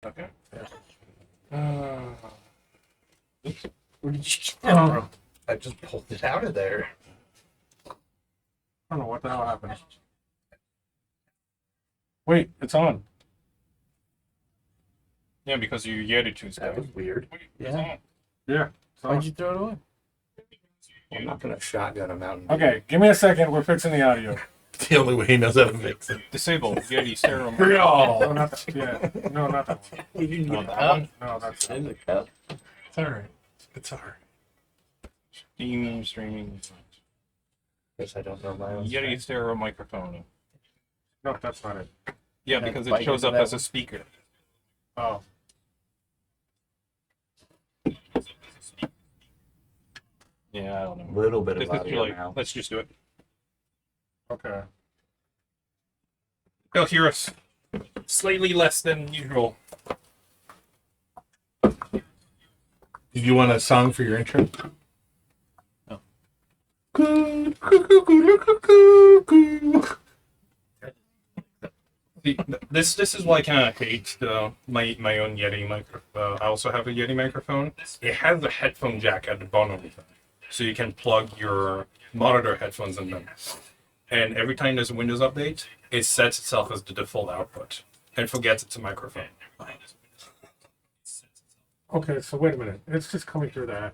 Okay. Oops. Where did you get that from? I just pulled it out of there. I don't know what the hell happened. Wait, it's on. Yeah, because you Yeti too. That was weird. Yeah. Yeah. Why'd you throw it away? I'm not gonna shotgun a mountain. Okay, give me a second. We're fixing the audio. It's the only way he knows how to fix it. Disable Yeti stereo. No, not that. Yeah. No, not that one. You didn't Oh, get that that one? No, that's in the cup. It's alright. It's alright. Steam streaming. Guess I don't know my own. Yeti stereo microphone. no, that's not it. Yeah, Can I because bite it shows into up that as a one? speaker. Oh, Yeah, I don't know. Little bit This of is audio like, now. let's just do it. okay. They'll hear us slightly less than usual. Did you want a song for your intro? No. See, this is why I kind of hate my own Yeti microphone. I also have a Yeti microphone. It has a headphone jack at the bottom of it, so you can plug your monitor headphones in them. And every time there's a Windows update, it sets itself as the default output and forgets it's a microphone. Okay, so wait a minute. It's just coming through that.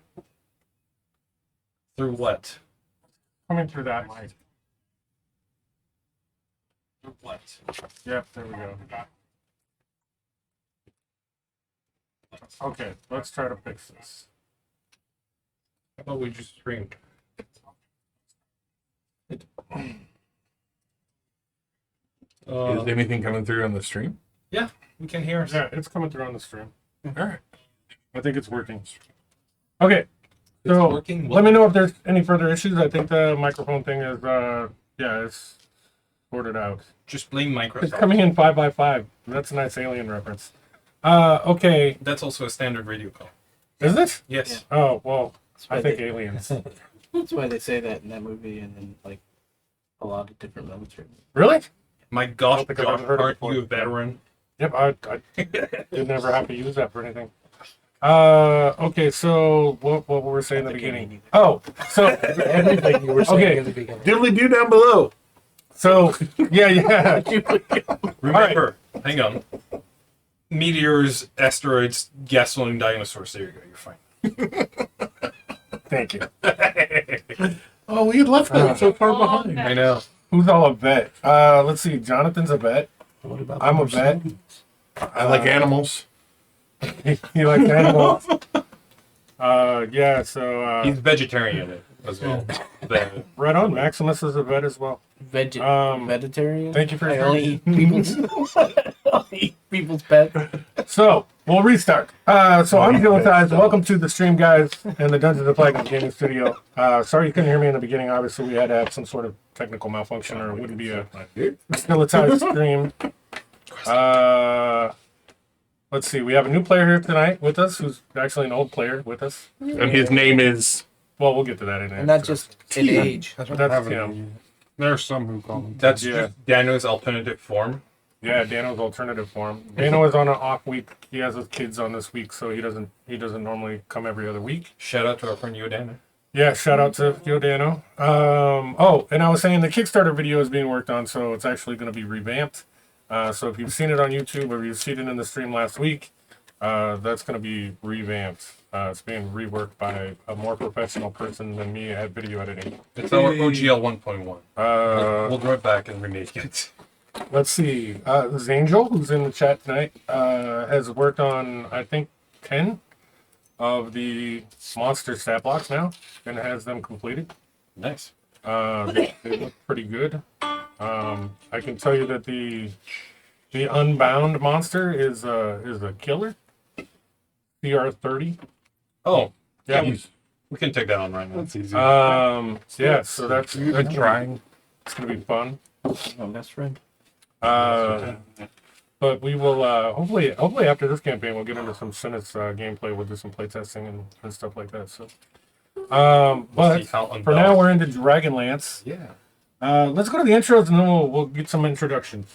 Through what? Coming through that mic. Through what? Yep, there we go. Okay, let's try to fix this. How about we just stream? Is anything coming through on the stream? We can hear us. Yeah, it's coming through on the stream. Alright. I think it's working. Okay, so working let me know if there's any further issues. I think the microphone thing is, yeah, it's sorted out. Just blame It's Microsoft. coming in 5x5. That's a nice alien reference. Okay, That's also a standard radio call. is it? Yes. Oh, well, why I think they- aliens. That's why they say that in that movie and in like a lot of different military movies. Really? My gosh, think I've Josh, ever heard it aren't before. you a veteran? Yep, I did never have to use that for anything. Okay, so what were we saying in the At the game, beginning? Oh, so Everything you were saying Okay. in the beginning. Diddly do down below. so yeah. Remember, hang on. Meteors, asteroids, gasoline, dinosaurs. There you go. You're fine. Thank you. Oh, we had left that so far behind. I know. Who's all a vet? Let's see. Jonathan's a vet. What about I'm a the vet. I like animals. He likes animals. Yeah. So He's vegetarian as well. The- right on. Maximus is a vet as well. Vegetarian? Thank you for I your only eat people's, I'll eat people's pets. So we'll restart. So I'm Dylan Ties. Welcome to the stream, guys, and the Dungeons&Flagons gaming studio. Sorry you couldn't hear me in the beginning. Obviously, we had to have some sort of technical malfunction, or it wouldn't be a Dylan Ties stream. Let's see. We have a new player here tonight with us, who's actually an old player with us. And his name is. Well, we'll get to that in a And not just in age. That's him. There's some who call me. That's Yeah. just Dano's alternative form. Yeah, Dano's alternative form. Dano is on an off week. He has his kids on this week, so he doesn't normally come every other week. Shout out to our friend Dano. Yeah, shout out to Yo Dano. Oh, and I was saying the Kickstarter video is being worked on, so it's actually going to be revamped. So if you've seen it on YouTube or you've seen it in the stream last week, that's going to be revamped. It's being reworked by a more professional person than me at video editing. It's our OGL 1.1. Uh, We'll go back and remake it. Let's see. Zangel, who's in the chat tonight, has worked on, I think, 10 of the monster stat blocks now and has them completed. Nice. They look pretty good. I can tell you that the Unbound monster is a killer. CR30. Oh, Yeah. we can take that on right now. That's easy. Yeah, so that's Good trying. It's gonna be fun. My best friend. But we will hopefully after this campaign we'll get into some Sinus gameplay. We'll do some playtesting and stuff like that. So, but see how for Unbound- now we're into Dragonlance. Yeah. Let's go to the intros and then we'll get some introductions.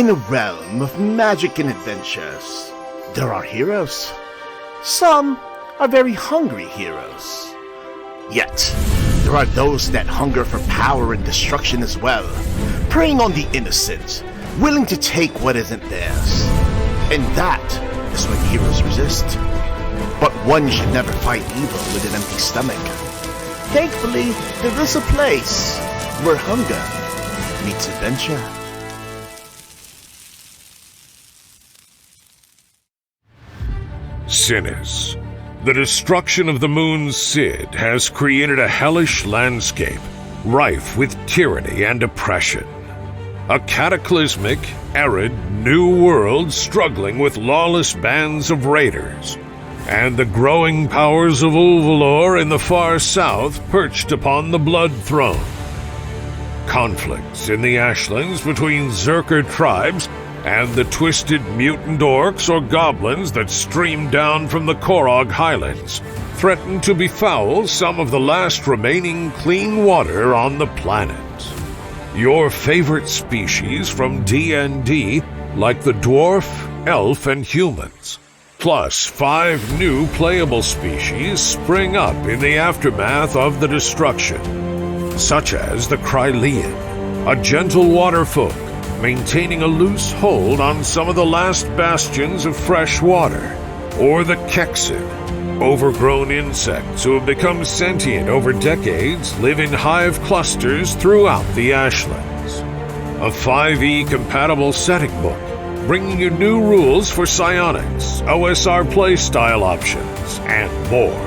In a realm of magic and adventures, there are heroes. Some are very hungry heroes. Yet, there are those that hunger for power and destruction as well, preying on the innocent, willing to take what isn't theirs. And that is when heroes resist. But one should never fight evil with an empty stomach. Thankfully, there is a place where hunger meets adventure. Sinners. The destruction of the moon's Cid has created a hellish landscape, rife with tyranny and oppression. A cataclysmic, arid, new world struggling with lawless bands of raiders, and the growing powers of Ulvalor in the far south perched upon the Blood Throne. Conflicts in the Ashlands between Zerker tribes and the twisted mutant orcs or goblins that stream down from the Korog Highlands threaten to befoul some of the last remaining clean water on the planet. Your favorite species from D&D, like the dwarf, elf, and humans, plus 5 new playable species spring up in the aftermath of the destruction, such as the Krylean, a gentle waterfolk maintaining a loose hold on some of the last bastions of fresh water, or the Kexid, overgrown insects who have become sentient over decades, live in hive clusters throughout the Ashlands. A 5e-compatible setting book, bringing you new rules for psionics, OSR playstyle options, and more.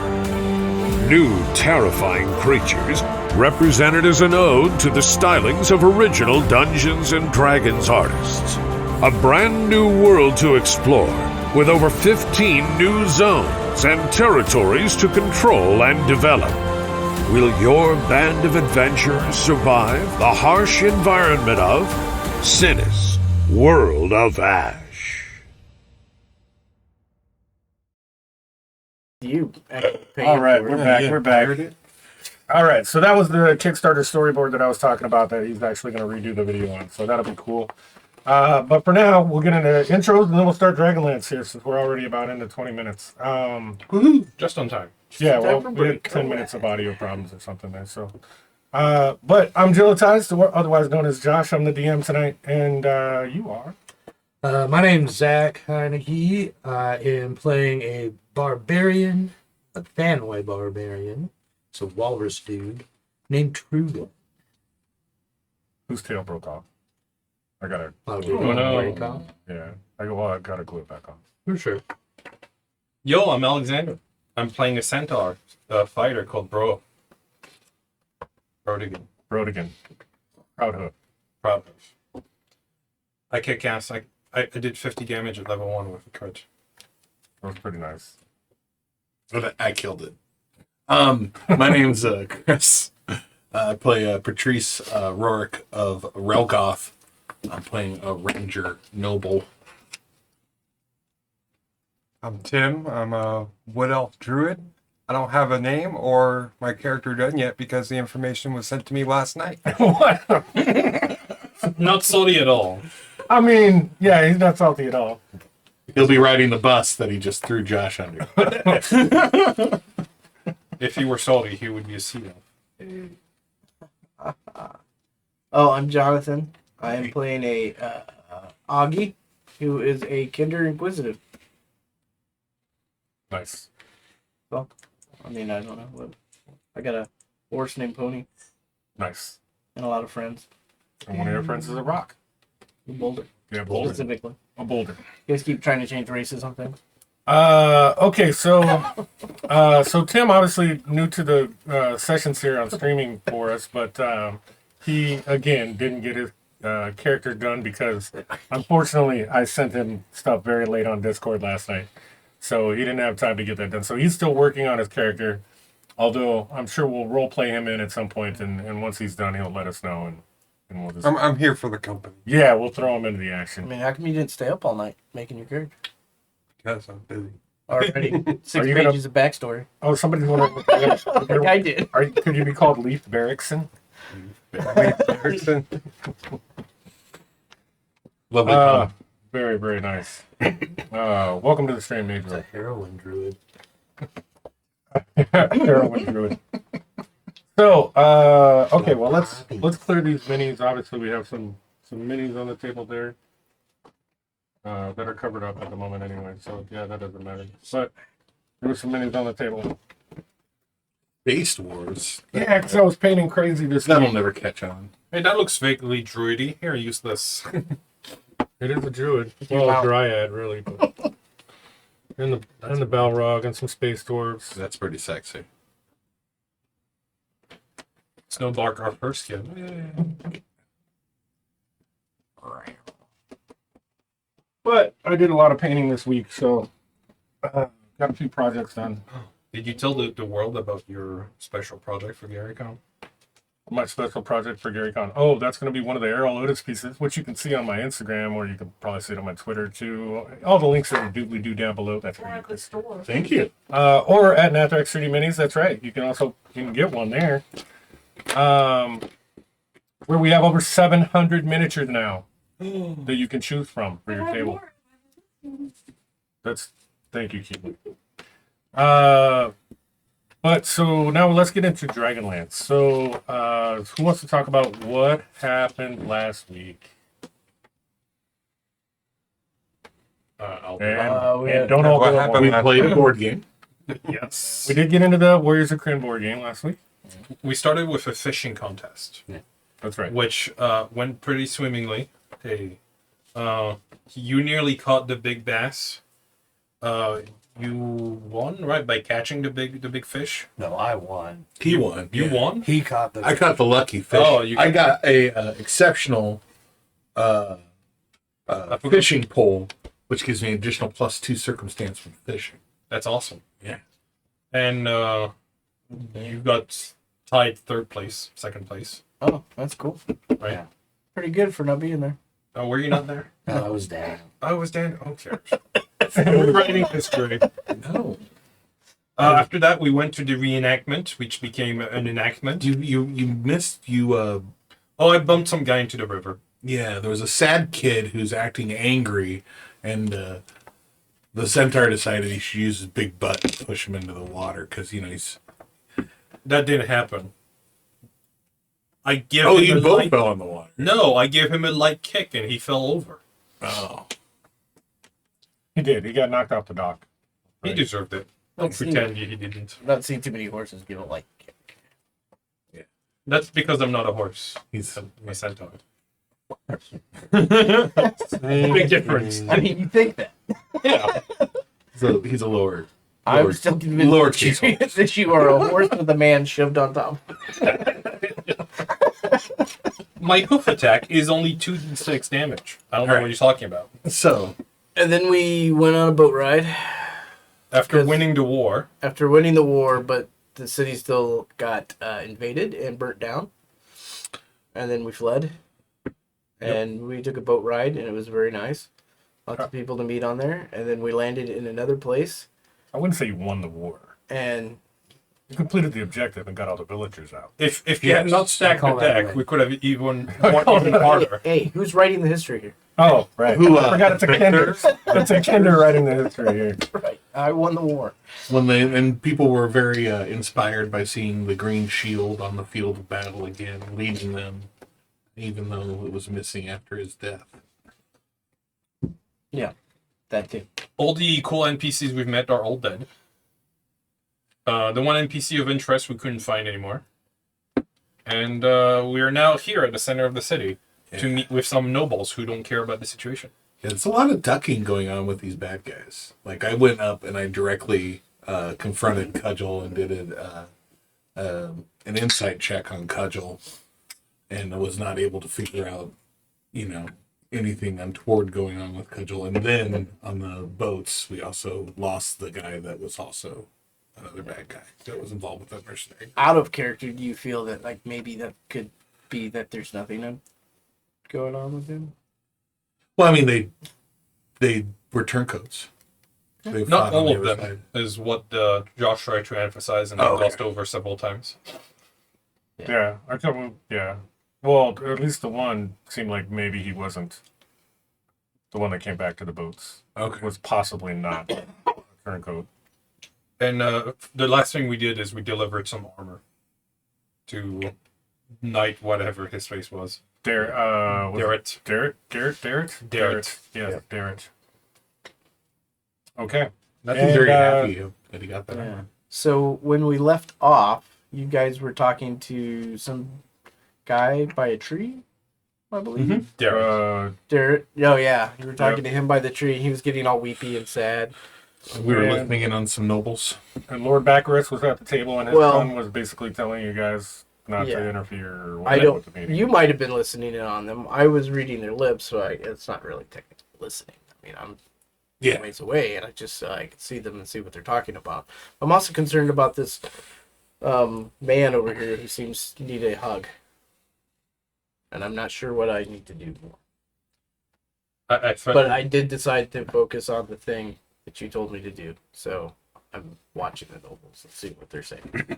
New terrifying creatures represented as an ode to the stylings of original Dungeons & Dragons artists. A brand new world to explore, with over 15 new zones and territories to control and develop. Will your band of adventurers survive the harsh environment of Sinis, World of Ash? All right, we're back. We're back. All right, so that was the Kickstarter storyboard that I was talking about that he's actually going to redo the video on, so that'll be cool. But for now, we'll get into intros, and then we'll start Dragonlance here, since we're already about into 20 minutes. Woohoo! Just on time. Yeah, well, we had 10 minutes of audio problems or something there, so. But I'm Jillitized, otherwise known as Josh. I'm the DM tonight, and you are? My name's Zach Heineke. I am playing a barbarian, a Thanway barbarian. It's a walrus dude named Trude. Whose tail broke off? I got to. Oh, no. Yeah, I got to glue it back on. For sure. Yo, I'm Alexander. I'm playing a centaur, a fighter called Brodigan. Brodigan. Proudhoof. I kick ass. I did 50 damage at level 1 with a crutch. That was pretty nice. But I killed it. My name's Chris. I play Patrice Rourke of Relgoth. I'm playing a ranger noble. I'm Tim. I'm a wood elf druid. I don't have a name, or my character doesn't yet because the information was sent to me last night. What? Not salty at all. I mean, yeah, he's not salty at all. He'll be riding the bus that he just threw Josh under. If he were salty, he would be a sea elf. Oh, I'm Jonathan. I am playing a Augie, who is a Kinder Inquisitive. Nice. Well, I mean, I don't know. What, I got a horse named Pony Nice. and a lot of friends. And one of your friends is a rock. Boulder, Yeah, Boulder. specifically. A boulder. You guys keep trying to change races on things. Okay, so Tim obviously new to the sessions here on streaming for us, but he again didn't get his character done because unfortunately I sent him stuff very late on Discord last night, so he didn't have time to get that done. So he's still working on his character, although I'm sure we'll role play him in at some point, and once he's done, he'll let us know, and we'll just I'm here for the company yeah, we'll throw him into the I action. mean, how come you didn't stay up all night making your character? because I'm busy. Already 6 Are you gonna- pages of backstory. Oh, somebody's wondering. I did. Could you be called Leaf Barrickson? Erickson. Lovely pun. Very, very nice. Welcome to the stream, It's a Major. heroin druid. Heroin druid. So, okay, well let's clear these minis. Obviously, we have some minis on the table there that are covered up at the moment anyway. So yeah, that doesn't matter. But there were some minis on the table. Based Wars. Yeah, because I was painting crazy this That'll week. never catch on. Hey, that looks vaguely druidy. Here, use this. It is a druid. Well, a dryad, really. But... and the Balrog and some space dwarves. That's pretty sexy. Snowbark, our first skin. But I did a lot of painting this week, so got a few projects done. Did you tell the world about your special project for GaryCon? My special project for GaryCon. Oh, that's going to be one of the Aerial Lotus pieces, which you can see on my Instagram, or you can probably see it on my Twitter too. All the links are doobly-doo down below. That's where you can. Thank you. Or at Nathrax 3D Minis. That's right. You can get one there. Where we have over 700 miniatures now that you can choose from for your table. Thank you, Keaton. But so now let's get into Dragonlance. So who wants to talk about what happened last week? And don't all What go at happened once. We last played a board game. Yes. We did get into the Warriors of Kryn board game last week. We started with a fishing contest, That's right. which went pretty swimmingly. Hey, you nearly caught the big bass. You won, right, by catching the big fish. No, I won. He won. You yeah. won. He caught the. I caught the lucky fish. Oh, you I got a exceptional fishing pole, which gives me an additional +2 circumstance from fishing. That's awesome. Yeah. And you got tied second place. Oh, that's cool. Right. Yeah. Pretty good for not being there. Oh, were you not there? No, I was down. I was Dan. Okay. We're writing history. No. After that, we went to the reenactment, which became an enactment. You missed you. Oh, I bumped some guy into the river. Yeah, there was a sad kid who's acting angry, and the centaur decided he should use his big butt to push him into the water because he's. That didn't happen. I give Oh, him you a both light... fell in the water. No, I gave him a light kick and he fell over. Oh. He did. He got knocked off the dock. He Right. deserved it. Don't I've seen pretend he didn't. I've not seen too many horses give a like kick. That's because I'm not a horse. He's I'm a centaur. Big difference. I mean, you think that. Yeah. he's a lower. I'm still convinced lower that you are a horse with a man shoved on top. My hoof attack is only 2d6 damage. I don't know what you're talking about. So And then we went on a boat ride After Because- winning the war, after winning the war, but the city still got invaded and burnt down. And then we fled. And we took a boat ride, and it was very nice. Lots of people to meet on there. And then we landed in another place. I wouldn't say you won the war. And You completed the objective and got all the villagers out. if you had not stacked the call that deck, right. we could have even won even harder. hey, who's writing the history here? Oh, right. I forgot it's a Kinder. It's a Kinder writing the history here. Right. I won the war. and people were very inspired by seeing the green shield on the field of battle again, leading them, even though it was missing after his death. Yeah. That too. All the cool NPCs we've met are all dead. The one NPC of interest we couldn't find anymore. And we are now here at the center of the city to meet with some nobles who don't care about the situation. Yeah, there's a lot of ducking going on with these bad guys. Like, I went up and I directly confronted Cudgel and did an insight check on Cudgel, and I was not able to figure out, anything untoward going on with Cudgel. And then on the boats, we also lost the guy that was also another bad guy that was involved with that mercenary. Out of character, do you feel that like maybe that could be that there's nothing going on with him? Well, I mean, they were turncoats. They Not fought on all the of other them side. is what Josh tried to emphasize and Oh, okay. glossed over several times. Yeah, I thought. Yeah. Well, at least the one seemed like maybe he wasn't the one that came back to the boats. Okay. Was possibly not a turncoat. And the last thing we did is we delivered some armor to Knight, whatever his face was. Darrett. Darrett. Yes, Yeah. Darrett. Okay. Nothing And, very happy that he got that. Yeah. So when we left off, you guys were talking to some guy by a tree, I believe. Darrett. Derek. Oh yeah, you were talking to him by the tree. He was getting all weepy and sad. We were And- listening in on some nobles. And Lord Baccaris was at the table, and his Well- son was basically telling you guys not Yeah. to interfere or I whatever with the don't. meeting. You might have been listening in on them. I was reading their lips, so it's not really technically listening. I mean, I'm Yeah. ways away, and I can see them and see what they're talking about. I'm also concerned about this man over here who seems to need a hug, and I'm not sure what I need to do more. I But I did decide to focus on the thing that you told me to do, so I'm watching the nobles and see what they're saying.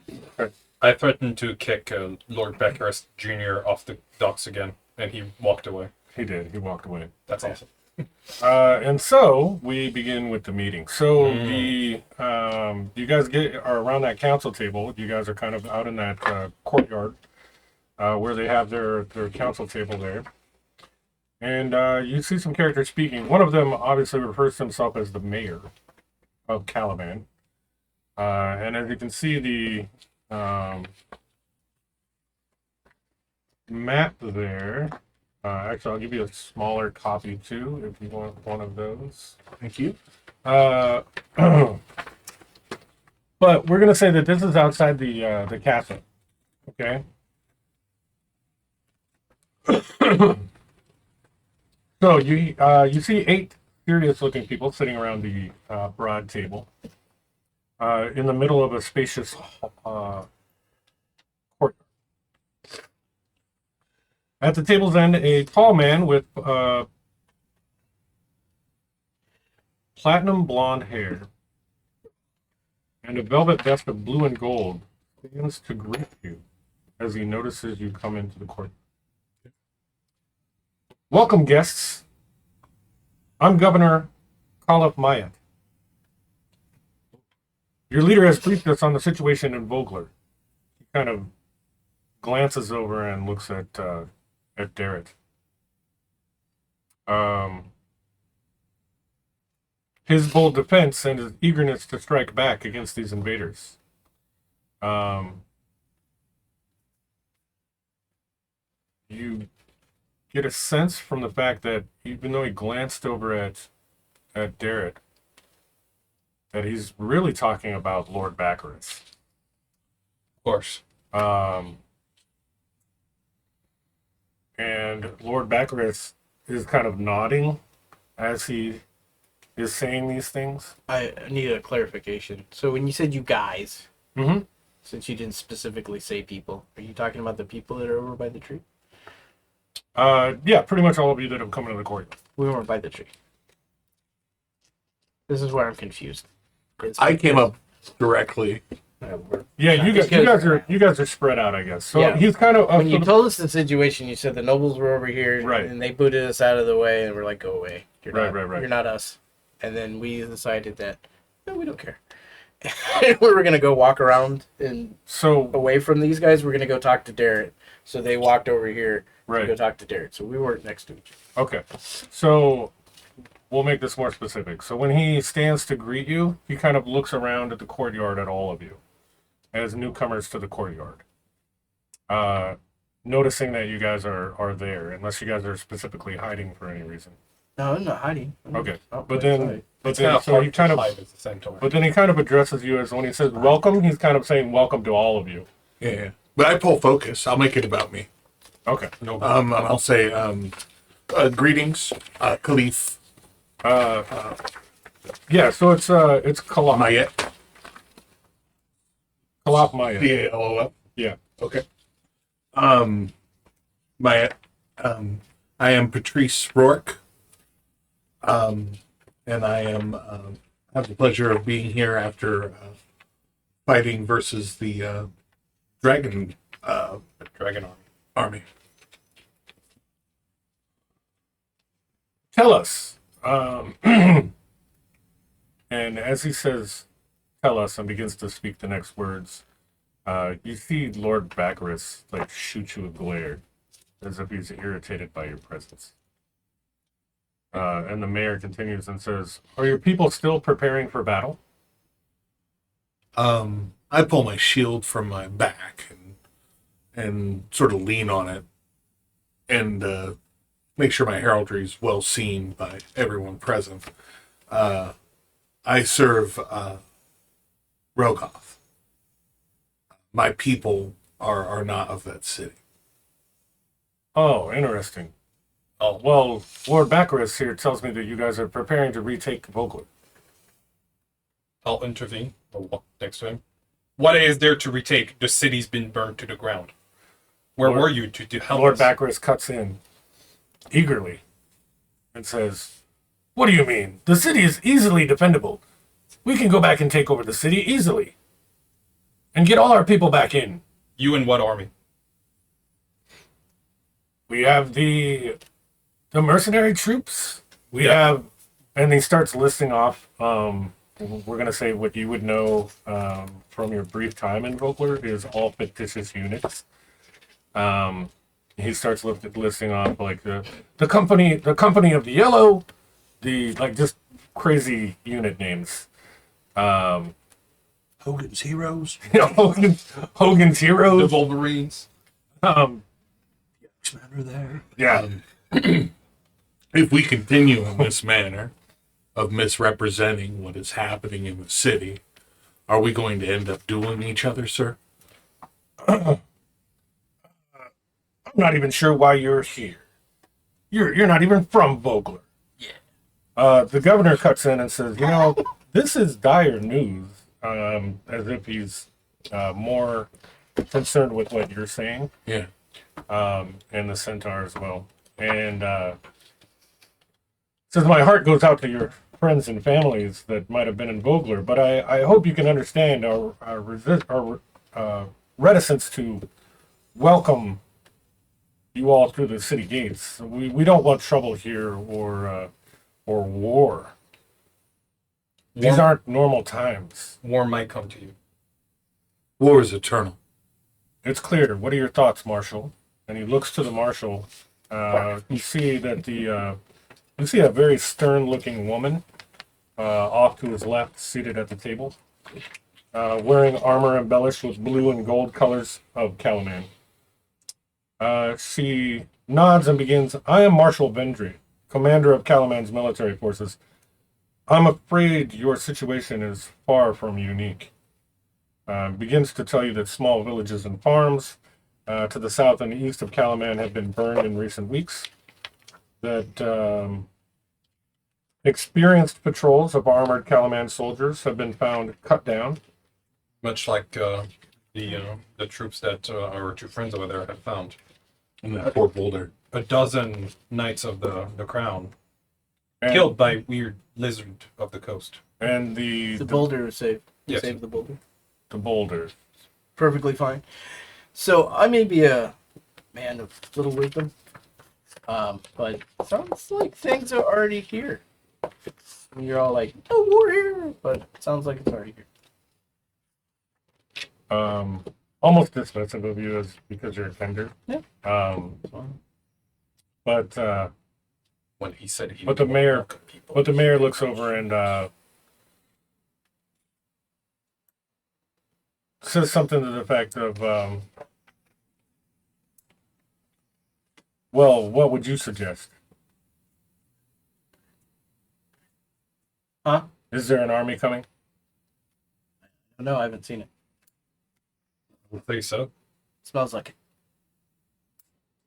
I threatened to kick Lord Beckhurst Jr. off the docks again, and he walked away. He did. He walked away. That's awesome. And so we begin with the meeting. So the you guys are around that council table. You guys are kind of out in that courtyard where they have their council table there. And you see some characters speaking. One of them obviously refers to himself as the mayor of Caliban. And as you can see, the map there. Actually, I'll give you a smaller copy too, if you want one of those. Thank you. But we're gonna say that this is outside the castle. Okay. So you see 8 serious-looking people sitting around the broad table in the middle of a spacious court. At the table's end, a tall man with platinum blonde hair and a velvet vest of blue and gold stands to greet you as he notices you come into the court. Welcome, guests. I'm Governor Khalif Mayat. Your leader has briefed us on the situation in Vogler. He kind of glances over and looks at Darrett. His bold defense and his eagerness to strike back against these invaders. You get a sense from the fact that even though he glanced over at Darrett, that he's really talking about Lord Baccaris. Of course. And Lord Baccaris is kind of nodding as he is saying these things. I need a clarification. So when you said you guys, Mm-hmm. since you didn't specifically say people, are you talking about the people that are over by the tree? Yeah, pretty much all of you that have come into the court. We weren't by the tree. This is where I'm confused. I came up directly. Yeah, you Because- guys are spread out, I guess. So Yeah. he's kind of When you told us the situation, you said the nobles were over here, Right. and they booted us out of the way, and we're like, "Go away! You're Right, not, right. You're not us." And then we decided that no, we don't care. We were gonna go walk around and so away from these guys. We're gonna go talk to Darrett. So they walked over here to go right. talk to Darrett. So we weren't next to each other. Okay, so we'll make this more specific. So when he stands to greet you, he kind of looks around at the courtyard at all of you as newcomers to the courtyard, noticing that you guys are there, unless you guys are specifically hiding for any reason. No, I'm not hiding. Okay, Oh, but wait, then sorry. but It's then kind of so hard he to kind of hide at the same time. but then he kind of addresses you as when he says welcome, he's kind of saying welcome to all of you. Yeah. But I pull focus. I'll make it about me. Okay. No, And I'll say, greetings, Khalif Yeah, so it's Kalaf Mayet. Maya. P-A-L-O-F. Yeah. Okay. Mayet. I am Patrice Rourke. And I am have the pleasure of being here after fighting versus the dragon Dragon Army. army. Tell us, And as he says, tell us, and begins to speak the next words, you see Lord Baccharis like shoot you a glare, as if he's irritated by your presence. And the mayor continues and says, "Are your people still preparing for battle?" I pull my shield from my back and sort of lean on it and make sure my heraldry is well seen by everyone present. I serve Rogoth. My people are not of that city. Oh, interesting. Oh, well, Lord Baccharis here tells me that you guys are preparing to retake Vogler. I'll intervene. I'll walk next to him. What is there to retake? The city's been burned to the ground. Where were you to help Lord us? Baccharis cuts in eagerly and says, "What do you mean? The city is easily defendable. We can go back and take over the city easily and get all our people back in. You and what army? We have the mercenary troops. We have," and he starts listing off. We're gonna say what you would know from your brief time in Vogler is all fictitious units. He starts listing off like the company of the Yellow, the like just crazy unit names. Hogan's Heroes. Hogan's The Heroes. Wolverines. X-Men are there. Yeah. If we continue in this manner of misrepresenting what is happening in the city, are we going to end up dueling each other, sir? I'm not even sure why you're here. You're not even from Vogler. Yeah. The governor cuts in and says, this is dire news. As if he's more concerned with what you're saying. Yeah. And the centaur as well. And says, my heart goes out to your friends and families that might have been in Vogler, but I hope you can understand our reticence to welcome you all through the city gates. We don't want trouble here or war. These aren't normal times. War might come to you. War is eternal. It's clear. What are your thoughts, Marshal? And he looks to the Marshal. You see that you see a very stern-looking woman off to his left, seated at the table, wearing armor embellished with blue and gold colors of Calaman. She nods and begins, I am Marshal Vendry, commander of Calaman's military forces. I'm afraid your situation is far from unique. Begins to tell you that small villages and farms to the south and east of Calaman have been burned in recent weeks. That experienced patrols of armored Calaman soldiers have been found cut down. Much like the troops that our two friends over there have found. And that poor boulder. A dozen knights of the crown killed by weird lizard of the coast. And the boulder is safe. Yes. Save the boulder. The boulder. Perfectly fine. So I may be a man of little wisdom, but sounds like things are already here. And you're all like, no war here, but it sounds like it's already here. Almost dismissive of you as because you're a tender. Yeah. But When he said he But the would mayor- welcome people. the mayor looks over and says something to the effect of, well, what would you suggest? Huh? Is there an army coming? No, I haven't seen it. I think so. Smells like it.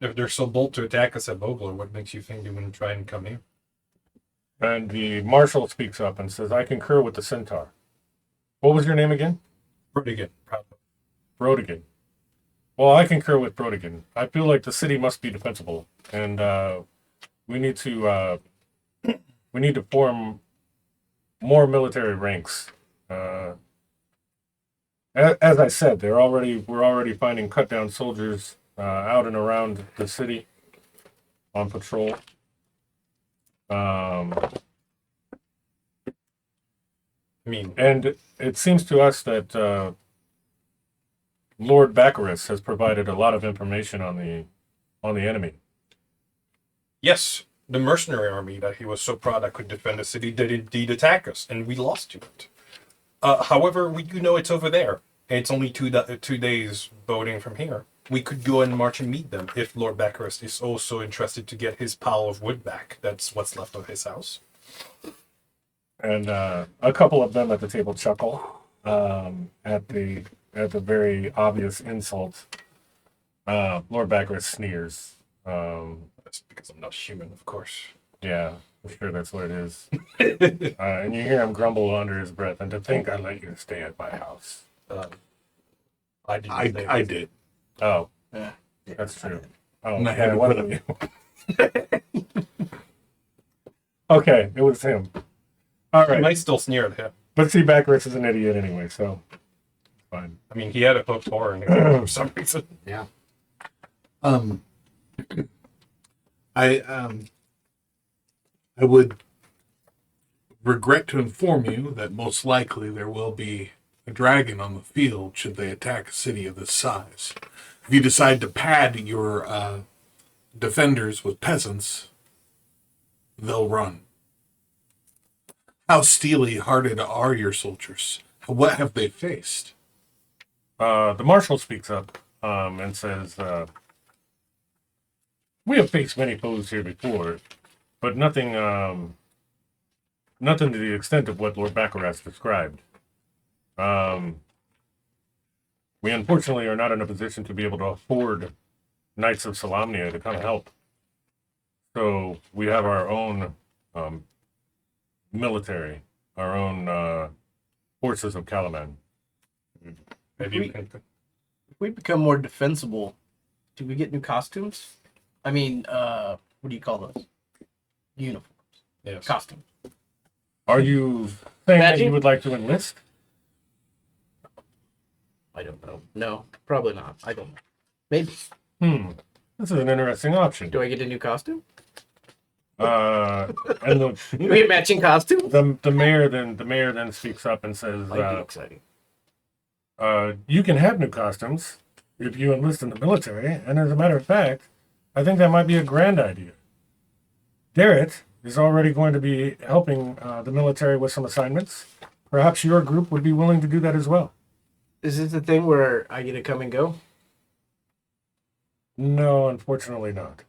If they're so bold to attack us at Vogler, what makes you think they wouldn't try and come here? And the marshal speaks up and says, I concur with the centaur. What was your name again? Brodigan, probably. Brodigan. Well, I concur with Brodigan. I feel like the city must be defensible, and we need to form more military ranks. As I said, we're already finding cut down soldiers out and around the city on patrol. I mean, And it seems to us that Lord Baccarus has provided a lot of information on the enemy. yes, the mercenary army that he was so proud I could defend the city did indeed attack us, and we lost to it. However, we do know it's over there. It's only 2 days boating from here. We could go and march and meet them if Lord Baccarus is also interested to get his pile of wood back. That's what's left of his house. And a couple of them at the table chuckle at the very obvious insult. Lord Baccarus sneers. That's because I'm not human, of course. Yeah, I'm sure that's what it is. And you hear him grumble under his breath, and to think I let you stay at my house. I didn't. I did. Oh, Yeah. that's true. Oh, And I yeah, had to one put of you. Okay, it was him. All I right, might still sneer at him. but see, Baccarus is an idiot anyway, so fine. I mean, he had a hooked horror in it for some reason. Yeah. I would regret to inform you that most likely there will be a dragon on the field should they attack a city of this size. If you decide to pad your defenders with peasants, they'll run. How steely-hearted are your soldiers? What have they faced? The marshal speaks up and says, "We have faced many foes here before, but nothing to the extent of what Lord Baccarat described. We unfortunately are not in a position to be able to afford Knights of Solamnia to come help. So we have our own military, our own forces of Calaman." Maybe we can. If we become more defensible, do we get new costumes? I mean, what do you call those? Uniforms. Yes. Costumes. Are you saying that Magic? you would like to enlist? I don't know. No, probably not. I don't know. Maybe. This is an interesting option. Do I get a new costume? And Do we get matching costumes? the mayor then speaks up and says, Might be exciting. "You can have new costumes if you enlist in the military, and as a matter of fact, I think that might be a grand idea. Garrett is already going to be helping the military with some assignments. Perhaps your group would be willing to do that as well." Is this the thing where I get to come and go? No, unfortunately not.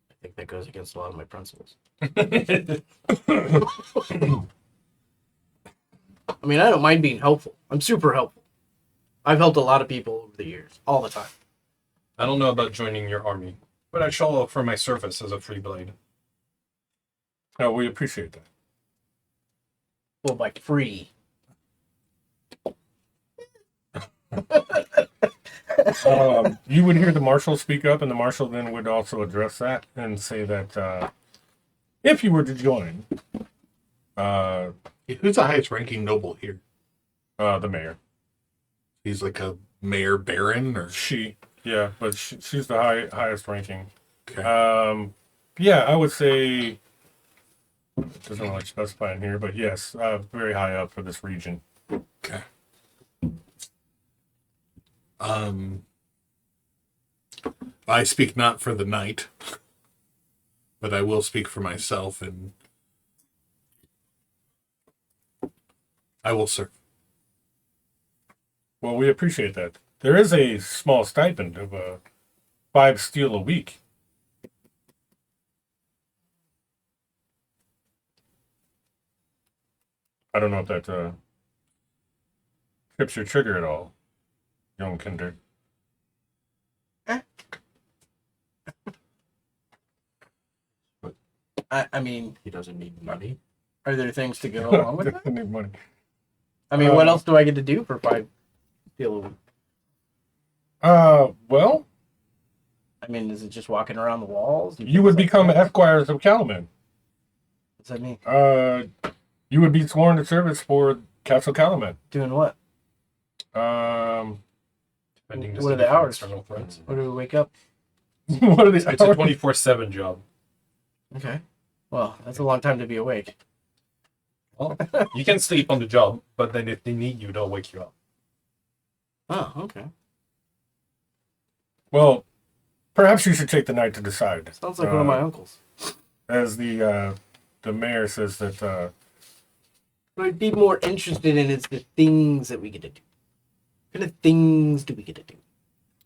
I think that goes against a lot of my principles. I mean, I don't mind being helpful. I'm super helpful. I've helped a lot of people over the years, all the time. I don't know about joining your army, but I shall offer my service as a free blade. No, we appreciate that. Well, like free. You would hear the marshal speak up, and the marshal then would also address that and say that if you were to join, Who's the highest ranking noble here? the mayor, He's like a mayor baron or yeah, but she's the highest ranking. okay. Yeah, I would say, it doesn't really specify in here, but yes, very high up for this region. Okay. I speak not for the knight, but I will speak for myself, and I will serve. Well, we appreciate that. There is a small stipend of 5 steel a week. I don't know if that trips your trigger at all, young Kinder. I mean, He doesn't need money. are there things to go along with that? Doesn't need money. I mean, what else do I get to do for 5 steel a week? Well, I mean, is it just walking around the walls? you would become esquires of Calaman. What's that mean? You would be sworn to service for Castle Calaman. Doing what? Defending What are city the from hours? external threats. When do we wake up? What are these? It's a 24/7 job. Okay. Well, that's a long time to be awake. Well, you can sleep on the job, but then if they need you, they'll wake you up. Oh, okay. Well, perhaps you should take the night to decide. Sounds like one of my uncles. As the mayor says that What I'd be more interested in is the things that we get to do. What kind of things do we get to do?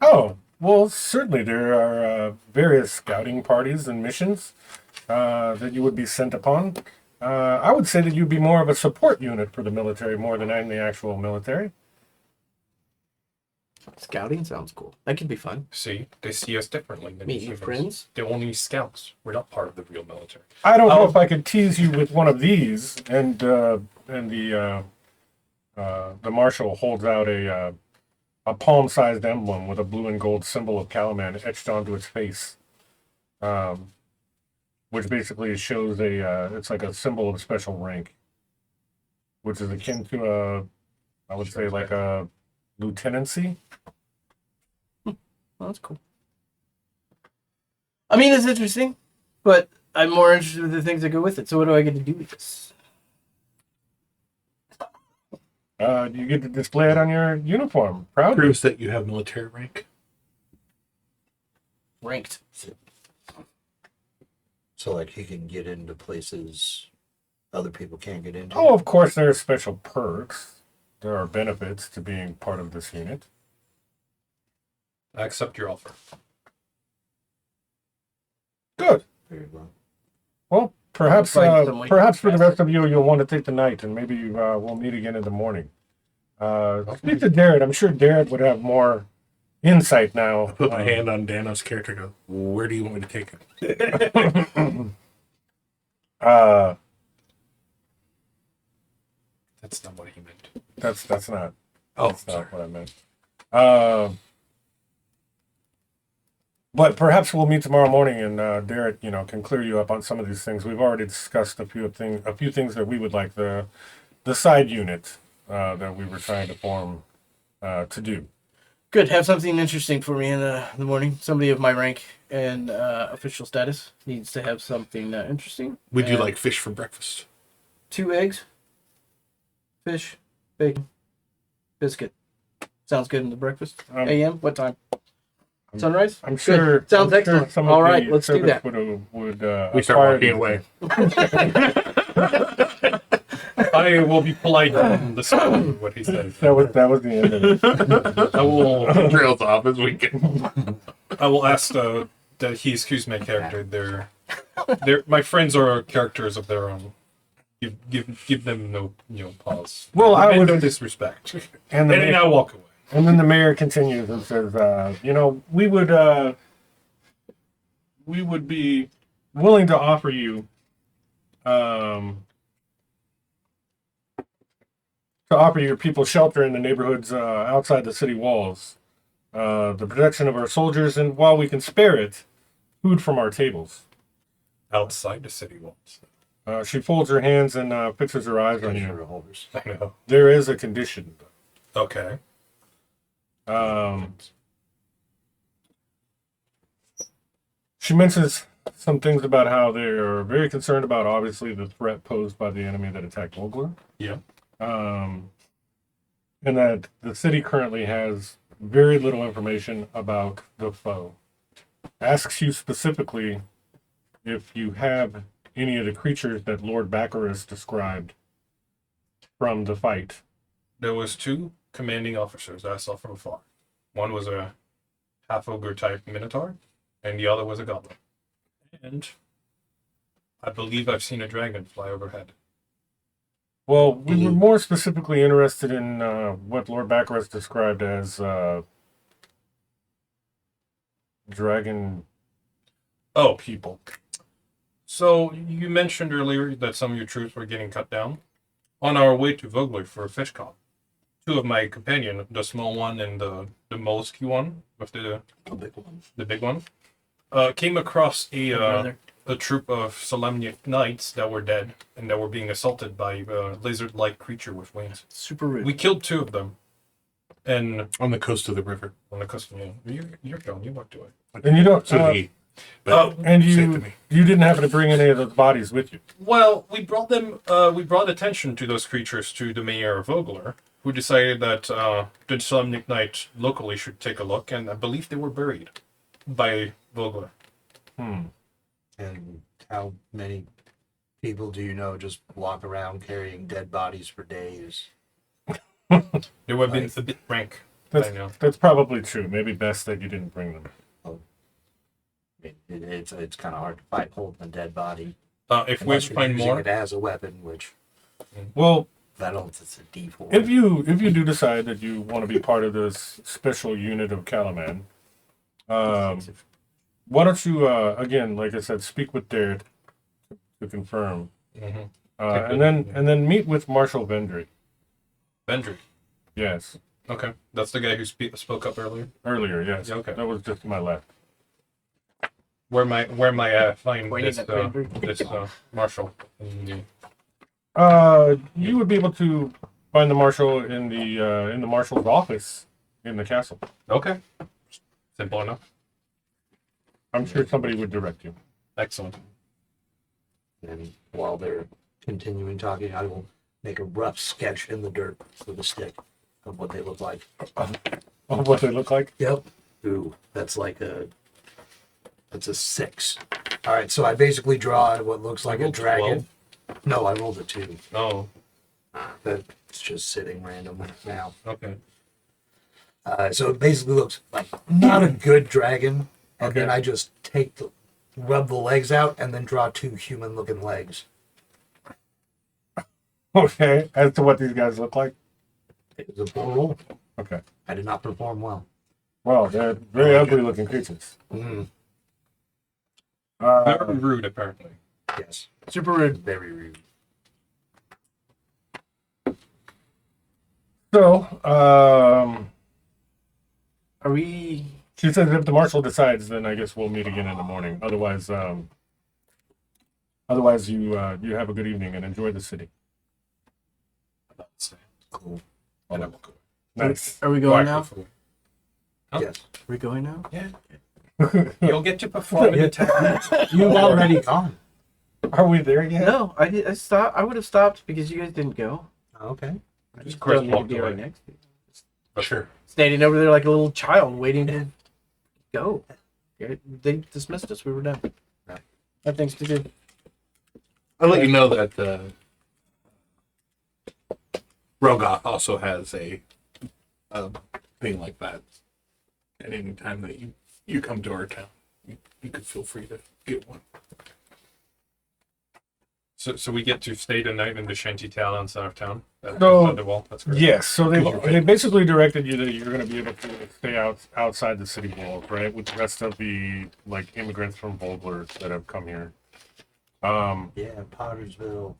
oh, well, certainly there are various scouting parties and missions that you would be sent upon. I would say that you'd be more of a support unit for the military more than I'm the actual military. Scouting sounds cool. That could be fun. See, they see us differently than Meet new humans. friends. They're only scouts. We're not part of the real military. I don't know Oh. if I could tease you with one of these, and the marshal holds out a palm-sized emblem with a blue and gold symbol of Calaman etched onto its face, which basically shows it's like a symbol of special rank, which is akin to I would say like a lieutenancy. Well, that's cool. I mean, it's interesting, but I'm more interested in the things that go with it. So what do I get to do with this? You get to display it on your uniform. Proudly. Proves that you have military rank. Ranked. So like he can get into places other people can't get into. Oh, of course, there are special perks. There are benefits to being part of this unit. I accept your offer. Good. Very well. Well, perhaps Find some way perhaps for the faster. rest of you, you'll want to take the night, and maybe we'll meet again in the morning. Speak to Darrett. I'm sure Darrett would have more insight now. I put my hand on Dano's character. Go. Where do you want me to take him? That's not what he meant. That's not. Oh, That's sorry. not what I meant. But perhaps we'll meet tomorrow morning, and Darrett, can clear you up on some of these things. We've already discussed a few things that we would like the side unit that we were trying to form to do. Good. Have something interesting for me in the morning. Somebody of my rank and official status needs to have something interesting. We do And like fish for breakfast. 2 eggs, fish, bacon, biscuit. Sounds good in the breakfast. A.M. What time? Sunrise. I'm sure. Good. Sounds I'm sure excellent. some of All right, the let's do servants that. Would We start walking away. I will be polite and listen to what he says. That was the end of it. I will. Trails off as we can. I will ask that he excuse my character. They're my friends are characters of their own. Give them no pause. Well, I and would- no disrespect. And And then I walk away. And then the mayor continues and says, we would be willing to offer you people shelter in the neighborhoods outside the city walls, the protection of our soldiers, and while we can spare it, food from our tables. Outside the city walls. She folds her hands and fixes her eyes on Treasure you. holders. I know. There is a condition. Okay. She mentions some things about how they are very concerned about, obviously, the threat posed by the enemy that attacked Vogler. Yeah. And that the city currently has very little information about the foe. Asks you specifically if you have any of the creatures that Lord Baccarus described from the fight. There was 2 commanding officers that I saw from afar. One was a half ogre type minotaur, and the other was a goblin. And I believe I've seen a dragon fly overhead. Well, we were more specifically interested in what Lord Baccarus described as dragon Oh, people. so you mentioned earlier that some of your troops were getting cut down. On our way to Vogler for a fish call, 2 of my companion, the small one and the molesky one with the big one, came across Brother. a troop of Solemnic knights that were dead and that were being assaulted by a lizard-like creature with wings. Super rude. We killed 2 of them, and On the coast of the river. on the coast. You're going. You walked away. And you don't. So did he. But And say it to you me. didn't happen to bring any of those bodies with you. Well, we brought them. We brought attention to those creatures to the mayor of Vogler, who decided that the Solemnic Knight locally should take a look, and I believe they were buried by Vogler. And how many people do you know just walk around carrying dead bodies for days? They would have been a bit rank. I know. That's probably true. Maybe best that you didn't bring them. It's kind of hard to fight holding a dead body. If we Unless you're find using more, it as a weapon, which Well, I don't. It's a D4. if you do decide that you want to be part of this special unit of Calaman, why don't you again, like I said, speak with Derek to confirm, and then meet with Marshal Vendry. Vendry. Yes, Okay, that's the guy who spoke up earlier. earlier. Yes. Yeah, okay. That was just to my left. Where am I find Pointing this at Vendry. this marshal? You would be able to find the marshal in the marshal's office in the castle. Okay, simple enough. I'm sure somebody would direct you. Excellent. And while they're continuing talking, I will make a rough sketch in the dirt with a stick of what they look like. Of what they look like. Yep. Ooh, that's a 6. All right, so I basically draw what looks like a rolled dragon. No, I rolled a 2. Oh, That's just sitting random now. okay. So it basically looks like not a good dragon, and Okay. then I just rub the legs out, and then draw 2 human-looking legs. Okay, as to what these guys look like. It was a poor roll. Okay. I did not perform well. Well, they're very ugly-looking creatures. Mm, Very rude, apparently. yes, Super rude. very rude. So, Are we? she says if the marshal decides, then I guess we'll meet again in the morning. Otherwise, you have a good evening and enjoy the city. That's Cool. and I will go. Nice. Are we going now? Huh? Yes. Are we going now? You'll get to perform in the town. You've already gone. Are we there yet? No, I did. I stopped. I would have stopped because you guys didn't go. Okay. You Chris still need to walked be right away. next to you. Sure. Standing over there like a little child waiting to go. They dismissed us. We were done. Had things to do. I'll let you know that Rogoth also has a thing like that. At any time that you come to our town, you could feel free to get one. So we get to stay the night in the shanty town outside of town. So- Outside the wall. That's great. Yes. So they basically directed you that you're going to be able to stay outside the city walls, right, with the rest of the immigrants from Vogler that have come here. Yeah, Pottersville.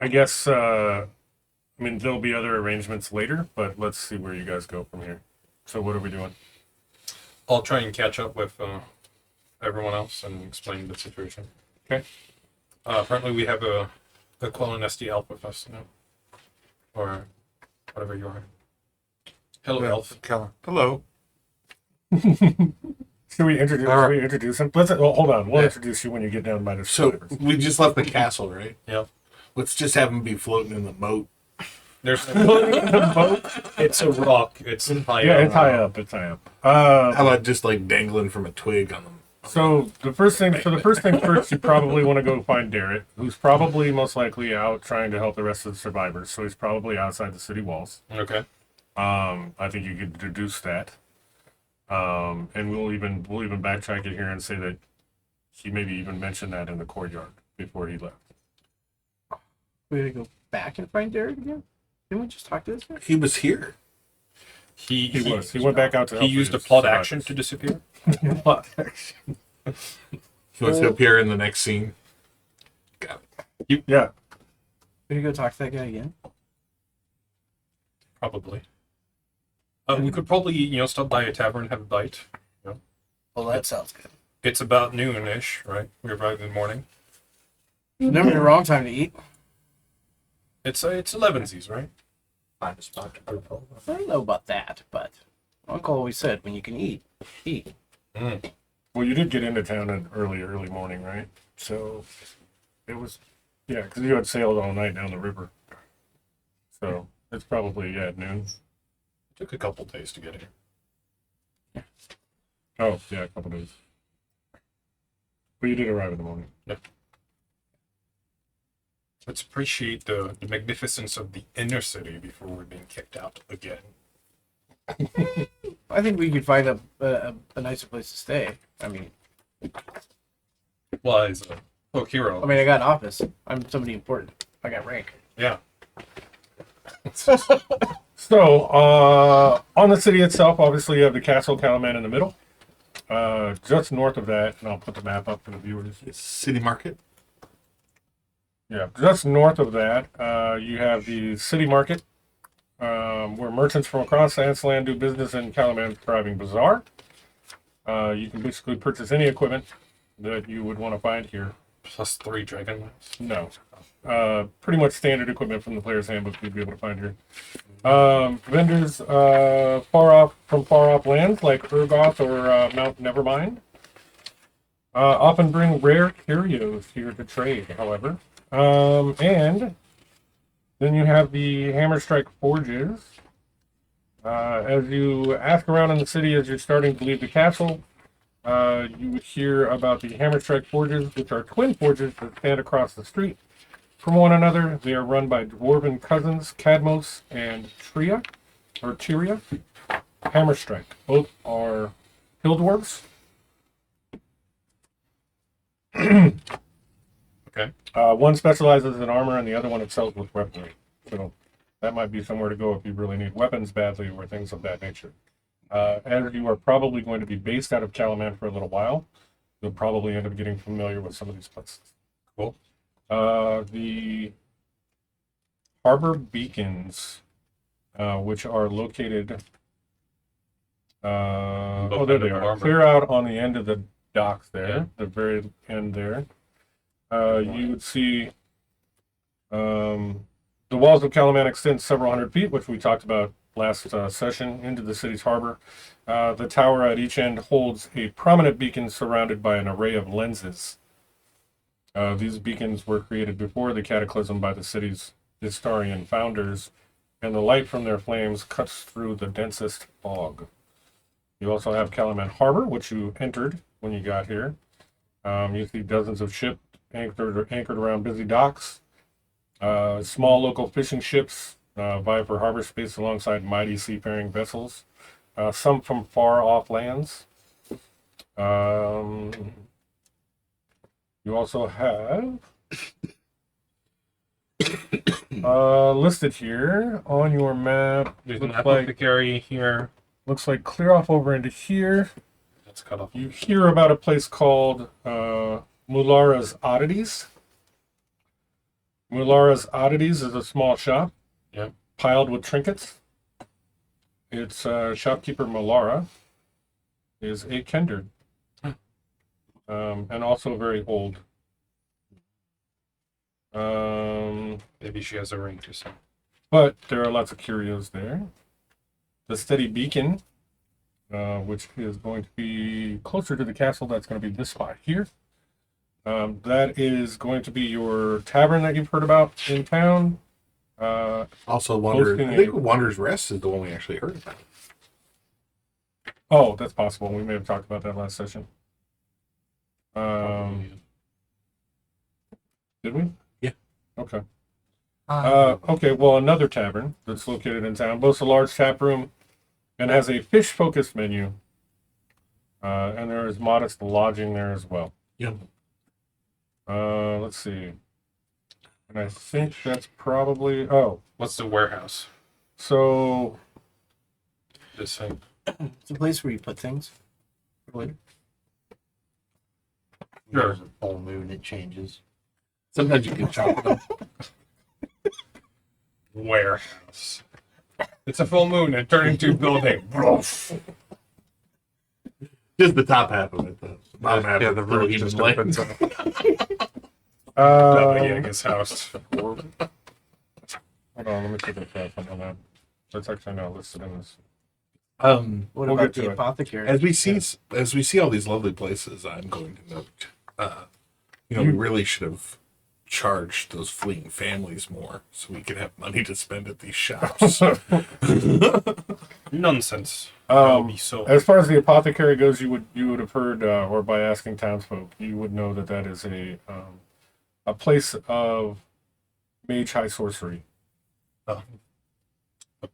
I guess. I mean, there'll be other arrangements later, but let's see where you guys go from here. So, what are we doing? I'll try and catch up with everyone else and explain the situation. Okay. Apparently, we have a Qualinesti elf with us now, or whatever you are. Hello, elf. Hello. Should we introduce him? Hold on. We'll introduce you when you get down by the So survivors. we just left the castle, right? Yep. Let's just have him be floating in the moat. There's it's a rock. It's high. Yeah, up. it's high up. It's high up. How about just like dangling from a twig on them? So the first thing first, you probably want to go find Derek, who's probably most likely out trying to help the rest of the survivors. So he's probably outside the city walls. Okay. I think you could deduce that. And we'll even backtrack it here and say that he maybe even mentioned that in the courtyard before he left. We gotta go back and find Derek again. Didn't we just talk to this guy? He was here. He went back out to. He help used the a plot survivors. action to disappear. Plot action. He wants to appear in the next scene. Got it. Yeah. We gotta go talk to that guy again. Probably. We could probably stop by a tavern, have a bite. Well, that sounds good. It's about noon-ish, right? We arrive in the morning. Never the wrong time to eat. It's 11sies, right? Find a spot to put I don't know about that, but Uncle always said when you can eat, eat. Well, you did get into town at early morning, right? So it was, yeah, because you had sailed all night down the river. So it's probably, yeah, noon. Took a couple days to get here. Oh, yeah, a couple days. But you did arrive in the morning. Let's appreciate the magnificence of the inner city before we're being kicked out again. I think we could find a nicer place to stay. I mean, Well, as a folk hero. I mean, I got an office. I'm somebody important. I got rank. Yeah. So, on the city itself, obviously you have the Castle Calaman in the middle. Just north of that, and I'll put the map up for the viewers. City Market. Yeah, just north of that, you have the city market, where merchants from across Anceland do business in Calaman's thriving bazaar. You can basically purchase any equipment that you would want to find here. Plus 3 Dragonlance. No. Pretty much standard equipment from the player's handbook you'd be able to find here. Vendors far off lands like Urgoth or Mount Nevermind often bring rare curios here to trade, however. And then you have the Hammerstrike Forges. As you ask around in the city as you're starting to leave the castle, you would hear about the Hammerstrike Forges, which are twin forges that stand across the street from one another. They are run by dwarven cousins Cadmos and Tyria. Hammerstrike. Both are hill dwarves. Okay. One specializes in armor and the other one excels with weaponry. So that might be somewhere to go if you really need weapons badly or things of that nature. As you are probably going to be based out of Calaman for a little while, you'll probably end up getting familiar with some of these places. Cool. The harbor beacons, which are located... oh, there they are. Clear out on the end of the docks there, Yeah. the very end there. You would see the walls of Calaman extend several hundred feet, which we talked about last session, into the city's harbor. The tower at each end holds a prominent beacon surrounded by an array of lenses. These beacons were created before the cataclysm by the city's historian founders, and the light from their flames cuts through the densest fog. You also have Calaman Harbor, which you entered when you got here. You see dozens of ships anchored around busy docks. Small local fishing ships vie for harbor space alongside mighty seafaring vessels, some from far off lands. You also have listed here on your map. There's an Looks like, apothecary here. looks like clear off over into here. That's cut off. You hear about a place called Mulara's Oddities. Mulara's Oddities is a small shop, Yep. piled with trinkets. Its shopkeeper Mulara is a Kendard, and also very old. Maybe she has a ring to some. But there are lots of curios there. The Steady Beacon, which is going to be closer to the castle, that's going to be this spot here. That is going to be your tavern that you've heard about in town. Also, Wonder. Hosting I think a- Wander's Rest is the one we actually heard about. Oh, that's possible. We may have talked about that last session. Did we? Yeah. Okay. Okay, well, another tavern that's located in town boasts a large tap room and has a fish-focused menu. And there is modest lodging there as well. Yep. Let's see. And I think that's probably... Oh, What's the warehouse? so... This thing. It's a place where you put things. Later. Sure. There's a full moon, it changes. Sometimes you can chop it up. Warehouse. It's a full moon and turned into a building. Just the top half of it, though. The bottom half Yeah, of the it roof even just like- opens up. Baba Yaga's house. Hold on, let me take a look on that. That's actually not listed in this. What We'll about get to the it. apothecary? As we see all these lovely places, I'm going to note, we really should have charged those fleeing families more so we could have money to spend at these shops. Nonsense. That would be so. As far as the apothecary goes, you would have heard, or by asking townsfolk, you would know that is a place of mage high sorcery. A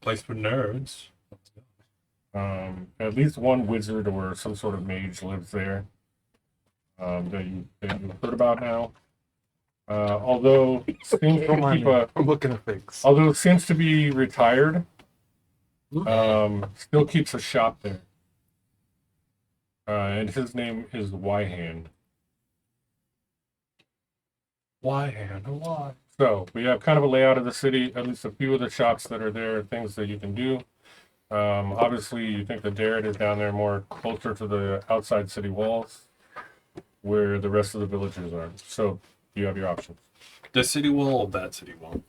place for nerds. At least one wizard or some sort of mage lives there. That you've heard about now. Although seems to keep I'm looking at things. although seems to be retired. Still keeps a shop there. And his name is Wyhand. Why? So we have kind of a layout of the city, at least a few of the shops that are there, things that you can do. Obviously, you think the Darrett is down there more closer to the outside city walls, where the rest of the villages are. So you have your options. The city wall or that city wall?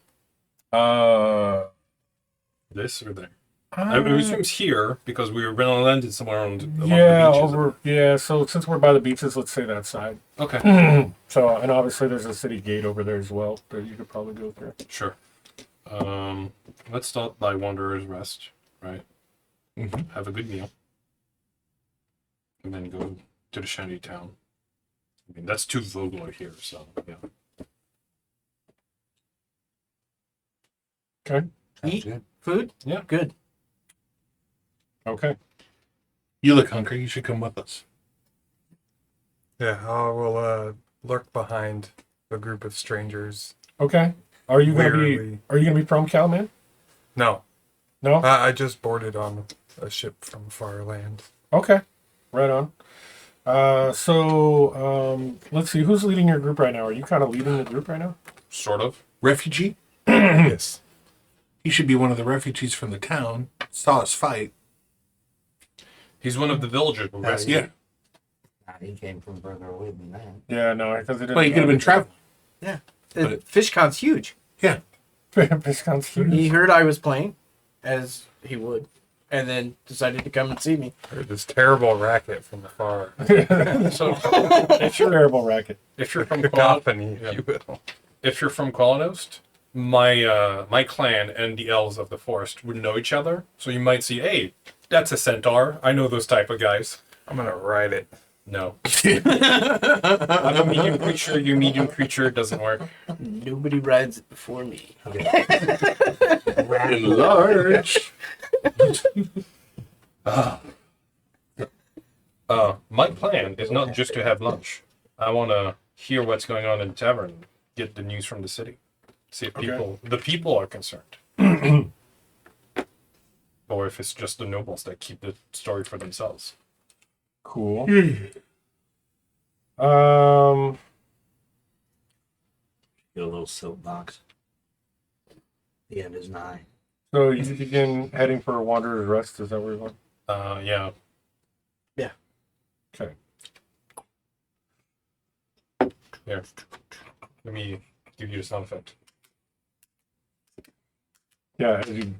This or there? I assume it's here because we were landed somewhere along the beaches. So since we're by the beaches, let's say that side. Okay. So, and obviously there's a city gate over there as well that you could probably go through. Sure. Let's start by Wanderer's Rest, right? Mhm. Have a good meal. And then go to the shanty town. I mean, that's 2 Vogler here, so, yeah. Okay. Eat food? Yeah. Good. Okay. You look hungry. You should come with us. Yeah, I will lurk behind a group of strangers. Okay. Are you gonna Warily. be from Cal, man? No, No? I just boarded on a ship from far land. Okay. Right on. Let's see, who's leading your group right now? Are you kind of leading the group right now? Sort of. Refugee? Yes. He should be one of the refugees from the town. Saw us fight. He's one of the villagers who rescued. Yeah. Nah, he came from further away than that. Yeah, no, because it didn't. Well, he could have been traveling. Yeah. But- FishCon's huge. Yeah. He heard I was playing, as he would, and then decided to come and see me. Heard this terrible racket from afar. So, It's your terrible racket. if you're from Cacophony, if you will. if you're from Qualanost, my clan and the elves of the forest would know each other. So you might see, hey, that's a centaur. I know those type of guys. I'm gonna ride it. No. I'm a medium creature. Your medium creature doesn't work. Nobody rides it before me. Enlarge. My plan is not just to have lunch. I want to hear what's going on in the tavern, get the news from the city, see if the people are concerned, or if it's just the nobles that keep the story for themselves. Cool. Get a little soapbox. The end is nigh. So you begin heading for a Wanderer's Rest. Is that where you're going? Yeah. Yeah. Okay. Here. Let me give you a sound effect. Yeah, as you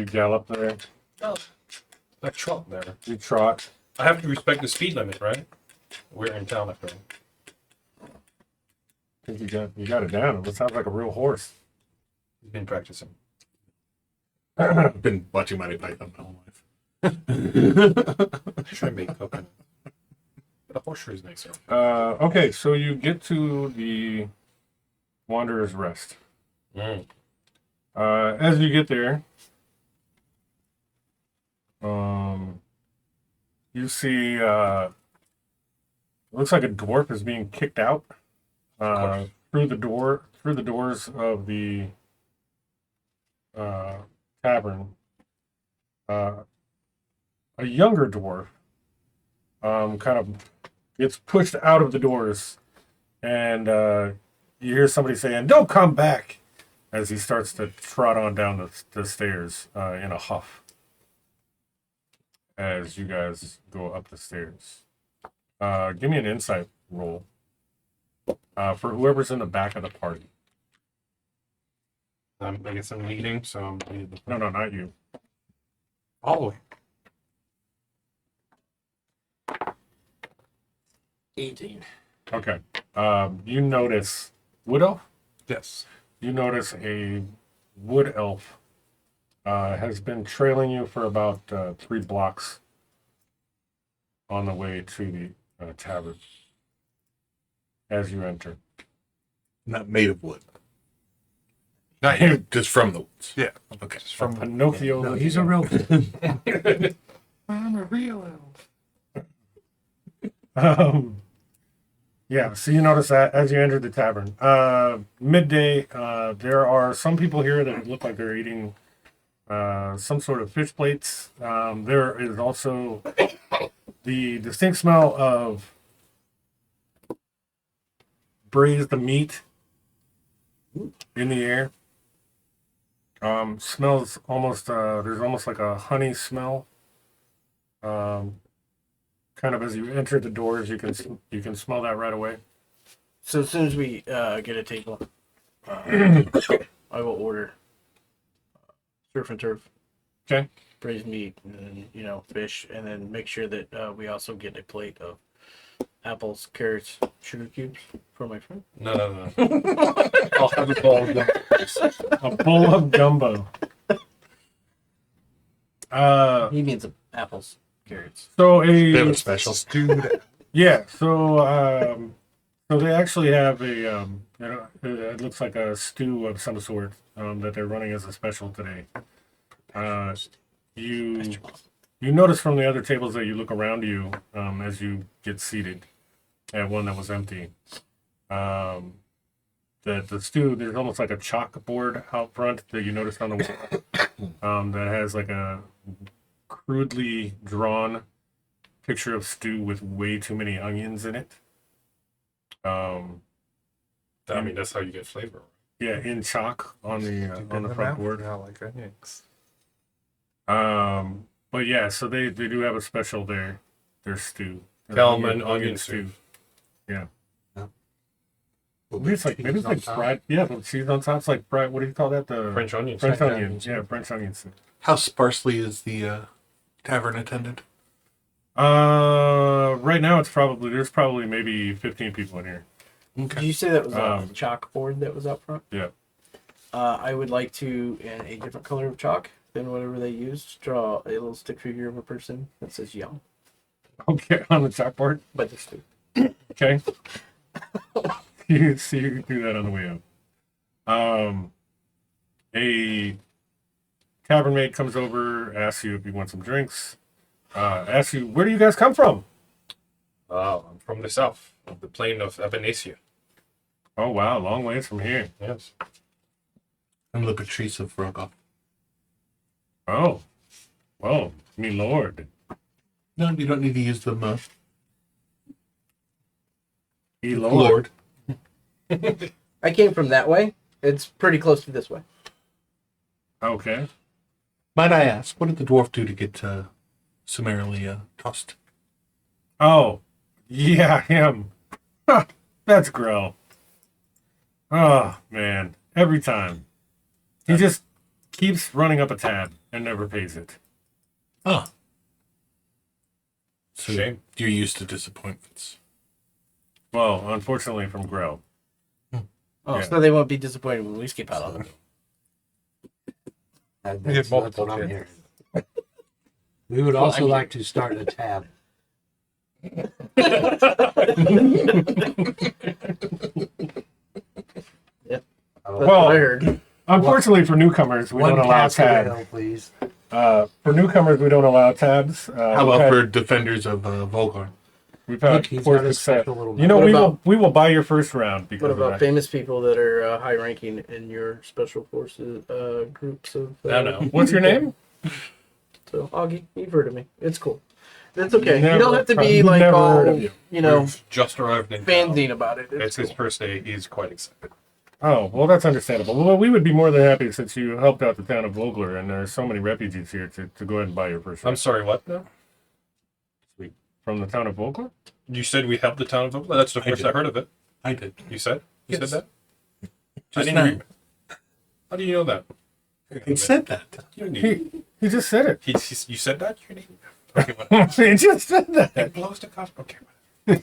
gallop there, That trot there. you trot. I have to respect the speed limit, right? We're in town after all. I think you got it down. It sounds like a real horse. You've been practicing. I've been watching Monty Python my whole life. Try and make coconut. The horseshoe is nicer. Okay, so you get to the Wanderer's Rest. Mm. As you get there, you see it looks like a dwarf is being kicked out through the doors of the tavern. A younger dwarf kind of gets pushed out of the doors, and you hear somebody saying, "Don't come back," as he starts to trot on down the stairs in a huff as you guys go up the stairs. Give me an insight roll for whoever's in the back of the party. I guess I'm leading, so I'm leading. No, not you. Following. 18. Okay. You notice wood elf. Yes. You notice a wood elf has been trailing you for about 3 blocks on the way to the tavern as you enter. Not made of wood. Not yet. Just from the woods. Yeah. Okay. Just from the. Pinocchio. No, he's a real. I'm a real elf. Yeah, so you notice that as you enter the tavern. Midday, there are some people here that look like they're eating some sort of fish plates. There is also the distinct smell of braised meat in the air. Smells almost, there's almost like a honey smell. Kind of as you enter the doors, you can smell that right away. So as soon as we get a table, I will order surf and turf, Okay. braised meat, and then, fish, and then make sure that we also get a plate of apples, carrots, sugar cubes for my friend. No. I'll have a bowl of them. A bowl of gumbo. He means apples, carrots. So They have a a special. Dude. yeah. So they actually have it looks like a stew of some sort that they're running as a special today. You notice from the other tables that you look around you as you get seated at one that was empty. That the stew, there's almost like a chalkboard out front that you noticed on the wall that has like a crudely drawn picture of stew with way too many onions in it. I mean, that's how you get flavor. Yeah, in chalk on the front board. Yeah, like onions. But yeah, so they do have a special there. Their stew. Their Kelman onion stew. Yeah. Well, Maybe it's like fried. Yeah, the cheese on top. It's like fried. What do you call that? The French onions. French onions. Yeah, French onions. How sparsely is the tavern attended? Right now there's probably maybe 15 people in here. Did you say that was a chalkboard that was up front? Yeah. I would like to, in a different color of chalk than whatever they used, draw a little stick figure of a person that says yum. Okay, on the chalkboard. But the stew. Okay. You see, you can do that on the way up. A tavern maid comes over, asks you if you want some drinks. Asks you, where do you guys come from? I'm from the south, of the plain of Ebenesia. Oh wow, long ways from here. Yes. I'm the Patrice of Rogoff. Oh, well, me lord. No, you don't need to use the Me lord. I came from that way. It's pretty close to this way. Okay. Might I ask, what did the dwarf do to get summarily tossed? Oh, yeah, him. Huh, that's Grell. Oh, man. Every time. He just keeps running up a tab and never pays it. Oh. So Shame. you're used to disappointments. Well, unfortunately from Grell. Oh, Yeah. so they won't be disappointed when we skip out on them. That's what I'm hearing. We would also like to start a tab. That's Well, what I heard. Unfortunately for newcomers, we don't allow pass to the tabs. hill, please. For newcomers, we don't allow tabs. How about for defenders of Volgar? We've had Look, he's poor got a success. special little. You know, What we will buy your first round because What of about that. famous people that are high ranking in your special forces groups of? I know. What's your name? So Augie, you've heard of me. It's cool. That's okay. Never- you don't have to be I've like never all heard of you. We've just arrived in town. fanzine about it. It's his cool. first day. He's quite excited. Oh, well, that's understandable. Well, we would be more than happy since you helped out the town of Vogler, and there are so many refugees here to go ahead and buy your first I'm round. sorry, what now? From the town of Vogler? You said we helped the town of Oakland? That's the first I heard of it. I did. You said? You Yes. said that? I Just didn't now. hear. How do you know that? He said that. You need. He just said it. You said that? You need. Okay, what? He just said that. It blows the cost. Okay.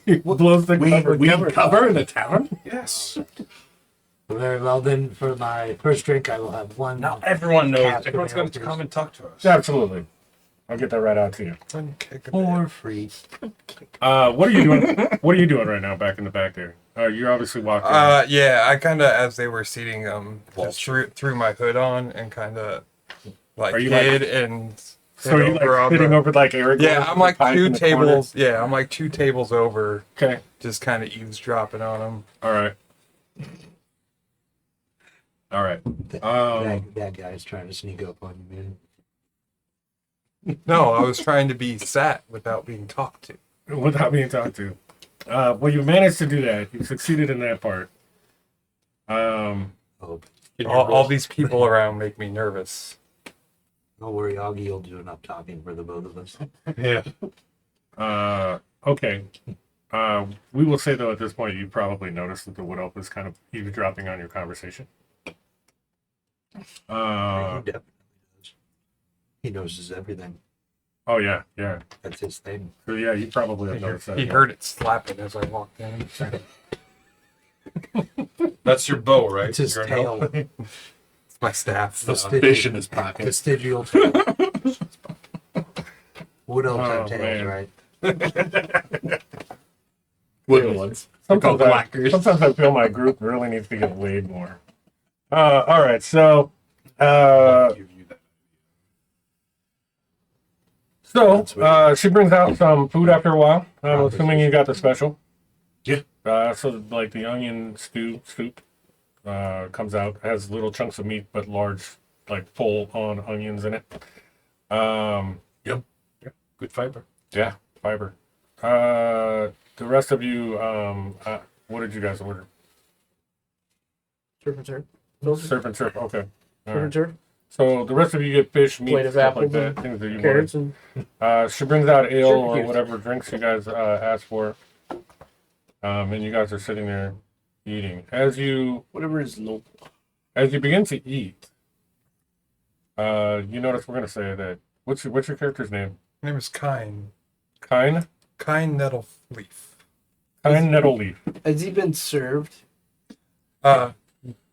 He blows the cover. We cover in a tavern? Yes. Very well, then for my first drink, I will have one. Now everyone knows. Cask of Everyone's going to ale, come and talk to us. Absolutely. I'll get that right out to you. for free. What are you doing? What are you doing right now back in the back there? You're obviously walking. Yeah, I kind of, as they were seating, just threw my hood on and kind of like Are you hid and. so are you like sitting over like Eric? Yeah, I'm like pipe in two the corner? tables. Yeah, I'm like two tables over, Okay. just kind of eavesdropping on them. All right. All right. That guy's trying to sneak up on you, man. No, I was trying to be sat without being talked to. Without being talked to. Well, you managed to do that. You succeeded in that part. Oh, All these people around make me nervous. don't worry, Augie will do enough talking for the both of us. Yeah. Okay. We will say though at this point you probably noticed that the wood elf is kind of eavesdropping on your conversation. He definitely does. He knows everything. Oh yeah, yeah. That's his thing. So yeah, you probably have noticed that. He heard it slapping as I walked in. That's your bow, right? It's his Your tail. It's my staff. The fish in his pocket. Vestigial tail. Wood elves have tails, man. right? Wooden ones. Sometimes I feel my group really needs to get laid more. All right, so she brings out some food after a while. I'm assuming you got the special. Yeah. So like the onion soup comes out, has little chunks of meat but large, like full on onions in it. Yep. Good fiber. Yeah, fiber. The rest of you, what did you guys order? Surf and surf. Surf and surf. Okay. All Surf and right. surf. So the rest of you get fish, meat, Plate of stuff like apples that, and things that you Carrots wanted. and She brings out ale Sure, or yes. whatever drinks you guys asked for, and you guys are sitting there eating. Whatever is local. As you begin to eat, you notice we're gonna say that. What's your character's name? My name is Kine. Kine Nettleaf. Nettleleaf. has he been served?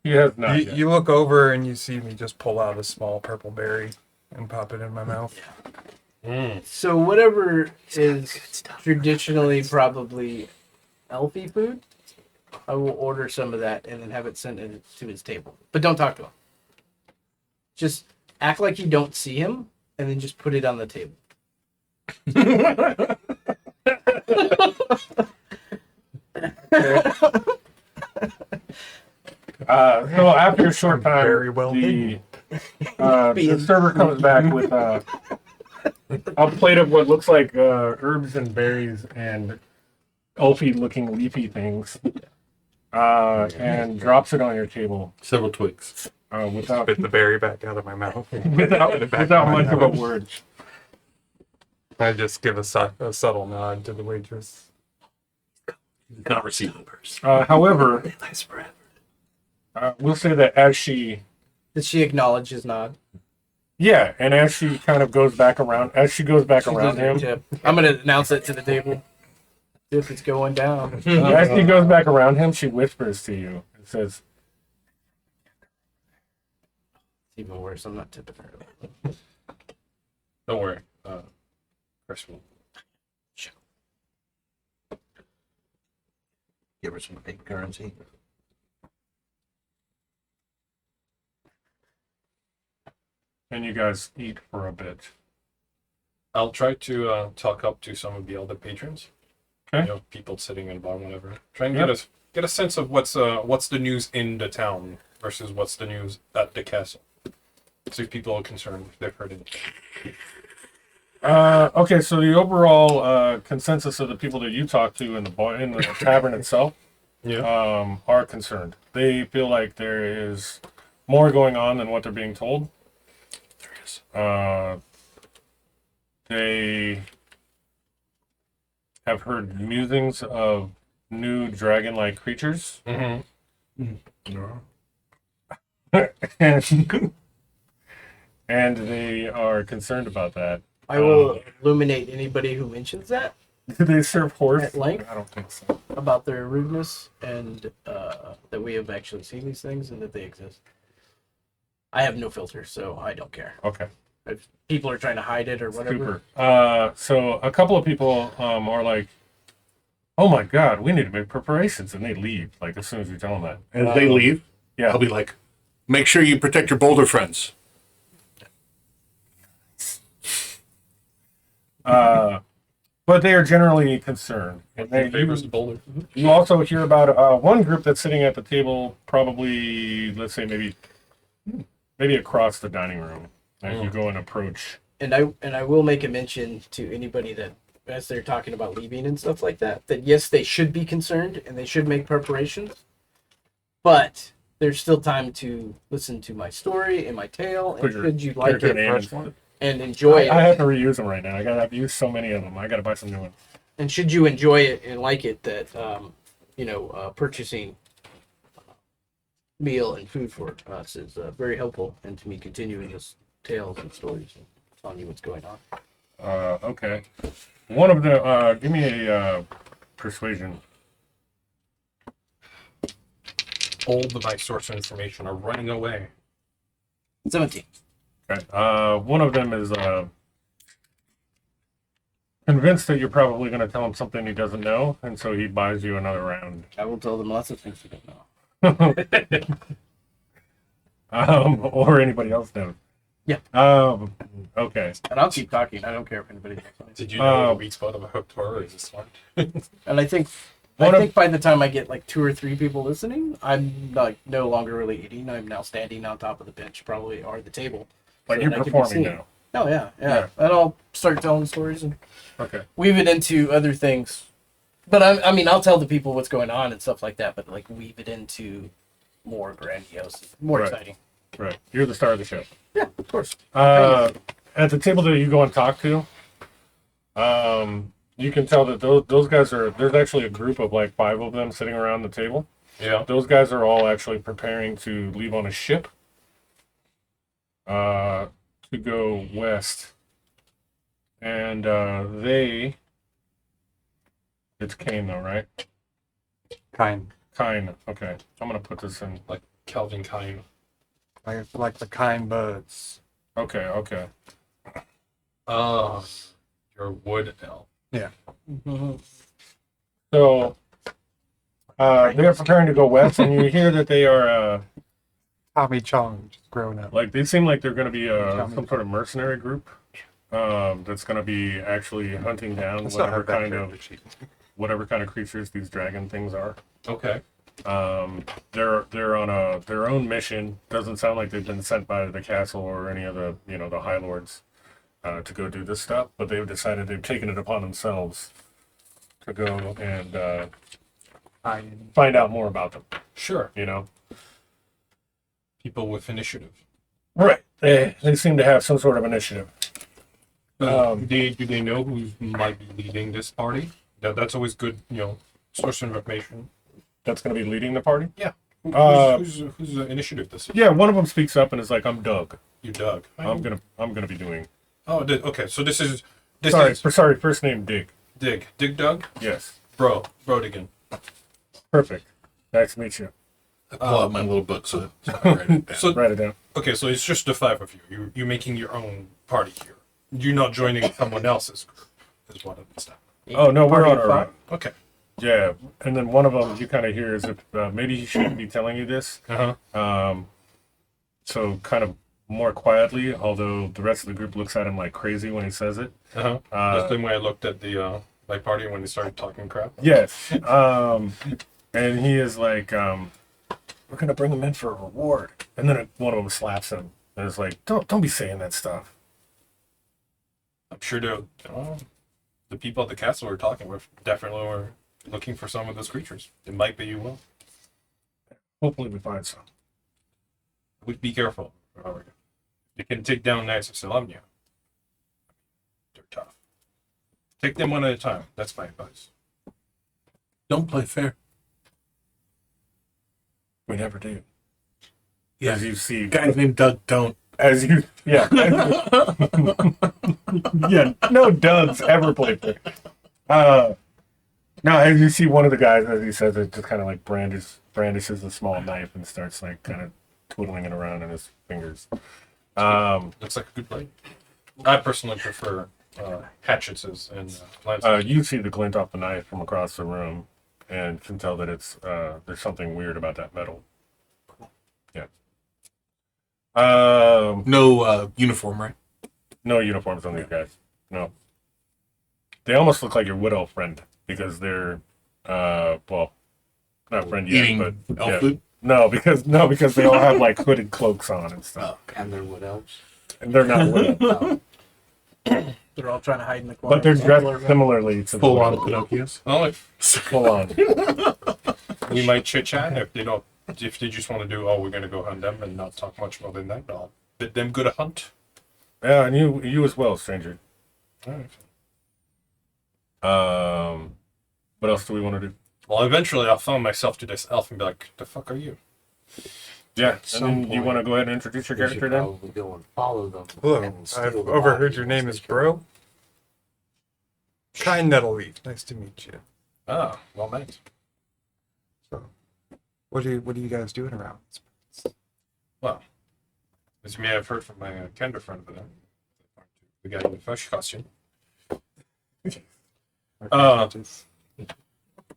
He has not yet. You look over and you see me just pull out a small purple berry and pop it in my mouth. So whatever is traditionally probably elfy food, I will order some of that and then have it sent in to his table. But don't talk to him. Just act like you don't see him and then just put it on the table. So after a short time, Very well the server comes back with a plate of what looks like herbs and berries and elfy-looking leafy things, and drops it on your table Several twigs. without Spit the berry back out of my mouth. without much of a word. I just give a subtle nod to the waitress. You can't receive numbers. However, Nice forever. we'll say that as she, Does she acknowledge his nod? yeah, and as she kind of goes back around, as she goes back She around does her him, tip. I'm gonna announce it to the table. If it's going down. as she goes back around him, she whispers to you and says, It's even worse. I'm not tipping her. Don't worry. Chris will. Give her some fake currency. and you guys eat for a bit. I'll try to talk up to some of the other patrons. Okay. You know, people sitting in the bar, whatever. Try and get a sense of what's the news in the town versus what's the news at the castle. See if people are concerned if they've heard anything. Okay, so the overall consensus of the people that you talk to in the bar, in the tavern itself, are concerned. They feel like there is more going on than what they're being told. They have heard musings of new dragon-like creatures, and they are concerned about that. I will illuminate anybody who mentions that. Do they serve horse? At length? I don't think so. about their rudeness and that we have actually seen these things and that they exist. I have no filter, so I don't care. Okay. If people are trying to hide it or whatever. Super. So a couple of people are like, "Oh my God, we need to make preparations," and they leave like as soon as you tell them that. And if they leave, Yeah. I'll be like, make sure you protect your boulder friends. But they are generally concerned. And Favors the boulder. you also hear about one group that's sitting at the table, probably, let's say, maybe across the dining room. As you go and approach. And I will make a mention to anybody that as they're talking about leaving and stuff like that, that yes, they should be concerned and they should make preparations, but there's still time to listen to my story and my tale, and should you like it and enjoy it. I have to reuse them right now. I've used so many of them. I gotta buy some new ones. And should you enjoy it and like it, that purchasing meal and food for us is very helpful, and to me continuing this tales and stories and telling you what's going on. Okay. One of the give me a persuasion. All the my source of information are running away. 17. Okay. One of them is convinced that you're probably going to tell him something he doesn't know, and so he buys you another round. I will tell them lots of things you don't know. Or anybody else knows. Yeah. Okay. And I'll keep talking. I don't care if anybody knows. Did you know the weak spot of a hooked horror is this one? And I think by the time I get like 2 or 3 people listening, I'm like no longer really eating. I'm now standing on top of the bench, probably, or the table. Like so you're that I can be performing seen. now. Oh yeah. And I'll start telling stories and Okay. weave it into other things. But I'll tell the people what's going on and stuff like that. But like weave it into more grandiose, more Right. exciting. Right. You're the star of the show. Yeah, of course. At the table that you go and talk to, you can tell that those guys there's actually a group of like 5 of them sitting around the table. Yeah. Those guys are all actually preparing to leave on a ship to go west. And it's Kane though, right? Kind. Kine. Okay. I'm going to put this in. Like Calvin Klein. Like the kind birds. Okay. Your wood elf. Yeah. So they are preparing to go west, and you hear that they are Tommy Chong, just grown up. like they seem like they're going to be some sort of mercenary group that's going to be actually hunting down That's not whatever her kind of background, she- whatever kind of creatures these dragon things are. Okay. They're on their own mission. Doesn't sound like they've been sent by the castle or any of the the High Lords to go do this stuff, but they've decided they've taken it upon themselves to go and find out more about them. Sure. People with initiative. Right. They seem to have some sort of initiative. Do they know who might be leading this party? That's always good, source of information. That's going to be leading the party. Yeah. Who's the initiative this is? Yeah, one of them speaks up and is like, "I'm Doug. You Doug. I'm gonna be doing." Oh, okay. So this is Sorry. First name Dig. Dig Doug. Yes. Brodigan. Perfect. Nice to meet you. I pull out my little book so I can write it down. So Write it down. okay, so it's just the 5 of you. You're making your own party here. You're not joining someone else's group. Is what I understand. Oh no, we're on our Party own. Okay. Yeah, and then one of them you kind of hear is if maybe he shouldn't be telling you this. So kind of more quietly, although the rest of the group looks at him like crazy when he says it. The same way I looked at the my party when they started talking crap. Yes. And he is like, "We're gonna bring him in for a reward," and then one of them slaps him and is like, "Don't be saying that stuff." I'm sure the people at the castle we're talking with definitely were looking for some of those creatures. It might be you will. Hopefully we find some. Be careful. You can take down Knights of Solemnia. They're tough. Take them one at a time. That's my advice. Don't play fair. We never do. Yeah. As you see, Guys named Doug don't. yeah, no Dougs ever played fair. Now, as you see one of the guys, as he says it, just kind of like brandishes a small knife and starts like kind of twiddling it around in his fingers. Looks like a good blade. I personally prefer hatchets and lances. You see the glint off the knife from across the room, and can tell that it's there's something weird about that metal. Yeah. No uniform, right? No uniforms on these guys. No. They almost look like your widow friend because they're well, not friend yet, Eating but elf yeah. food? No, because they all have like hooded cloaks on and stuff, And they're wood elves. and they're not widow, They're all trying to hide in the corner. but they're dressed similarly to the Full on widow. Pinocchios. Well, Full on. we might chit chat if they don't. If they just want to do, we're gonna go hunt them and not talk much more than that, I'll bid them good a hunt. Yeah, and you as well, stranger. All right. What else do we want to do? Well, eventually I'll phone myself to this elf and be like, "The fuck are you?" Yeah, some and then you point, want to go ahead and introduce your We should character then? probably go and follow them. Look, and steal I've the overheard body your once name they is kill Bro. Kind Nettle Leaf. Nice to meet you. Ah, well met. So, what are you guys doing around? Well, as you may have heard from my Kender friend over there, the guy in the fish costume.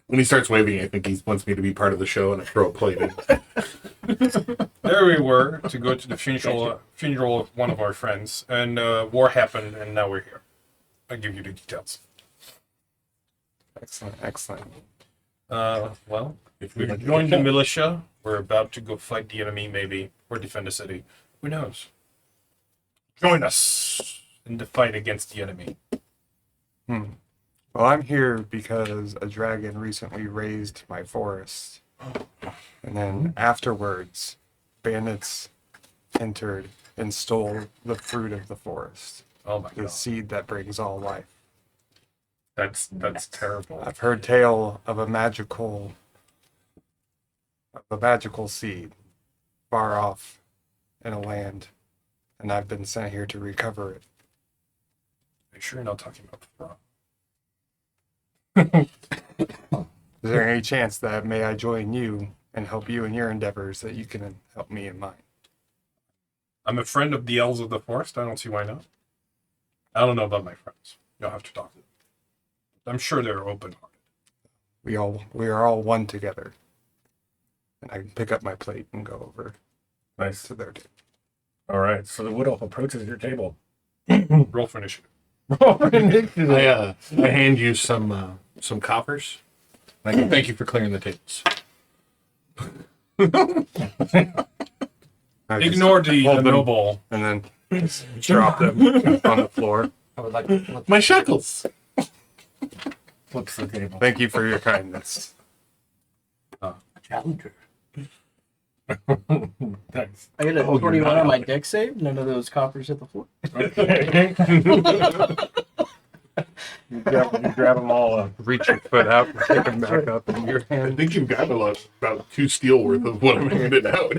When he starts waving, I think he wants me to be part of the show, and I throw a plate in. There we were to go to the funeral of one of our friends, and war happened, and now we're here. I'll give you the details. Excellent, excellent. Well, if we join the militia, we're about to go fight the enemy, maybe, or defend the city. Who knows? Join us in the fight against the enemy. Well, I'm here because a dragon recently razed my forest. And then afterwards, bandits entered and stole the fruit of the forest, Oh my the god, seed that brings all life. that's terrible. I've heard tale of a magical seed far off in a land, and I've been sent here to recover it. Are you sure you're not talking about the frog? Is there any chance that may I join you and help you in your endeavors that you can help me in mine? I'm a friend of the elves of the forest. I don't see why not. I don't know about my friends. You'll have to talk to them. I'm sure they're open-hearted. We are all one together. And I can pick up my plate and go over Nice. to their table. All right, so the wood elf approaches your table. Roll for initiative. I hand you some coppers. I can thank you for clearing the tables. I just Ignore the hold them noble. and then just drop them on the floor. I would like to My shekels. Flips the table. Thank you for your kindness. challenger. Nice. I got a 21 on my deck save. None of those coppers hit the floor. You grab them all up. Reach your foot out and pick them back up in your I hand. think you've got about 2 steel worth of what I'm handing out.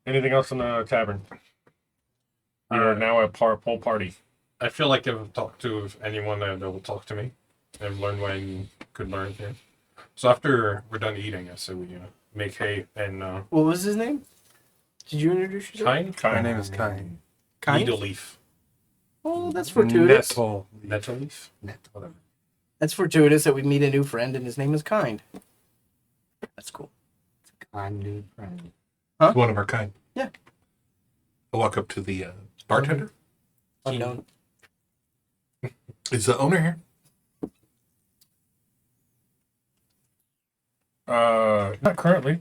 Anything else in the tavern? You're now a whole party. I feel like I've talked to anyone that will talk to me. I've learned what I could learn here. So after we're done eating, I say we make hay and What was his name? Did you introduce yourself? My name is Kind. Kind? needle leaf, Oh, that's fortuitous. Nettle. nettle leaf. Whatever. That's fortuitous that we meet a new friend and his name is Kind. That's cool. I'm new friend. One of our kind. Yeah. I walk up to the bartender. Unknown. Is the owner here? Not currently.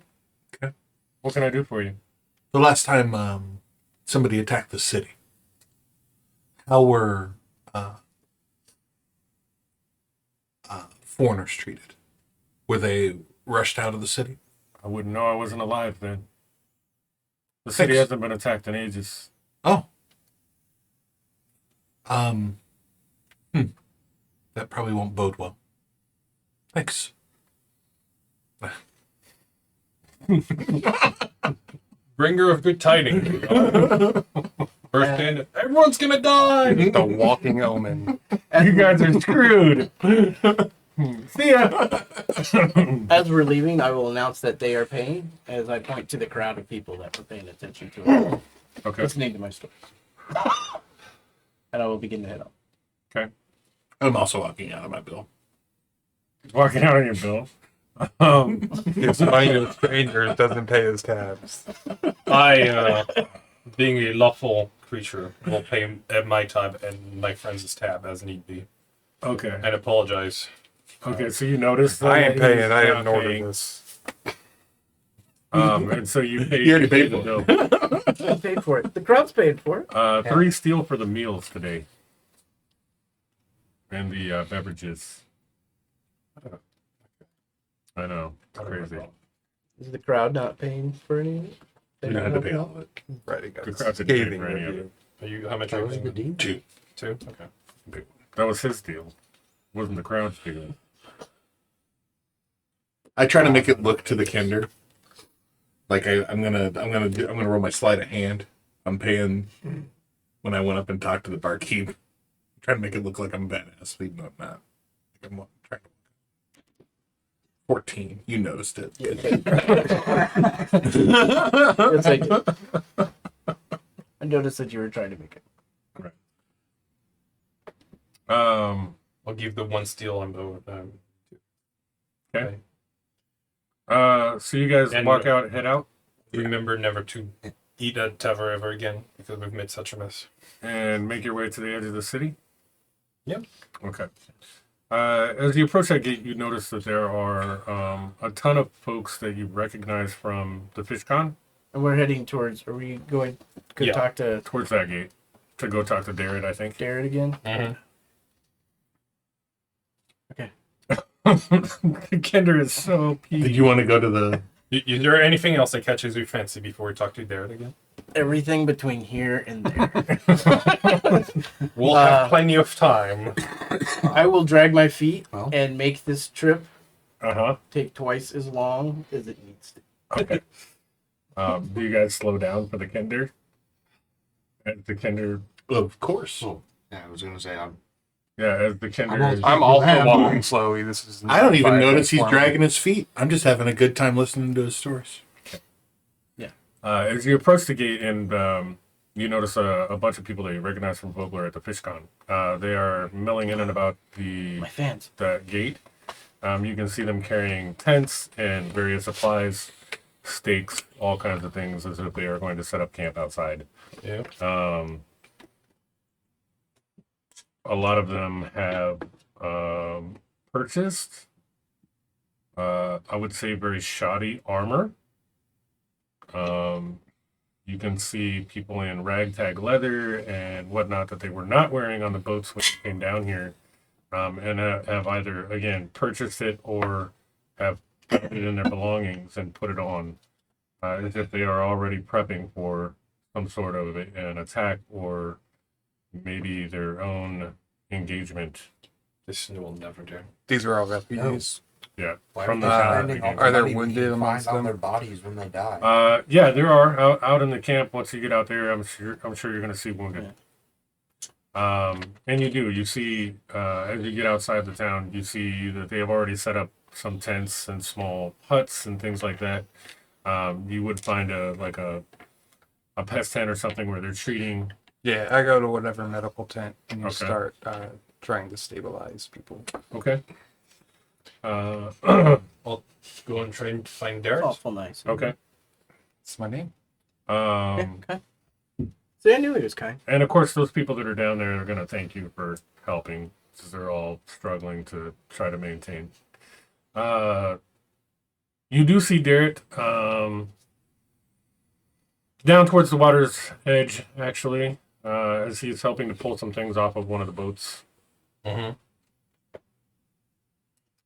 Okay. What can I do for you? The last time somebody attacked the city, how were foreigners treated? Were they rushed out of the city? I wouldn't know. I wasn't alive then. The city Thanks. hasn't been attacked in ages. Oh. That probably won't bode well. Thanks. Bringer of good tidings. First panda, everyone's gonna die. The walking omen. You guys are screwed. See ya. As we're leaving, I will announce that they are paying as I point to the crowd of people that were paying attention to it, Okay. listening to my story. And I will begin to head out. Okay. I'm also walking out of my bill. Walking out on your bill. It's money to strangers doesn't pay his tabs. I, being a lawful creature, will pay at my tab and my friends' tab as need be, Okay. and apologize. Okay. So you noticed. I ain't that paying. he's I not didn't order paying. this. And so you paid. You already paid the for bill. I paid for it. The crowd's paid for it. 3 steel for the meals today. And the beverages. I know. It's crazy. Is the crowd not paying for any of it? They You not don't have to pay helping all out? of it. Right, it The goes crowd's a dick scathing for any of review. it. Are you how much? That are was a you good deal. Two. Two. Okay. That was his deal. Wasn't the crowd's deal. I try to make it look to the Kinder. Like I'm gonna roll my sleight of hand. I'm paying when I went up and talked to the barkeep. I'm trying to make it look like I'm a badass, even though I'm not. Like I'm trying to. 14. You noticed it. Yes, I did. I noticed that you were trying to make it. I'll give the one steel on the. Okay. So you guys And- walk out, head out, Remember never to eat at Tavern ever again because we've made such a mess. and make your way to the edge of the city? Yep. Okay. As you approach that gate, you notice that there are a ton of folks that you recognize from the FishCon And we're heading towards. Are we going to Yeah. talk to towards that gate to go talk to Darren, I think. Garrett again? Mm-hmm. Okay. Kinder is so Did peeved. you want to go to the? Is there anything else that catches your fancy before we talk to Darren again? Everything between here and there. We'll have plenty of time. I will drag my feet Well. and make this trip Uh-huh. take twice as long as it needs to. Okay. Do you guys slow down for the Kinder? As the Kinder, Of course. Oh, yeah, I was gonna say as the Kinder I'm all- is... I'm also Yeah. walking slowly. This is. I don't even 5 notice he's minutes dragging his feet. I'm just having a good time listening to his stories. As you approach the gate and you notice a bunch of people that you recognize from Vogler at the FishCon. They are milling in and about My fans. that gate. You can see them carrying tents and various supplies, stakes, all kinds of things as if they are going to set up camp outside. Yeah. A lot of them have purchased, I would say, very shoddy armor. You can see people in ragtag leather and whatnot that they were not wearing on the boats when they came down here, and have either, again, purchased it or have put it in their belongings and put it on, as if they are already prepping for some sort of an attack or maybe their own engagement. This will never do. These are all refugees. Yeah, why from the are they town. spending all beginning. the Are there money we wounded can amongst find on them? their bodies when they die? Yeah, there are out in the camp. Once you get out there, I'm sure you're going to see wounded. And you do. You see as you get outside the town, you see that they have already set up some tents and small huts and things like that. You would find a pest tent or something where they're treating. Yeah, I go to whatever medical tent and you Okay. start trying to stabilize people. Okay. I'll go and try and find Darren. Awful nice. Okay. It's my name. Okay. See, I knew he was kind. And of course, those people that are down there are going to thank you for helping, because they're all struggling to try to maintain. You do see Darrett down towards the water's edge, actually, as he's helping to pull some things off of one of the boats. Mm-hmm.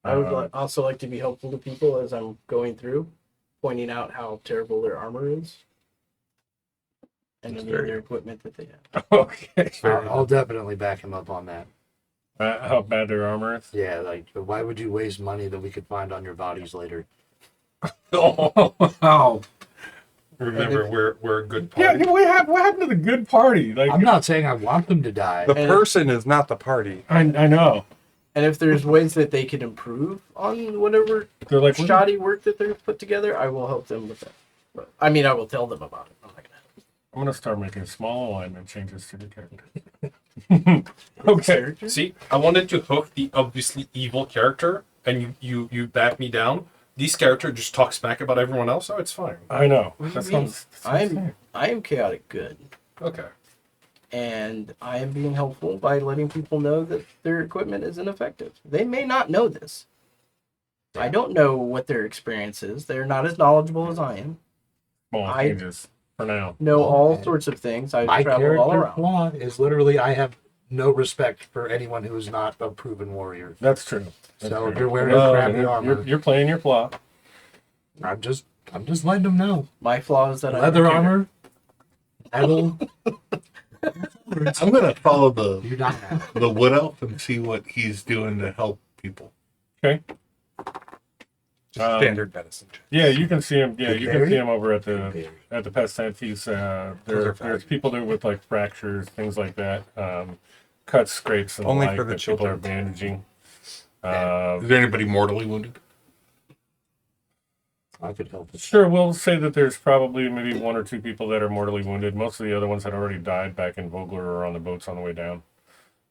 I would also like to be helpful to people as I'm going through, pointing out how terrible their armor is. And any other equipment that they have. Okay. I'll definitely back him up on that. How bad their armor is? Yeah, like why would you waste money that we could find on your bodies later? Oh, Remember, we're a good Yeah, party. what happened to the good party? Like, I'm not saying I want them to die. The And- person is not the party. I know. And if there's ways that they can improve on whatever They're like, shoddy work that they've put together, I will help them with that. But, I mean, I will tell them about it. I'm not gonna I'm gonna start making small alignment changes to the character. Okay. See, I wanted to hook the obviously evil character, and you back me down. This character just talks smack about everyone else. Oh, it's fine. I know. What do you That's mean? what I'm saying. I am chaotic good, Okay. and I am being helpful by letting people know that their equipment is ineffective. They may not know this. I don't know what their experience is. They're not as knowledgeable as I am. Small I- changes for now. Know all Okay. sorts of things. I My travel all character around. flaw is literally I have no respect for anyone who is not a proven warrior. That's true. That's So true. if you're wearing Well, crappy you're- armor, You're playing your flaw. I'm just letting them know. My flaw is that Leather I'm armor, metal, I'm gonna follow the do not have. wood elf and see what he's doing to help people. Okay. Just Um, standard medicine. Yeah, you can see him. Yeah, Good you can berry? see him over at the pest tent. He's there's people there with like fractures, things like that, cuts, scrapes, and Only the like for the that people are children. bandaging. Is there anybody mortally wounded? I could help. With Sure, we'll say that there's probably maybe one or two people that are mortally wounded. Most of the other ones had already died back in Vogler or on the boats on the way down.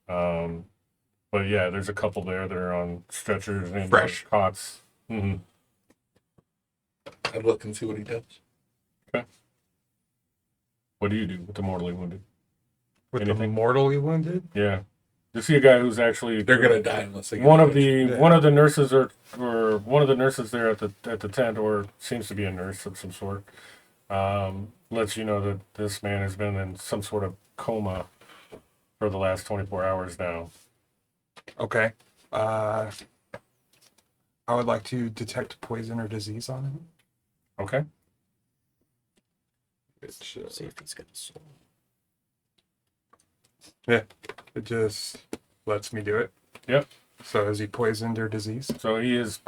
But yeah, there's a couple there that are on stretchers and Fresh. cots. Hmm. I'd look and see what he does. What do you do with the mortally wounded? With Anything? the mortally wounded? Yeah, you see a guy who's actually They're gonna die unless they get one of touched. the one of the nurses or one of the nurses there at the tent, or seems to be a nurse of some sort, lets you know that this man has been in some sort of coma for the last 24 hours now. Okay. I would like to detect poison or disease on him. Okay. Which, See if he's got a soul. it just lets me do it. Yep. So is he poisoned or diseased? So he is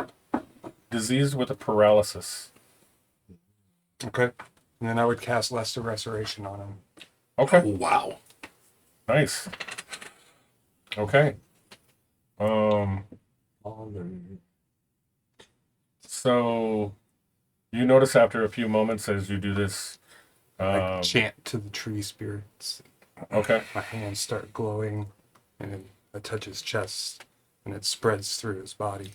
diseased with a paralysis. Okay. And then I would cast Lesser Restoration on him. Okay. Wow. Nice. Okay. So you notice after a few moments as you do this. I chant to the tree spirits. Okay. My hands start glowing, and I touch his chest, and it spreads through his body.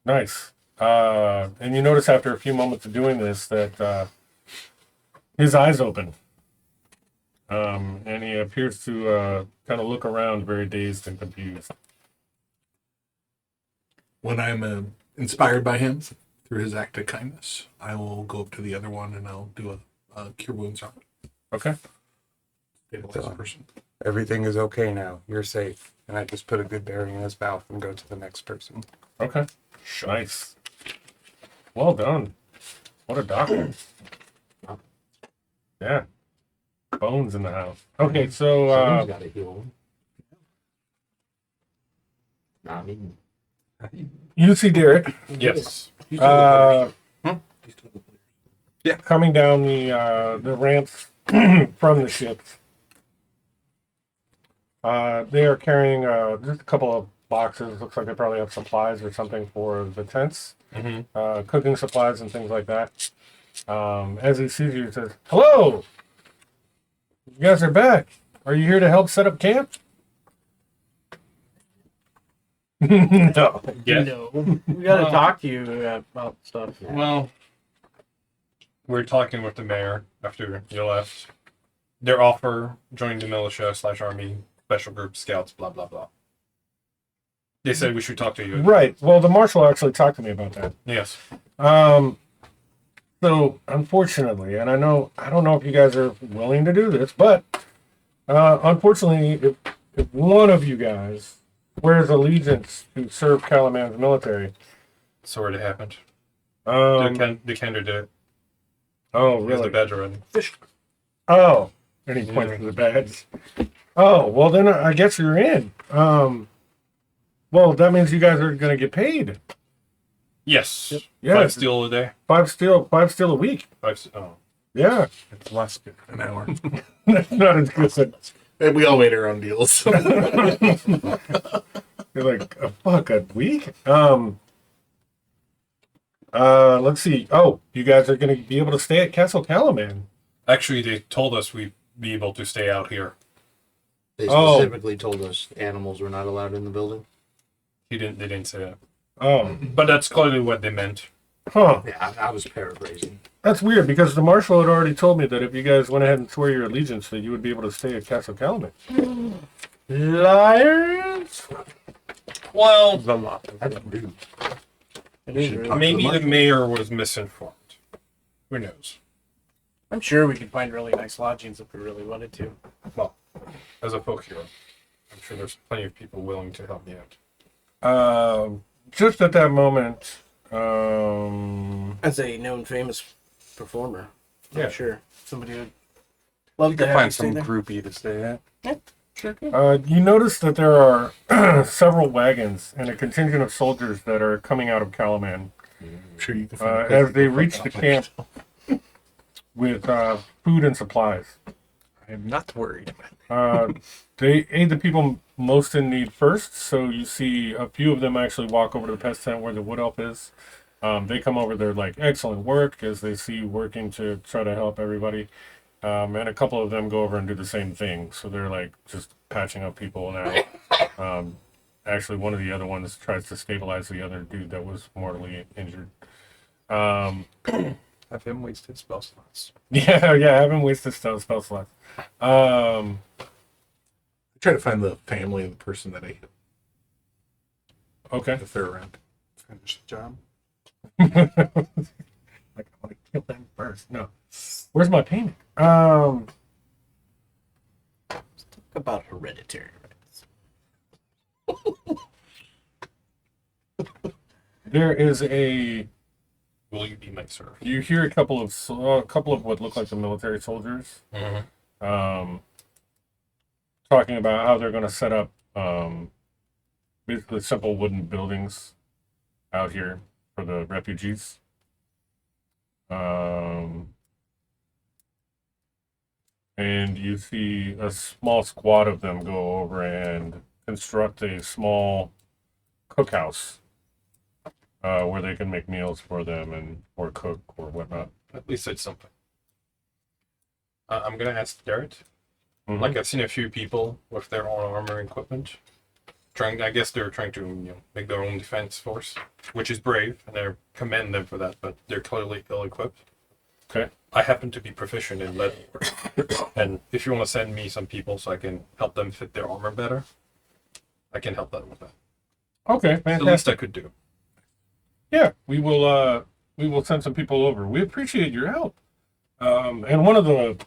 Nice. And you notice after a few moments of doing this that his eyes open. And he appears to kind of look around very dazed and confused. When I'm inspired by him through his act of kindness, I will go up to the other one and I'll do a cure wounds on it. Okay. Stabilize the person. Everything is okay now. You're safe. And I just put a good berry in his mouth and go to the next person. Okay. Nice. Well done. What a doctor. Yeah. Bones in the house. Okay, so Someone's got to heal him. Not me. you see Derek Yes. coming down the ramps from the ship. They are carrying just a couple of boxes. Looks like they probably have supplies or something for the tents, cooking supplies and things like that. As he sees you, he says, "Hello, you guys are back. Are you here to help set up camp?" No. Yes. No, we gotta talk to you about stuff. Well, we're talking with the mayor after you left. Their offer: join the militia / army, special group, scouts, blah blah blah. They said we should talk to you. Right. Well, the marshal actually talked to me about that. Yes. So unfortunately, and I don't know if you guys are willing to do this, but unfortunately, if one of you guys wears allegiance to serve Calaman's military, So it happened. um, The candor did it. oh He has the really? badge already. Oh, and he points to the badge. Oh, well then I guess you're in. Well, that means you guys are gonna get paid. Yes. Yeah. 5 steel a day. Five steel a week. 5. Oh. Yeah, It's less good. An hour. that's not as good. And we all made our own deals. You're like, fuck, a week? Let's see. Oh, you guys are going to be able to stay at Castle Calaman. Actually, they told us we'd be able to stay out here. They Oh. specifically told us animals were not allowed in the building. They didn't say that. Oh, But that's clearly what they meant. huh. Yeah, I was paraphrasing. That's weird because the marshal had already told me that if you guys went ahead and swore your allegiance, that you would be able to stay at Castle Calaman. Liars! Well, The lot. That's rude. It is really- maybe the mayor was misinformed. Who knows? I'm sure we could find really nice lodgings if we really wanted to. Well, as a folk hero, I'm sure there's plenty of people willing to help me out. Just at that moment, As a known famous performer. Yeah. I'm sure. Somebody would love You to can have you find stay some there. groupie to stay at. Sure could. you notice that there are several wagons and a contingent of soldiers that are coming out of Calaman I'm sure you can find a place as to they go reach fuck the off. camp with food and supplies. I'm not worried. They aid the people most in need first, so you see a few of them actually walk over to the pest tent where the wood elf is. They come over, they're like, excellent work, as they see you working to try to help everybody. And a couple of them go over and do the same thing, so they're like just patching up people now. Actually, one of the other ones tries to stabilize the other dude that was mortally injured. Have him waste his spell slots. Yeah, I haven't wasted spell slots. I try to find the family of the person that I hit, Okay. if they're around. Finish the job. Like, I want to kill them first. No. Where's my payment? Talk about hereditary rights. There is a. Will you be my serf? You hear a couple of what look like the military soldiers, talking about how they're going to set up basically simple wooden buildings out here for the refugees. And you see a small squad of them go over and construct a small cookhouse where they can make meals for them and or cook or whatnot. At least it's something. I'm gonna ask Garrett. Mhm. Like I've seen a few people with their own armor and equipment, I guess they're trying to make their own defense force, which is brave, and I commend them for that. But they're clearly ill-equipped. Okay. I happen to be proficient in leather, and if you want to send me some people so I can help them fit their armor better, I can help them with that. Okay, The least fantastic. I could do. Yeah, we will send some people over. We appreciate your help. And one of the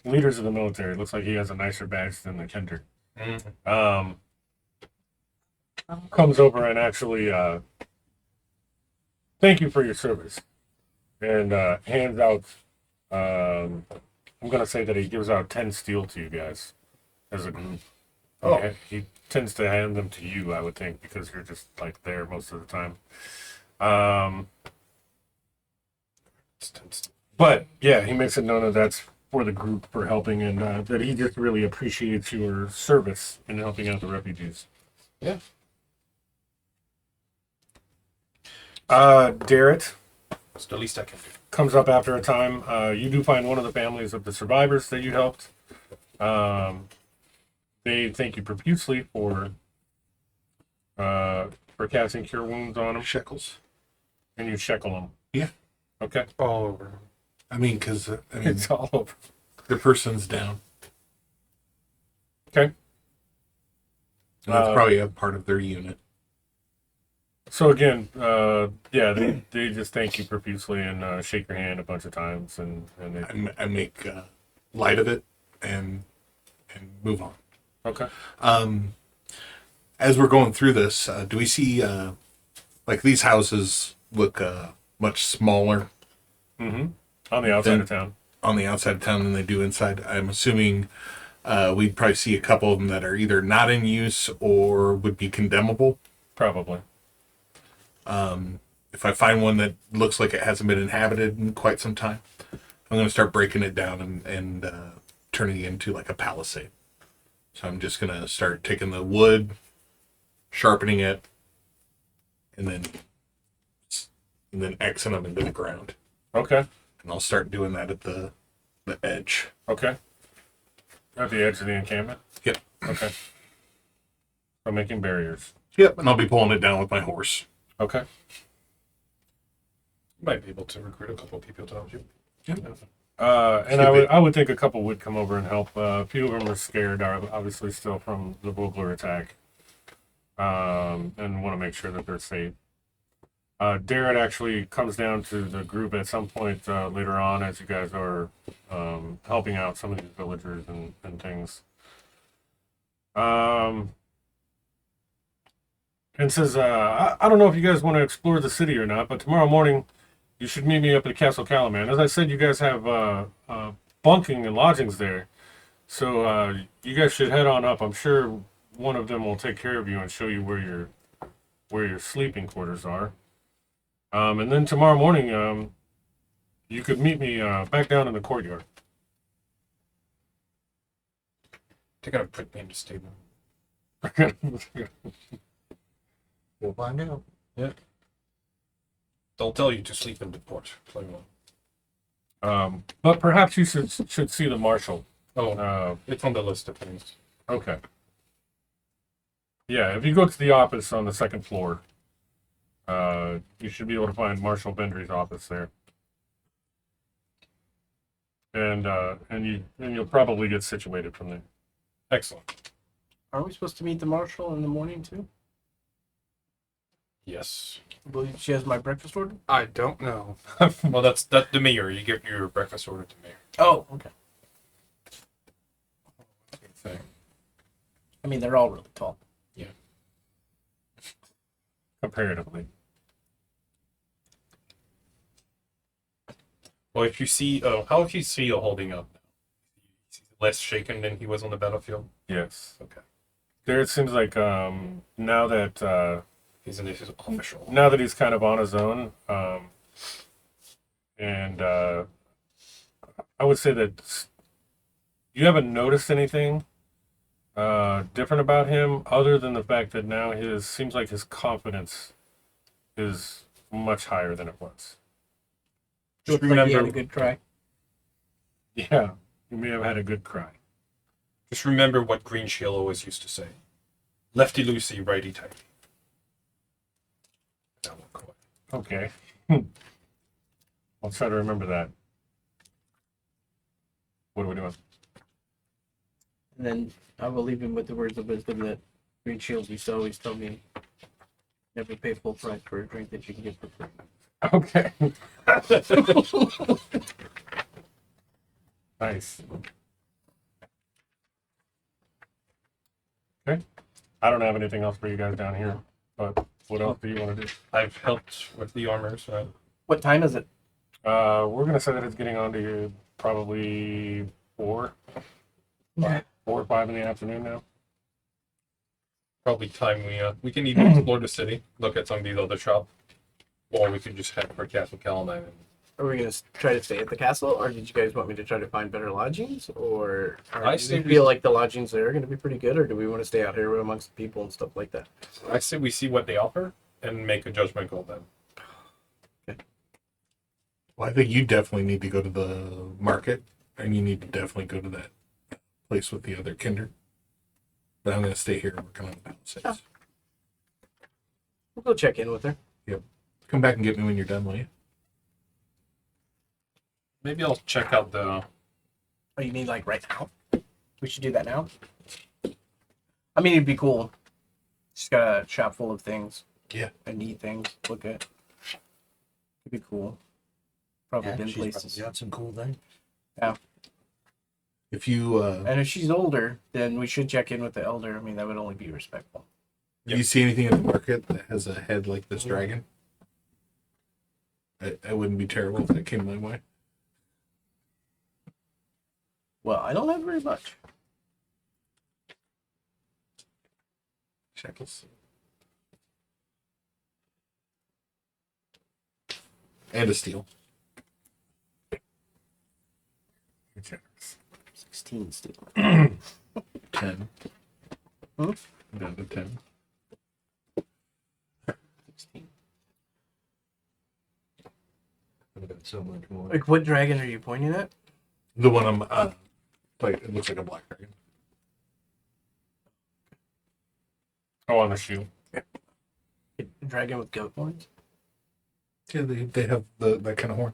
leaders of the military looks like he has a nicer badge than the Kender. Comes over and actually thank you for your service, and hands out. I'm gonna say that he gives out 10 steel to you guys as a group. Oh. He tends to hand them to you, I would think, because you're just like there most of the time. But yeah, he makes it known that that's for the group for helping, and that he just really appreciates your service in helping out the refugees. Yeah. Darrett It's the least I can do. comes up after a time. You do find one of the families of the survivors that you helped. They thank you profusely for casting cure wounds on them, Shekels. and you shekel them. Yeah. Okay. All over. I mean, because It's all over. the person's down. Okay. And that's probably a part of their unit. So again, yeah, they just thank you profusely and shake your hand a bunch of times, and they, I make light of it and move on. okay. As we're going through this, do we see like these houses look much smaller Mm-hmm. On the outside Then- of town. on the outside of town than they do inside? I'm assuming we'd probably see a couple of them that are either not in use or would be condemnable. Probably. If I find one that looks like it hasn't been inhabited in quite some time, I'm going to start breaking it down and turning it into like a palisade. So I'm just going to start taking the wood, sharpening it, and then Xing them into the ground. Okay. And I'll start doing that at the edge. Okay. At the edge of the encampment? Yep. Okay. So making barriers. Yep. And I'll be pulling it down with my horse. Okay. You might be able to recruit a couple people to help you. And I would think a couple would come over and help. A few of them are scared, obviously still from the Vogler attack, and want to make sure that they're safe. Darren actually comes down to the group at some point later on as you guys are helping out some of these villagers and things. And says, I don't know if you guys want to explore the city or not, but tomorrow morning you should meet me up at Castle Calaman. As I said, you guys have bunking and lodgings there. So you guys should head on up. I'm sure one of them will take care of you and show you where your sleeping quarters are. And then tomorrow morning, you could meet me back down in the courtyard. They're gonna put me in the stable. We'll find out. They'll tell you to sleep in the porch. Play along. But perhaps you should see the marshal. It's on the list of things. Okay. Yeah, if you go to the office on the second floor, you should be able to find Marshal Bendry's office there. And you'll probably get situated from there. Excellent. Are we supposed to meet the marshal in the morning too? Yes. Well, she has my breakfast order. I don't know. Well, that's the mayor. You give your breakfast order to mayor. Oh, okay. Thing. I mean, they're all really tall. Comparatively. Well, if you see, how is he seal holding up? He's less shaken than he was on the battlefield. Yes. Okay. There it seems like now that He's an official. now that he's kind of on his own, and I would say that you haven't noticed anything different about him other than the fact that now seems like his confidence is much higher than it was. Looks like he had a good cry. Yeah, you may have had a good cry. Just remember what Green Shield always used to say: "Lefty loosey, righty tighty." That won't go away. Okay. I'll try to remember that. What are we doing? And then I will leave him with the words of wisdom that Green Shields used to always tell me: never pay full price for a drink that you can get for free. Okay. Nice. Okay. I don't have anything else for you guys down here, but what else do you want to do? I've helped with the armor, so What time is it? We're gonna say that it's getting on to probably 4 or 5 in the afternoon now. probably time we can either explore the city, look at some of these other shops, or we could just head for Castle Calamine. Are we going to try to stay at the castle, or did you guys want me to try to find better lodgings? Or I do you say we- feel like the lodgings there are going to be pretty good, or do we want to stay out here amongst people and stuff like that? I say we see what they offer and make a judgment call then. Well, I think you definitely need to go to the market, and you need to definitely go to that place with the other kindred. But I'm going to stay here working on the palisades. We'll go check in with her. Come back and get me when you're done, will you? Maybe I'll check out the. Oh, you mean like right now? We should do that now? I mean, it'd be cool. She's got a shop full of things. Yeah. And neat things. Look at. It'd be cool. Probably been places. got some cool things. If you And if she's older, then we should check in with the elder. I mean, that would only be respectful. if you see anything in the market that has a head like this dragon, I wouldn't be terrible if that came my way. Well, I don't have very much. Shekels. And a steel. generous. 16 still. 10. Hmm? Down to 10. 16. I've got so much more. Like, what dragon are you pointing at? The one I'm like it looks like a black dragon. Oh, on the shield. A dragon with goat horns? Yeah, they have that kind of horn.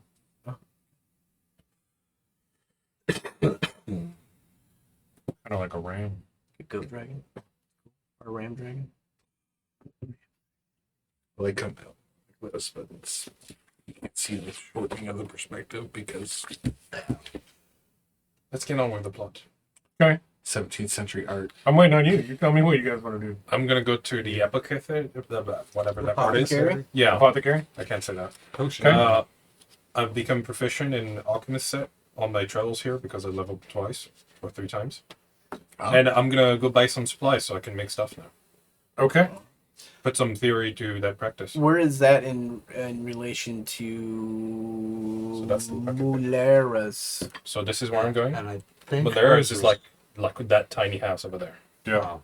Kind of like a ram. A goat dragon? Or a ram dragon? Well, they come out like this, but it's you can see the shortening of the perspective because Let's get on with the plot. Okay. 17th century art. I'm waiting on you. You tell me what you guys want to do. I'm gonna go to the apothecary, whatever that word is. Apothecary? Yeah, Apothecary? I can't say that. Okay. I've become proficient in alchemist set on my travels here because I leveled twice or 3 times. And I'm gonna go buy some supplies so I can make stuff now. Okay. Put some theory to that practice. Where is that in relation to So that's the Mulera's? So this is where I'm going. And I think But theirs is like that tiny house over there. Yeah.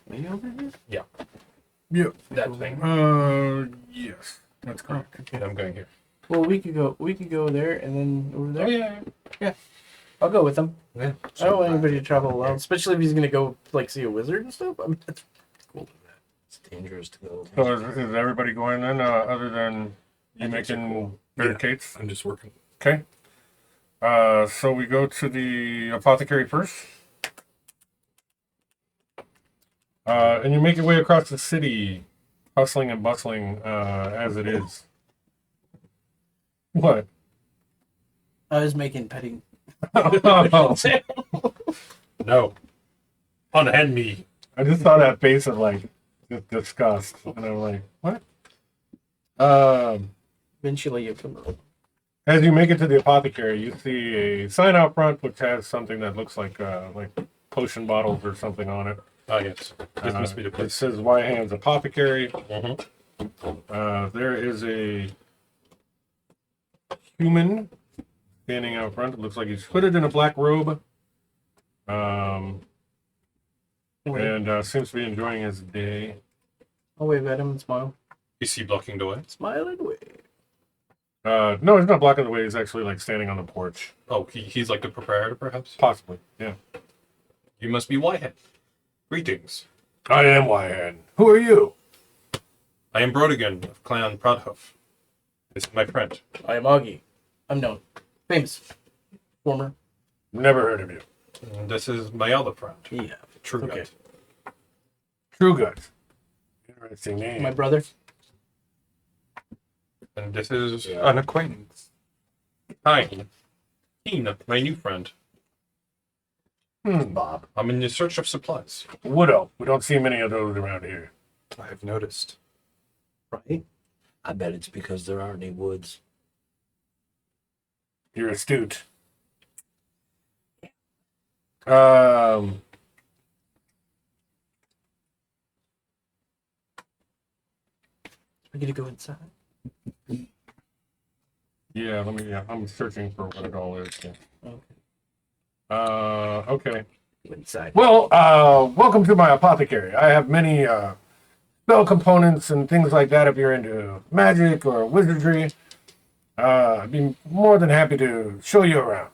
Way over here? Yeah. That thing. Yes. That's correct. And I'm going here. Well, we could go there and then over there. Oh yeah. I'll go with him. Yeah. I don't want anybody to travel alone, especially if he's gonna go like see a wizard and stuff. That's cool. It's dangerous to go. So is everybody going then, other than you making barricades? I'm just working. Okay. So we go to the apothecary first. And you make your way across the city, hustling and bustling as it is. What? I was making petting. No. Unhand me. I just saw that face of like just disgust, and I'm like, what? Eventually, you come up. As you make it to the apothecary, you see a sign out front which has something that looks like potion bottles or something on it. Ah yes. This must be the It place. says White Hands Apothecary. Mhm. There is a human standing out front. It looks like he's hooded in a black robe. And seems to be enjoying his day. I'll wave at him and smile. Is he blocking the way? Smile and wave. No, he's not blocking the way. He's actually like standing on the porch. Oh, he's like the proprietor, perhaps? Possibly, yeah. You must be Whitehead. Greetings. I am Whitehead. Who are you? I am Brodigan of Clan Prodhoof. This is my friend. I am Augie. I'm known. Famous. Former. Never heard of you. And this is my other friend, Yeah. True Okay. Gut. True Good. Interesting name. My brother. And this is an acquaintance. Hi. Keen, my new friend. Bob. I'm in search of supplies. Widow. We don't see many of those around here. I've noticed. Right? I bet it's because there aren't any woods. You're astute. We're gonna go inside. Yeah, I'm searching for what it all is. Yeah. Okay. Okay. Go inside. Well, welcome to my apothecary. I have many spell components and things like that if you're into magic or wizardry. I'd be more than happy to show you around.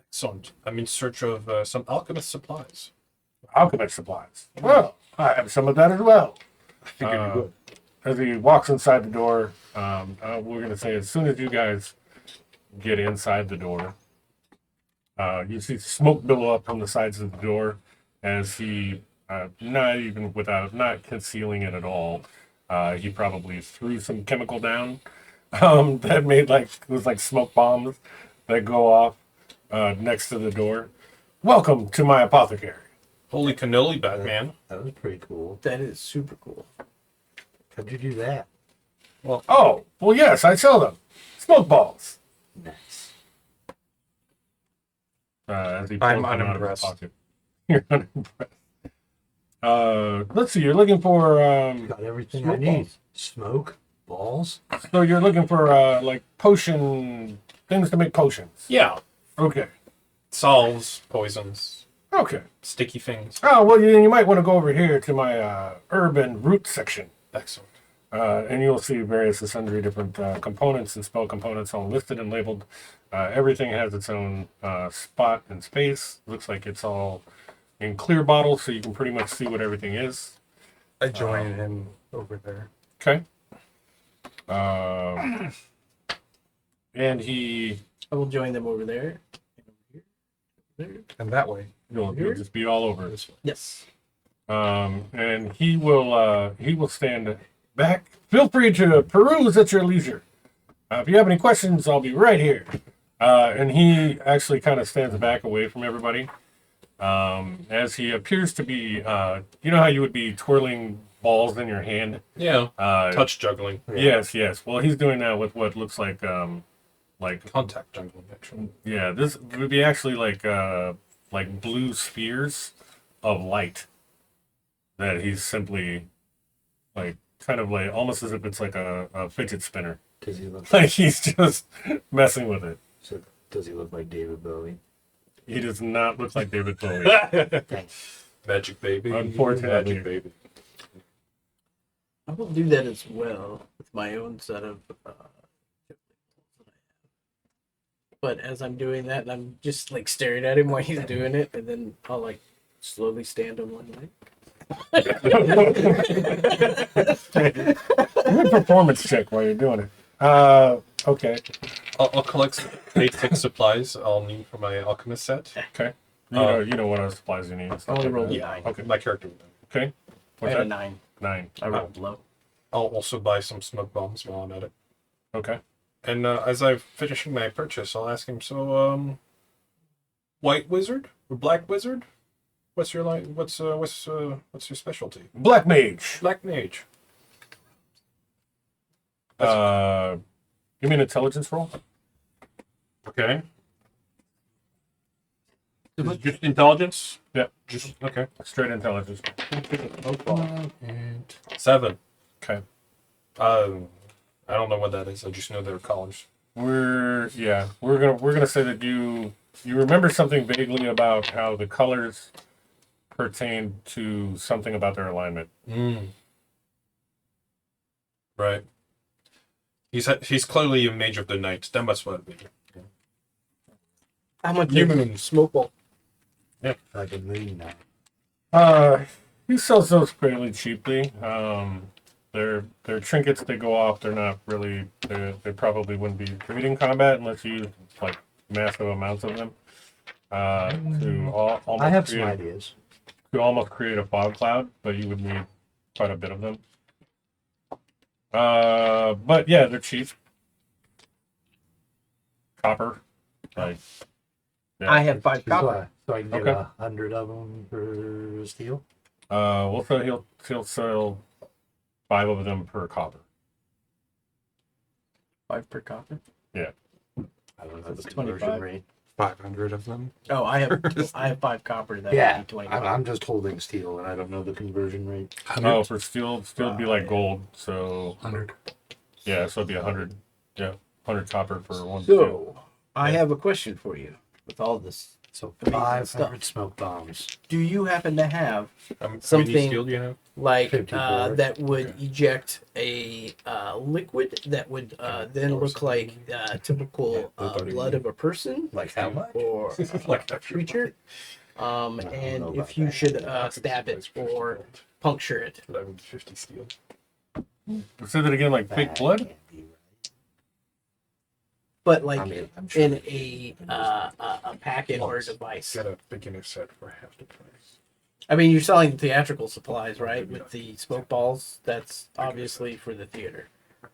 Excellent. I'm in search of some alchemist supplies. Alchemist supplies. Well, I have some of that as well. I figured you would. As he walks inside the door, we're going to say as soon as you guys get inside the door, you see smoke billow up from the sides of the door as he, not concealing it at all, he probably threw some chemical down that made it was like smoke bombs that go off next to the door. Welcome to my apothecary. Holy cannoli, Batman. That was pretty cool. That is super cool. How'd you do that? Oh, well, yes, I sell them. Smoke balls. Nice. As he I'm pulls them out of his unimpressed. pocket. You're unimpressed. Let's see. You're looking for. Got everything Smoke I need. balls. Smoke, balls. So you're looking for like potion things to make potions. Yeah. Okay. solves poisons, Okay. sticky things. Oh, well, you might want to go over here to my herb and root section. Excellent. And you'll see various and sundry different components and spell components all listed and labeled. Everything has its own spot and space. Looks like it's all in clear bottles, so you can pretty much see what everything is. I join him over there. Okay. And I will join them over there. And that way. you'll just be all over. Yes. And he will stand back. Feel free to peruse at your leisure. If you have any questions, I'll be right here. And he actually kind of stands back away from everybody, as he appears to be. You know how you would be twirling balls in your hand? Yeah. Touch juggling. Yes, yes. Well, he's doing that with what looks like Contact juggling, actually. yeah. This would be actually like blue spheres of light that he's simply kind of like almost as if it's like a fidget spinner. Does he look? Like he's just messing with it. So does he look like David Bowie? He does not look like David Bowie. Magic baby. Unfortunately. Magic baby. I will do that as well with my own set of. But as I'm doing that, I'm just like staring at him while he's doing it, and then I'll like slowly stand on one leg. Good performance check while you're doing it. Okay. I'll collect some basic supplies I'll need for my alchemist set. Okay. You know what other supplies you need. and I stuff only like rolled that. a 9. Okay. My character. Okay. I What's had a that? 9. 9. I rolled low. I'll also buy some smoke bombs while I'm at it. Okay. And as I'm finishing my purchase, I'll ask him. So, white wizard or black wizard? What's your what's your specialty? Black Mage. Black mage. Give me an intelligence roll. Okay. Just intelligence. Yeah. Just okay. Straight intelligence. And 7. Okay. I don't know what that is. I just know they're colors. We're gonna say that you remember something vaguely about how the colors pertain to something about their alignment. Right. He's clearly a mage of the night. That must what it be. How much New is moon. smoke ball? like a moon now. He sells those fairly cheaply. They're trinkets that go off. They're not really. They probably wouldn't be great in combat unless you use like massive amounts of them. Almost I have some ideas. To almost create a fog cloud, but you would need quite a bit of them. But yeah, they're cheap. Copper, like. Yeah. I have 5 copper. So I can get Okay. 100 of them for steel. We'll say he'll sell 5 of them per copper. 5 per copper. I don't know the That's conversion 25. rate. 500 of them. Oh, I have 5 copper. That Yeah, would be 25. I'm just holding steel, and I don't know the conversion rate. Oh, for steel would be like gold. So 100. yeah, so it'd be 100. Yeah, 100 copper for one steel. So, I have a question for you with all this. So Amazing 500 stuff. smoke bombs. Do you happen to have How many Something- steel do you have? like 54. that would eject a liquid that would then look like typical blood of a person Like how much? or Like that creature? know And about if you that. should stab it or puncture it. 1150 steel. Say that again, like fake That blood. can't be right. But like I mean, I'm sure. in a packet or a device. Got a beginner set for half the price. I mean, you're selling theatrical supplies, right? With the smoke balls, that's obviously for the theater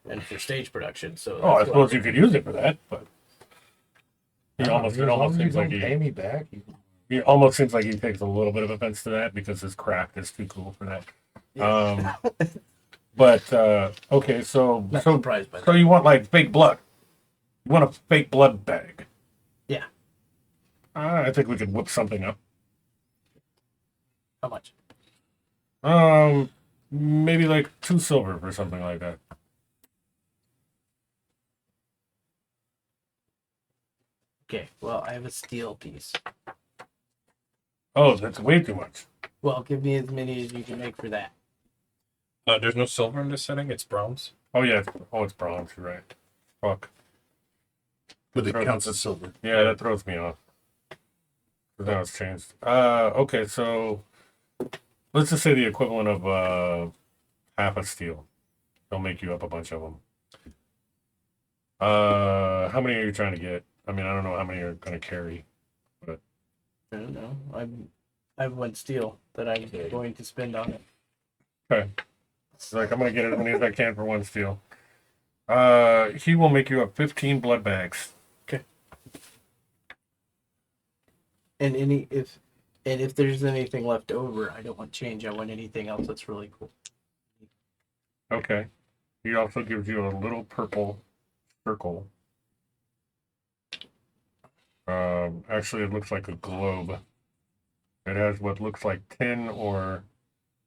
and for stage production. So Oh, I that's suppose why- you could use it for that, but it As almost long as seems you like don't pay he me back. almost seems like he takes a little bit of offense to that because his craft is too cool for that. But okay, so Not so surprised by that. so you want like fake blood? You want a fake blood bag? Yeah. I think we could whip something up. How much? Maybe like 2 silver for something like that. Okay, well, I have a steel piece. Oh, that's way too much. Well, give me as many as you can make for that. There's no silver in this setting. It's bronze. Oh yeah. It's bronze. You're right. Fuck. But it counts as silver. Yeah, that throws me off. But now it's changed. Okay, so let's just say the equivalent of half a steel. They'll make you up a bunch of them. How many are you trying to get? I mean, I don't know how many you're gonna carry. I don't know. I have 1 steel that I'm going to spend on it. Okay. It's like I'm gonna get as many as I can for 1 steel. He will make you up 15 blood bags. And if there's anything left over, I don't want change. I want anything else that's really cool. Okay. He also gives you a little purple circle. Actually, it looks like a globe. It has what looks like tin or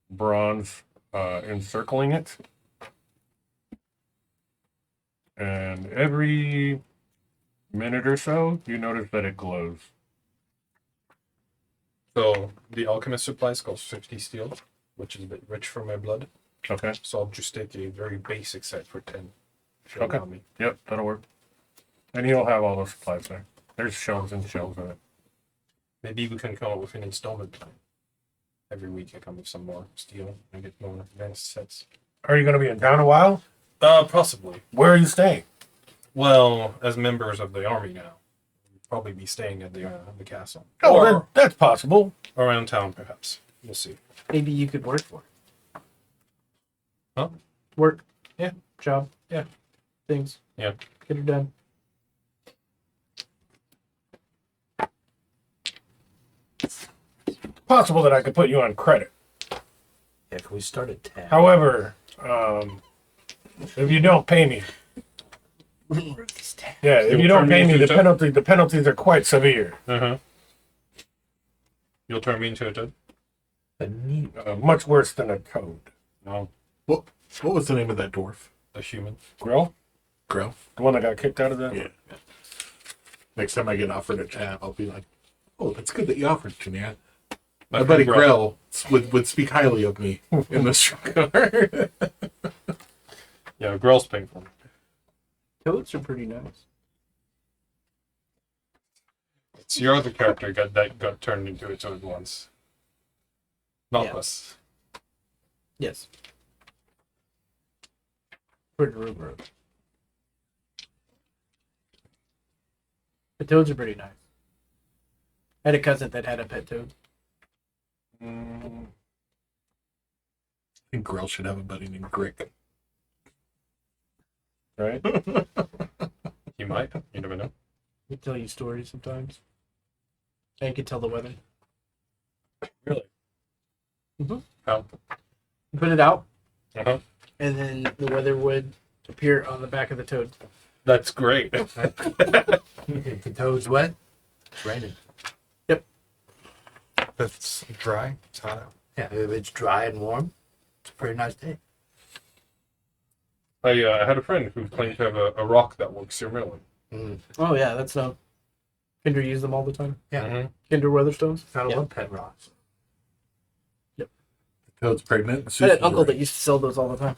bronze encircling it. And every minute or so, you notice that it glows. So the alchemist supplies cost 50 steel, which is a bit rich for my blood. Okay. So I'll just take a very basic set for 10. If you Okay. allow me. Yep, that'll work. And he'll have all those supplies there. There's shelves and shelves of it. Maybe we can come up with an installment plan. Every week I come with some more steel and get more advanced sets. Are you going to be in town a while? Possibly. Where are you staying? Well, as members of the army now, we'll probably be staying at the castle. Oh, Or that's possible. around town, perhaps. We'll see. Maybe you could work for it. Huh? Work. Yeah. Job. Yeah. Things. Yeah. Get it done. Possible that I could put you on credit. If we start at 10. However, if you don't pay me, yeah, if you don't pay me, the penalties are quite severe. Uh-huh. You'll turn me into a toad? A neat. Much worse than a toad. No. What was the name of that dwarf? A human. Grill? Grill. The one that got kicked out of the... Yeah. Next time I get offered a chat, I'll be like, "Oh, that's good that you offered it to me." My buddy Grill would speak highly of me in this regard. Yeah, Grell's paying for me. Toads are pretty nice. It's your other character got turned into a toad once. Not Yeah. us. Yes. Pretty rude. The toads are pretty nice. I had a cousin that had a pet toad. I think Grill should have a buddy named Grick. Right? You might. You never know. He tell you stories sometimes. And he could tell the weather. Really? Mm-hmm. How? You put it out, Uh-huh. and then the weather would appear on the back of the toad. That's great. If the toad's wet, it's raining. It's dry. It's hot out. Yeah, if it's dry and warm, it's a pretty nice day. I had a friend who claimed to have a rock that works your melon. Oh yeah, that's Kinder use them all the time. Yeah. Mm-hmm. Kinder Weatherstones. I Yeah. love pet rocks. The toad's pregnant. I had an uncle that used to sell those all the time.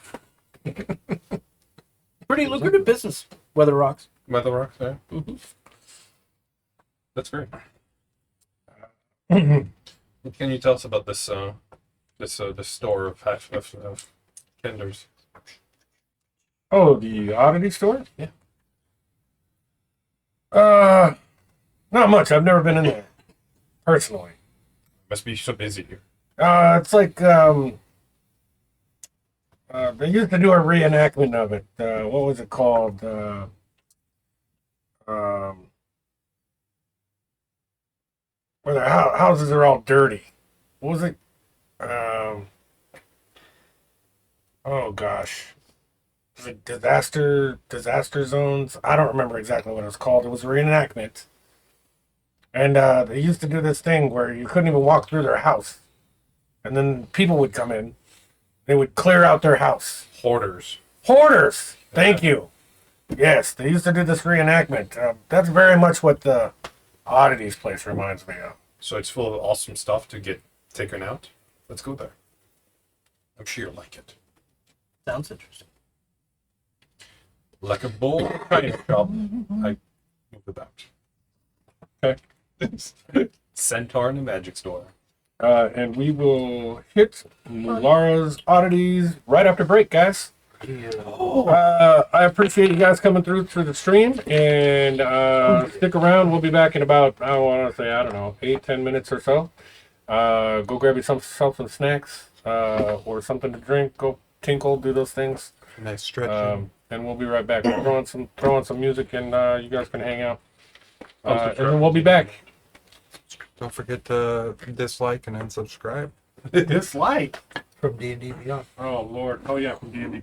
Pretty lucrative business. Weather rocks. Weather rocks, yeah. Mm-hmm. That's great. What can you tell us about this this store of Kinders? Oh, the oddity store? Yeah. Not much. I've never been in there. Personally. Must be so busy here. It's like, they used to do a reenactment of it. What was it called? Where the houses are all dirty. What was it? Oh gosh. Was it disaster zones? I don't remember exactly what it was called. It was a reenactment. And they used to do this thing where you couldn't even walk through their house. And then people would come in. They would clear out their house. Hoarders. Hoarders! Thank you. Yes, they used to do this reenactment. That's very much what the Oddities place reminds me of. So it's full of awesome stuff to get taken out. Let's go there. I'm sure you'll like it. Sounds interesting. Like a bowl kind of shop. I move about. Okay. Centaur and the magic store. And we will hit Laura's Oddities right after break, guys. I appreciate you guys coming through the stream, and stick around. We'll be back in about, I want to say, I don't know, 8-10 minutes or so. Go grab yourself some snacks or something to drink. Go tinkle, do those things. Nice stretching. And we'll be right back. We'll throw on some music, and you guys can hang out. And then we'll be back. Don't forget to dislike and unsubscribe. Dislike. From D&D Beyond. Oh Lord. Oh yeah, from D&D.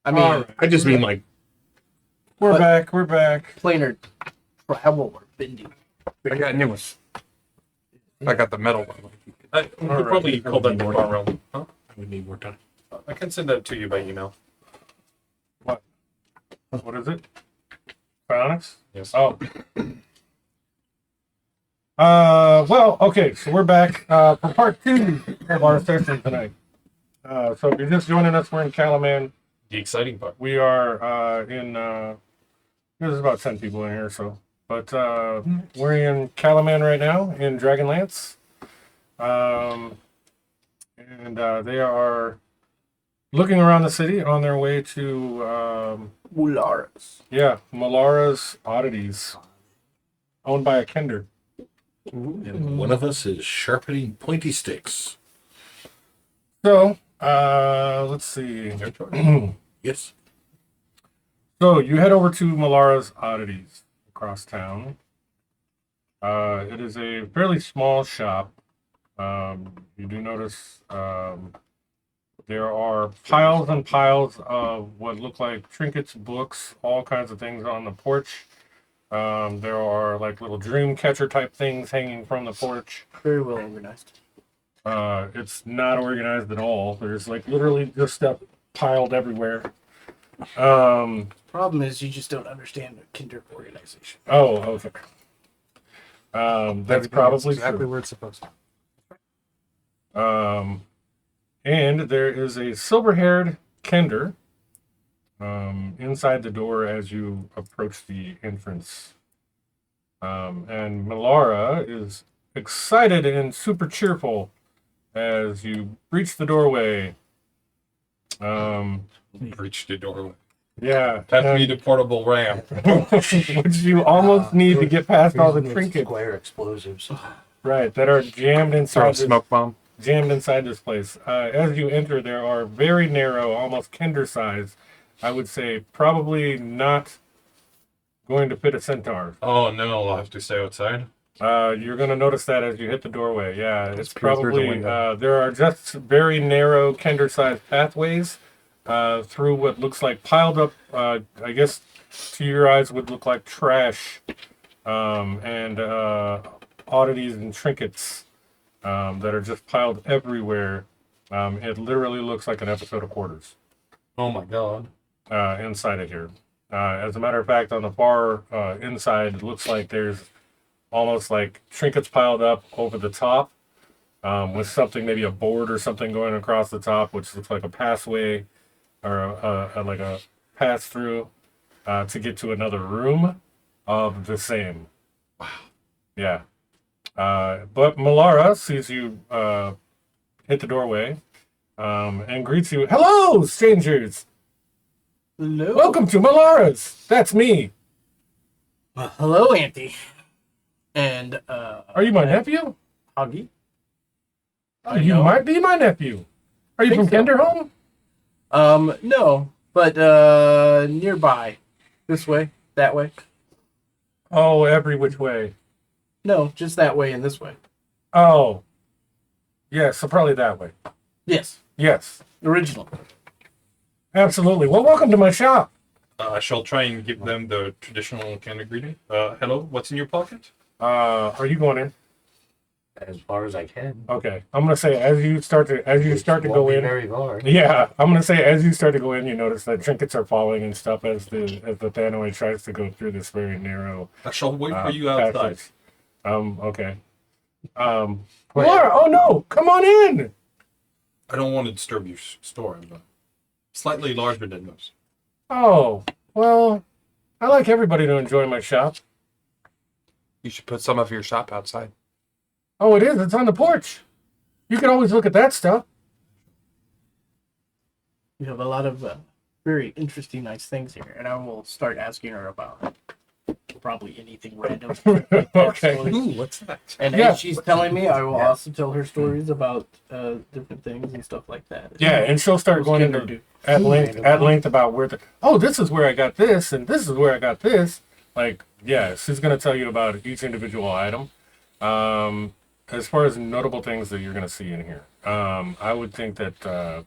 I mean, All right. I just mean like We're But- back. We're back. planar travel or bending. I got new ones. I got the metal one. We All could right. probably call that the bar realm. Huh? I would need more time. I can send that to you by email. What is it? Cryonics? Yes. Oh. Well, okay, so we're back for part 2 of our session tonight. So if you're just joining us, we're in Calaman. The exciting part. We are there's about 10 people in here, so. But we're in Calaman right now, in Dragonlance. And they are looking around the city on their way to, Mularas. Malara's Oddities, owned by a Kender. And one of us is sharpening pointy sticks. So, let's see. Yes. So you head over to Malara's Oddities across town. It is a fairly small shop. You do notice there are piles and piles of what look like trinkets, books, all kinds of things on the porch. There are like little dream catcher type things hanging from the porch. Very well organized. It's not organized at all. There's like literally just stuff piled everywhere. Problem is, you just don't understand the kinder organization. Oh, okay. That's probably exactly true. where it's supposed to. And there is a silver-haired Kender inside the door as you approach the entrance. And Melara is excited and super cheerful as you breach the doorway. Breach the doorway. Yeah. Pass me the portable ramp. Which you almost need to get past all the trinkets. Square explosives. Right, that are jammed Throw inside a smoke bomb. jammed inside this place. As you enter, there are very narrow, almost Kender size. I would say probably not going to fit a centaur. Oh no, I'll have to stay outside. You're going to notice that as you hit the doorway. Yeah, it's peer through the probably window. there are just very narrow Kender-sized pathways through what looks like piled up. I guess to your eyes would look like trash and oddities and trinkets that are just piled everywhere. It literally looks like an episode of Quarters Oh my god. inside of here. As a matter of fact, on the far inside, it looks like there's almost like trinkets piled up over the top with something, maybe a board or something going across the top, which looks like a passway or like a pass through to get to another room of the same. Wow. Yeah. But Melara sees you hit the doorway and greets you. Hello, strangers. Hello. Welcome to Melara's. That's me. Well, hello, Auntie. And Are you my nephew? Huggy. You might be my nephew. Are you from Think so. Kenderholm? No, but nearby. This way, that way. Oh, every which way. No, just that way and this way. Oh. Yeah, so probably that way. Yes, Yes. original. Absolutely. Well, welcome to my shop. I shall try and give them the traditional kind of greeting. Hello, what's in your pocket? Are you going in? As far as I can. Okay. I'm gonna say as you start to Won't go be in. very far. Yeah, I'm gonna say as you start to go in, you notice that trinkets are falling and stuff as the Thanoi tries to go through this very narrow I shall wait for you outside. passage. Okay. Laura, oh no, come on in. I don't want to disturb your store. I'm slightly larger than most. Oh, well, I like everybody to enjoy my shop. You should put some of your shop outside. Oh, it is. It's on the porch. You can always look at that stuff. We have a lot of very interesting, nice things here, and I will start asking her about probably anything random. Like that Okay. story. Ooh, what's that? And Yeah. as she's telling me, I will also tell her stories about different things and stuff like that. Yeah, and she'll start going Kinder into do. at length about where this is where I got this and this is where I got this. Like, yeah, she's gonna tell you about each individual item. As far as notable things that you're gonna see in here, I would think that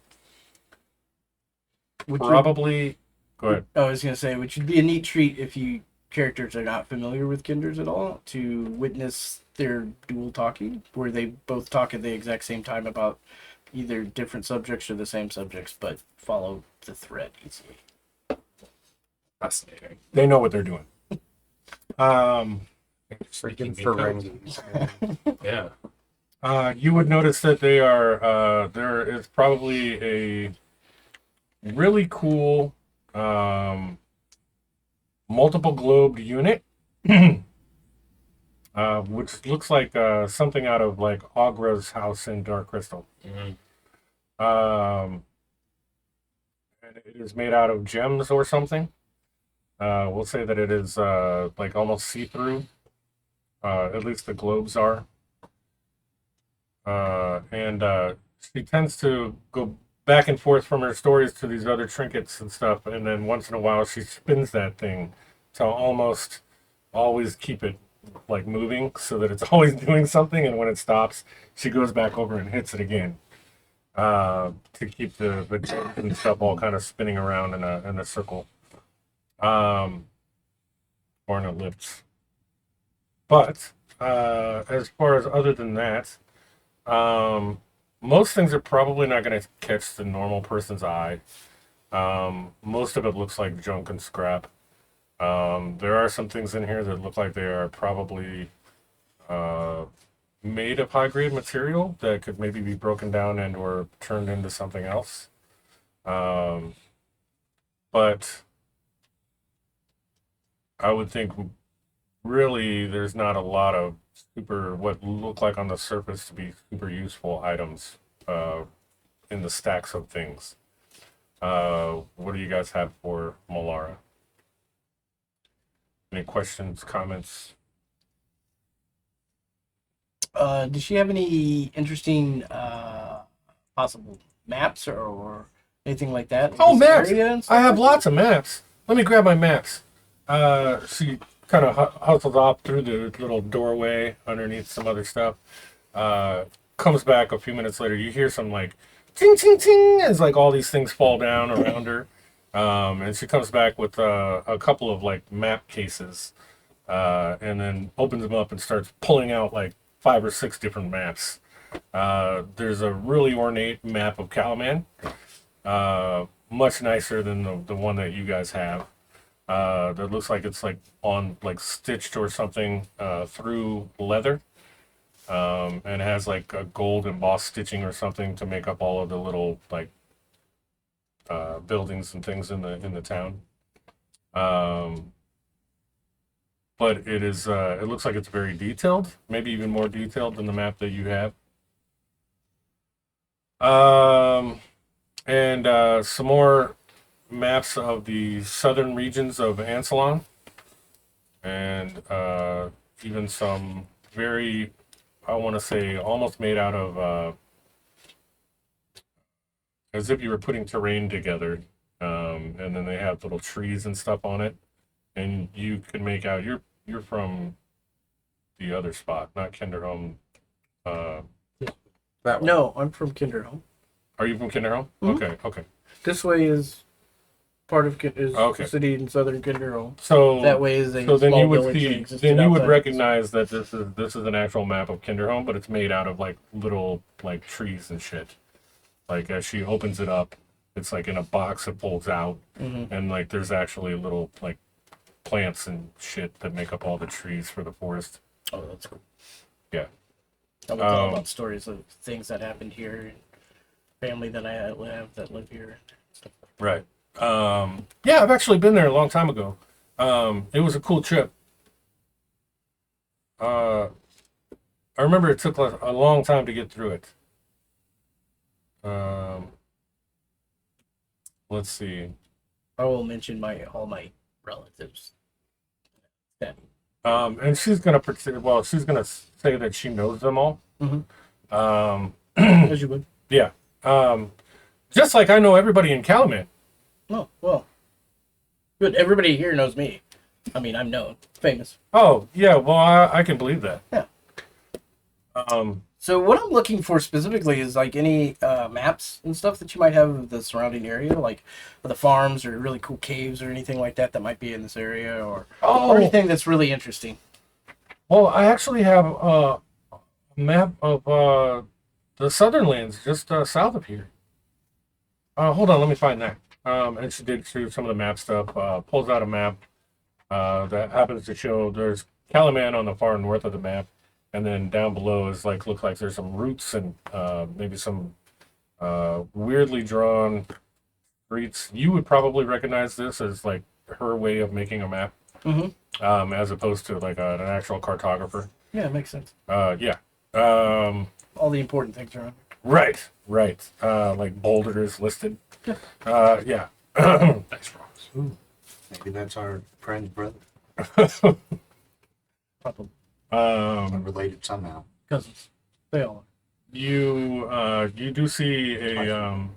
Would you- probably. Go ahead. I was gonna say, which would be a neat treat if you characters are not familiar with kinders at all, to witness their dual talking, where they both talk at the exact same time about either different subjects or the same subjects, but follow the thread easily. Fascinating. They know what they're doing. Freaking Ferengis. Yeah. You would notice that they are. There is probably a really cool multiple globed unit, which looks like something out of like Agra's house in Dark Crystal. Mhm. And it is made out of gems or something. We'll say that it is like almost see-through. At least the globes are. And she tends to go back and forth from her stories to these other trinkets and stuff, and then once in a while she spins that thing to almost always keep it like moving so that it's always doing something, and when it stops she goes back over and hits it again to keep the gems and stuff all kind of spinning around in a circle, or in ellipse. But as far as other than that, most things are probably not going to catch the normal person's eye. Most of it looks like junk and scrap. There are some things in here that look like they are probably made of high-grade material that could maybe be broken down and or turned into something else. But I would think really there's not a lot of super what look like on the surface to be super useful items in the stacks of things. What do you guys have for Molara? Any questions, comments? Does she have any interesting possible maps or anything like that? Oh, This maps! area and stuff I have like lots of maps. Let me grab my maps. She kind of hustles off through the little doorway underneath some other stuff. Comes back a few minutes later. You hear some like ting ting ting as like all these things fall down around her. And she comes back with a couple of like map cases, and then opens them up and starts pulling out like 5 or 6 different maps. There's a really ornate map of Calaman, much nicer than the one that you guys have. That looks like it's like on like stitched or something through leather, and has like a gold embossed stitching or something to make up all of the little like buildings and things in the town. But it is it looks like it's very detailed, maybe even more detailed than the map that you have. And some more maps of the southern regions of Ansalon, and even some very, I want to say, almost made out of as if you were putting terrain together, and then they have little trees and stuff on it, and you can make out you're from the other spot, not Kinderholm. That that? one. No, I'm from Kinderholm. Are you from Kinderholm? Mhm. Okay. This way is part of Okay. the city in southern Kinderholm. So That way is a so then small you would village that see, existed then you would outside. recognize that this is an actual map of Kinderholm, but it's made out of like little like trees and shit. Like as she opens it up, it's like in a box that folds out, and like there's actually little like plants and shit that make up all the trees for the forest. Oh, that's cool. Yeah. I would tell about stories of things that happened here, and family that I have that live here. Stuff. Right. Yeah, I've actually been there a long time ago. It was a cool trip. I remember it took a long time to get through it. Let's see. I will mention all my relatives. Yeah. And she's gonna she's gonna say that she knows them all. As you would. Yeah. Just like I know everybody in Calumet. Oh, well. Good. Everybody here knows me. I mean, I'm known. Famous. Oh, yeah, well, I can believe that. Yeah. Um, So what I'm looking for specifically is like any maps and stuff that you might have of the surrounding area, like the farms or really cool caves or anything like that might be in this area, or anything that's really interesting. well, I actually have a map of the southern lands just south of here. Hold on, let me find that. And she digs through some of the map stuff, pulls out a map that happens to show there's Calaman on the far north of the map, and then down below is looks like there's some roots and maybe some weirdly drawn streets. You would probably recognize this as like her way of making a map, as opposed to like an actual cartographer. Yeah, it makes sense. Yeah. All the important things around. Right. Like boulders listed. Yeah. Nice rocks. Maybe that's our friend's brother. Probably. Related somehow. Cousins. They all You do see a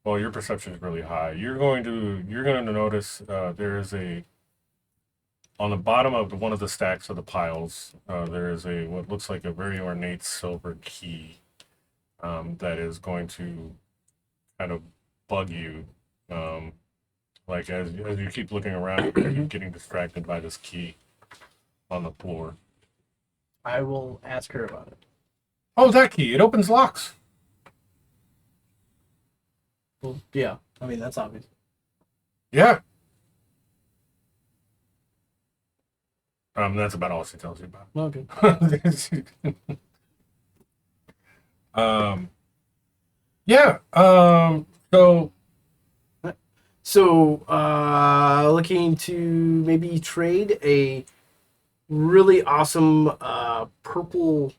well, your perception is really high. You're going to notice there is a on the bottom of one of the stacks of the piles. There is a what looks like a very ornate silver key that is going to kind of bug you. Like as you keep looking around, you're getting distracted by this key on the floor. I will ask her about it. Oh, that key! It opens locks. Well, yeah. I mean, that's obvious. Yeah. That's about all she tells you about. Okay. Yeah. So, looking to maybe trade a really awesome purple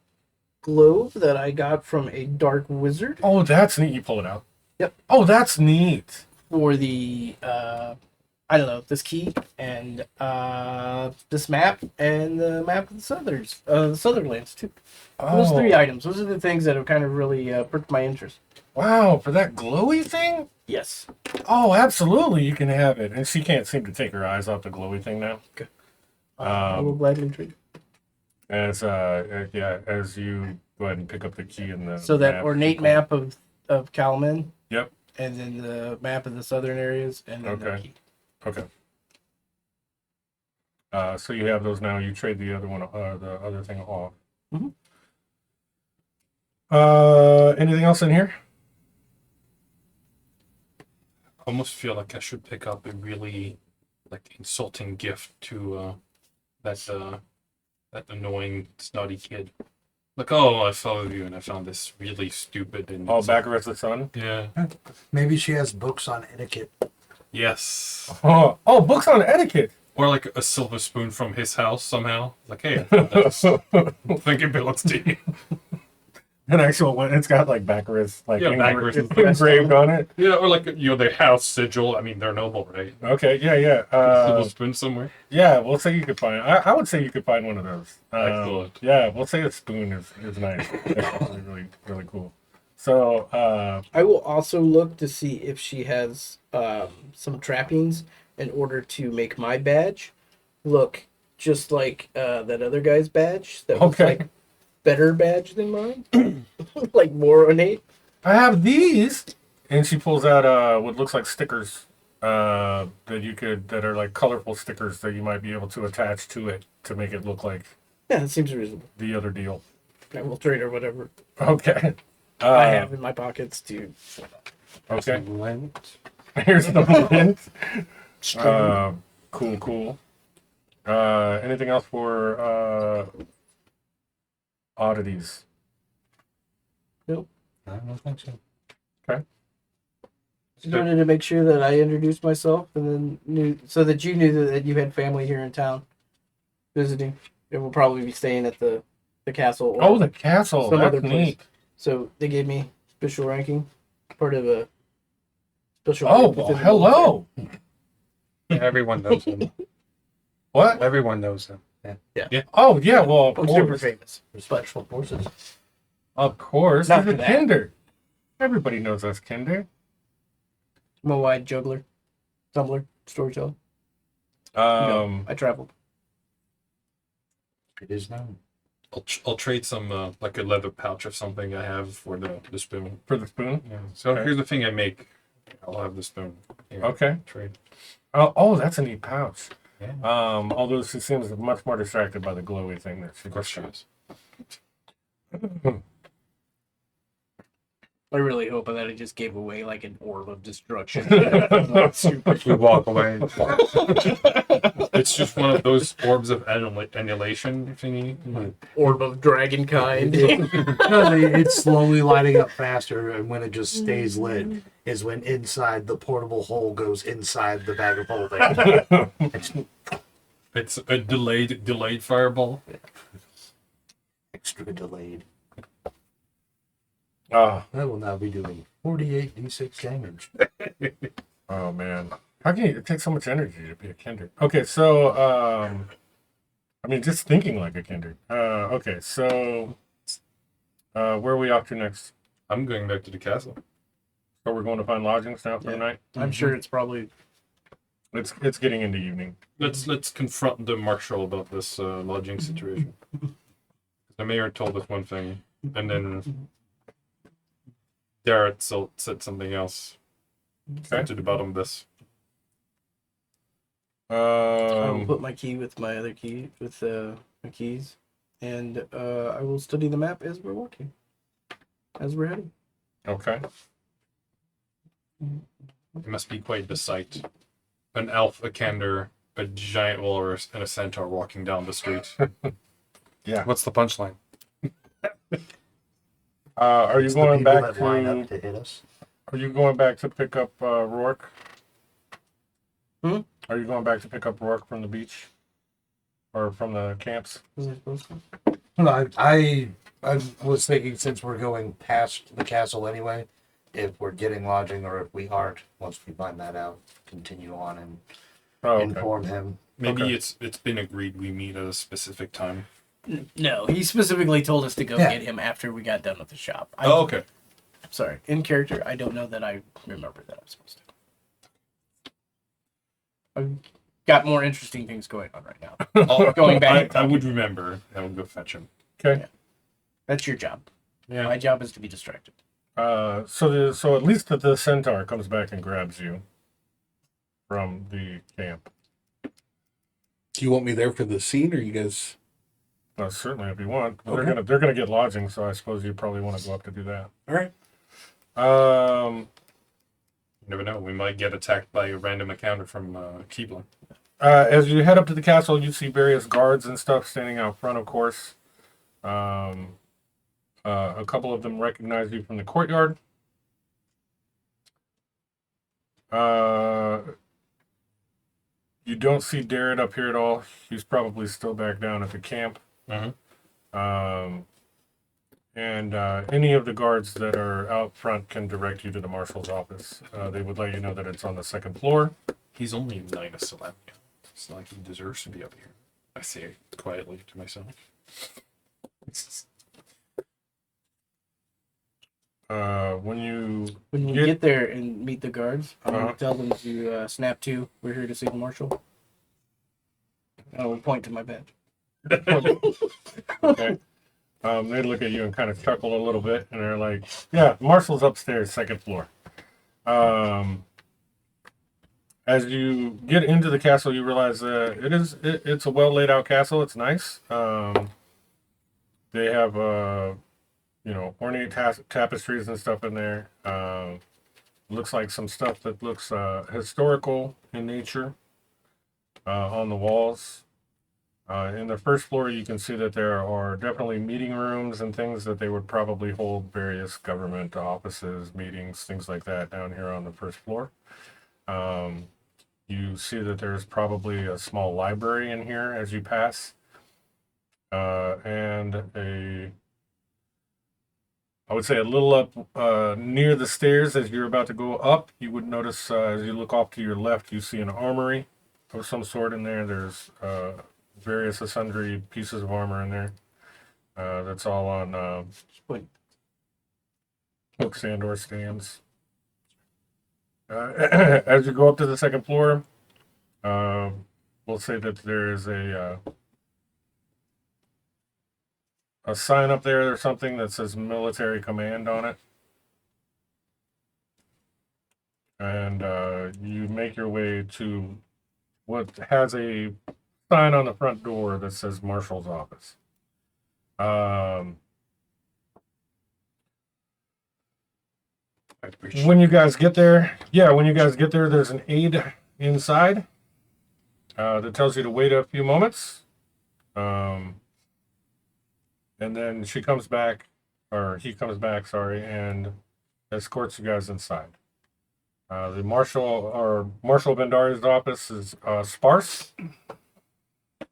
globe that I got from a dark wizard Oh, that's neat. You pull it out. Yep. Oh, that's neat. for the I don't know, this key and this map and the map of the Southernlands too. Those 3 items. Those are the things that have kind of really perked my interest. Wow, for that glowy thing? Yes. Oh, absolutely. You can have it. And she can't seem to take her eyes off the glowy thing now. I will gladly trade. As as you go ahead and pick up the key in the So that ornate map of Kalman. Yep. And then the map of the southern areas and then the Okay. key. Okay. So you have those now. You trade the other one, the other thing off. Mhm. Anything else in here? I almost feel like I should pick up a really insulting gift to that annoying snotty kid. Like, oh, I followed you and I found this really stupid and Oh, Baccarat the Sun? yeah. Maybe she has books on etiquette. Yes. Oh, books on etiquette. Or like a silver spoon from his house somehow. Like, hey, I found this. I think it belongs to you. An actual one. It's got like Baccarat, like Baccarat is engraved on it. Yeah, or like their house sigil. I mean, they're noble, right? Okay, yeah. Silver spoon somewhere. Yeah, we'll say you could find. I would say you could find one of those. Excellent. Yeah, we'll say a spoon is nice. That's really, really cool. So, I will also look to see if she has some trappings in order to make my badge look just like that other guy's badge. That was Okay. like better badge than mine, like more ornate. I have these, and she pulls out what looks like stickers that are like colorful stickers that you might be able to attach to it to make it look like Yeah, it seems reasonable. the other deal. I will trade her whatever Okay. I have in my pockets to. Okay. Lent. Here's the lint. Cool. Anything else for oddities? Nope. I don't think so. Just wanted to make sure that I introduced myself and then knew so that you knew that you had family here in town visiting. It will probably be staying at the castle. Or Oh, the castle. some That's other place. neat. So they gave me special ranking, part of a special. Oh, group well, within the hello. Everyone knows him. What? Everyone knows him. Oh, yeah. Well, of military. I'm super course. famous. For special forces. Of course. Not He's for a that. Kinder. Everybody knows us, Kinder. I'm a wide juggler, tumbler, storyteller. I traveled. It is known. I'll trade some like a leather pouch or something I have for the spoon. For the spoon? Yeah. So Okay. here's the thing I make. I'll have the spoon. Here, Okay. Trade. Oh, that's a neat pouch. Yeah. Although she seems much more distracted by the glowy thing that she Of course she is. I really hope that I just gave away like an orb of destruction. We walk away. It's just one of those orbs of annihilation thingy. Orb of dragon kind. No, it's slowly lighting up faster, and when it just stays lit is when inside the portable hole goes inside the bag of holding. It's a delayed fireball. Extra delayed. Oh, I will now be doing 48d6 damage. oh man. How can it take so much energy to be a kindred? Okay, so I mean, just thinking like a kindred. Okay, so where are we off to next? I'm going back to the castle. So we're going to find lodgings now for the Yeah. night. I'm sure it's probably It's getting into evening. Let's confront the marshal about this lodging situation. The mayor told us one thing, and then Darrett said something else. Okay. To the bottom of this. I will put my key with my other key with my keys, and I will study the map as we're walking, as we're heading. Okay. It must be quite the sight. An elf, a candor, a giant walrus, and a centaur walking down the street. What's the punchline? Are you It's the going people back that line up to? to hit us. Are you going back to pick up Rourke? Hmm? Are you going back to pick up Rourke from the beach, or from the camps? Was I supposed to? No, I was thinking since we're going past the castle anyway, if we're getting lodging or if we aren't, once we find that out, continue on and Oh, okay. inform him. Maybe Okay. it's been agreed we meet at a specific time. No, he specifically told us to go Yeah. get him after we got done with the shop. Okay. Sorry, in character, I don't know that I remember that I'm supposed to. I've got more interesting things going on right now. Going back. I would remember. I would go fetch him. Okay. That's your job. Yeah. My job is to be distracted. So at least the centaur comes back and grabs you from the camp. Do you want me there for the scene, or you guys? Certainly, if you want. Okay. They're gonna get lodging, so I suppose you probably want to go up to do that. All right. Um, You never know. We might get attacked by a random encounter from Keebler. as you head up to the castle, you see various guards and stuff standing out front, of course. A couple of them recognize you from the courtyard. You don't see Darrett up here at all. He's probably still back down at the camp. Mhm. And any of the guards that are out front can direct you to the marshal's office. They would let you know that it's on the second floor. He's only 9 of Salamia. It's not like he deserves to be up here. I say it quietly to myself. When you When we Get- get there and meet the guards, I'm Uh-huh. gonna tell them to snap to. We're here to see the marshal. I will point to my badge. okay, they look at you and kind of chuckle a little bit, and they're like, "Yeah, Marshall's upstairs, second floor." As you get into the castle, you realize it's a well laid out castle. It's nice. They have ornate tapestries and stuff in there. Looks like some stuff that looks historical in nature on the walls. In the first floor, you can see that there are definitely meeting rooms and things that they would probably hold various government offices, meetings, things like that down here on the first floor. You see that there's probably a small library in here as you pass, and I would say a little up near the stairs as you're about to go up, you would notice as you look off to your left, you see an armory of some sort in there. There's various and sundry pieces of armor in there. That's all on Point. hooks and or stands. As you go up to the second floor, we'll say that there is a sign up there or something that says military command on it. And you make your way to what has a sign on the front door that says Marshal's office. When you guys get there, there's an aide inside that tells you to wait a few moments. And then he comes back, and escorts you guys inside. The Marshal Bendari's office is sparse.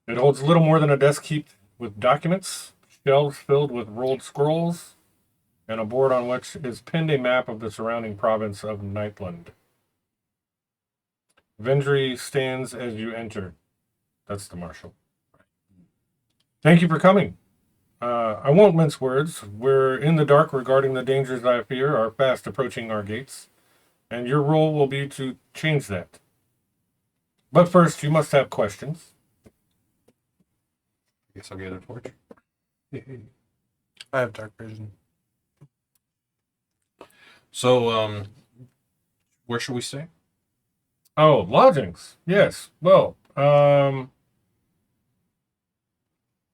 It holds little more than a desk heaped with documents, shelves filled with rolled scrolls, and a board on which is pinned a map of the surrounding province of Nightland. Vendry stands as you enter. That's the marshal. Thank you for coming. I won't mince words. We're in the dark regarding the dangers I fear are fast approaching our gates, and your role will be to change that. But first, you must have questions. Guess I'll get a torch. I have dark vision. So, where should we stay? Oh, lodgings. Yes. Well,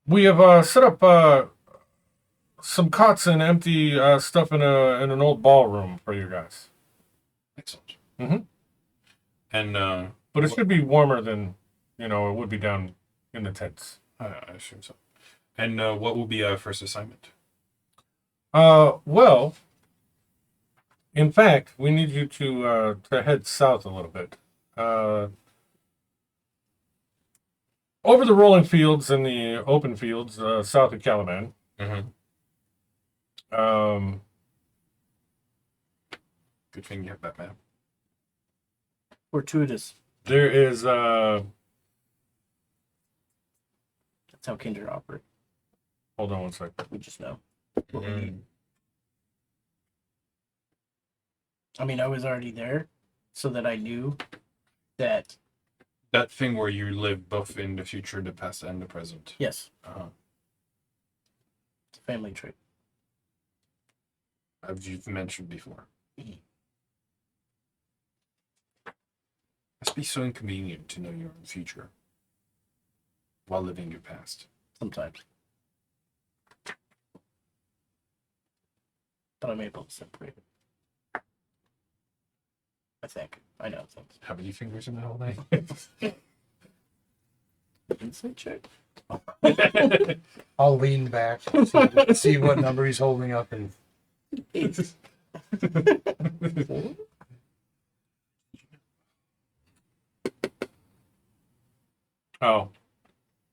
we have set up some cots and empty stuff in an old ballroom for you guys. Excellent. Mhm. And But it should be warmer than it would be down in the tents. I assume so. And what will be our first assignment? Well, in fact, we need you to head south a little bit. Over the rolling fields and the open fields south of Calaman. Mm-hmm. Good thing you have that map. Fortuitous. There is That's how Kindred operate. hold on one second. We just know. Mhm. I mean, I was already there, so that I knew that. That thing where you live both in the future, the past, and the present. Yes, Uh-huh. it's a family trait. As you've mentioned before. Mhm. Must be so inconvenient to know your own future while living your past. Sometimes, but I'm able to separate it. I think I know things. How many fingers in the whole day? Insight check. I'll lean back, see what number he's holding up, and Oh,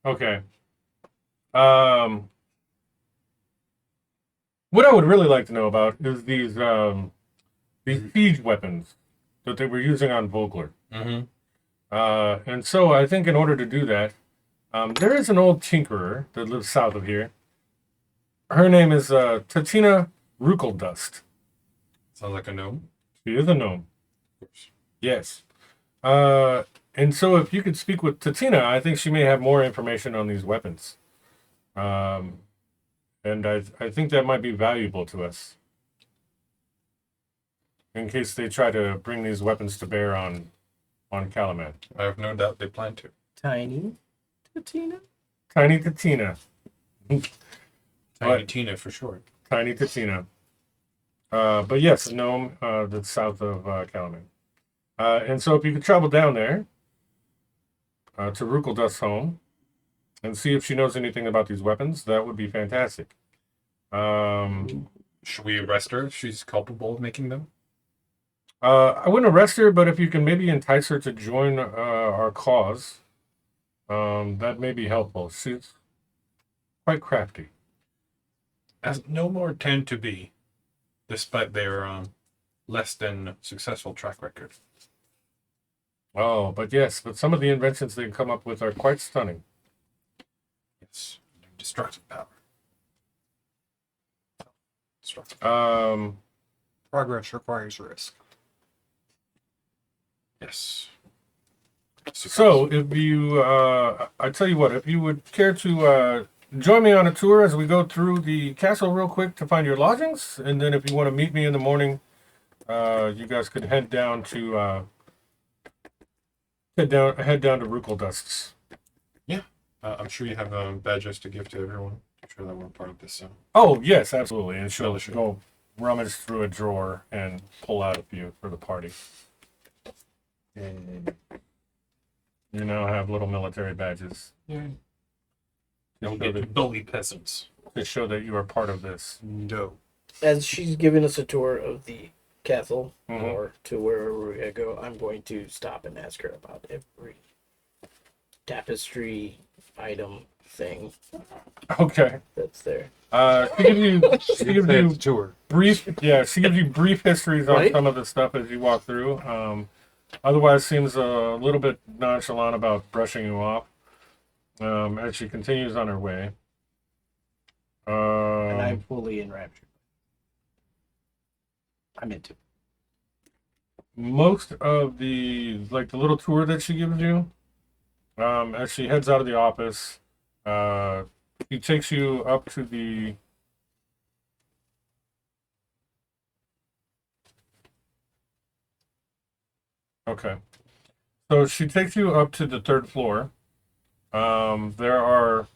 okay. What I would really like to know about is these siege weapons that they were using on Vogler. Mm-hmm. And so I think in order to do that, there is an old tinkerer that lives south of here. Her name is Tatina Rukeldust. Sounds like a gnome. She is a gnome. Of course. Yes. And so if you could speak with Tatina, I think she may have more information on these weapons. And I think that might be valuable to us. In case they try to bring these weapons to bear on Calaman. I have no doubt they plan to. Tiny, Tina. Tiny Tatina. Tiny What? Tina for short. Tiny Tatina. But yes, a gnome that's south of Calaman. And so if you could travel down there to Rukeldust's home and see if she knows anything about these weapons, that would be fantastic. Should we arrest her if she's culpable of making them? I wouldn't arrest her, but if you can maybe entice her to join our cause, that may be helpful. She's quite crafty. As no more tend to be, despite their less than successful track record. Oh, but some of the inventions they come up with are quite stunning. Yes. Destructive power. Destructive. Progress requires risk. Yes. So, if you, I tell you what, if you would care to join me on a tour as we go through the castle real quick to find your lodgings, and then if you want to meet me in the morning, you guys could head down to Rukeldust's. I'm sure you have badges to give to everyone. I'm sure that we're part of this. So. Oh yes, absolutely, and she'll Fellowship. go rummage through a drawer and pull out a few for the party. And you now have little military badges. Yeah. To Don't show get to that- bully peasants. to show that you are part of this. No. As she's giving us a tour of the castle, Mhm. or to wherever we're gonna go, I'm going to stop and ask her about every tapestry item thing Okay. that's there. She gives Say you it's a tour. brief histories on Right. some of the stuff as you walk through. otherwise seems a little bit nonchalant about brushing you off as she continues on her way. And I'm fully enraptured. I'm into it. Most of the little tour that she gives you, as she heads out of the office, she takes you up to the okay. So she takes you up to the third floor. There are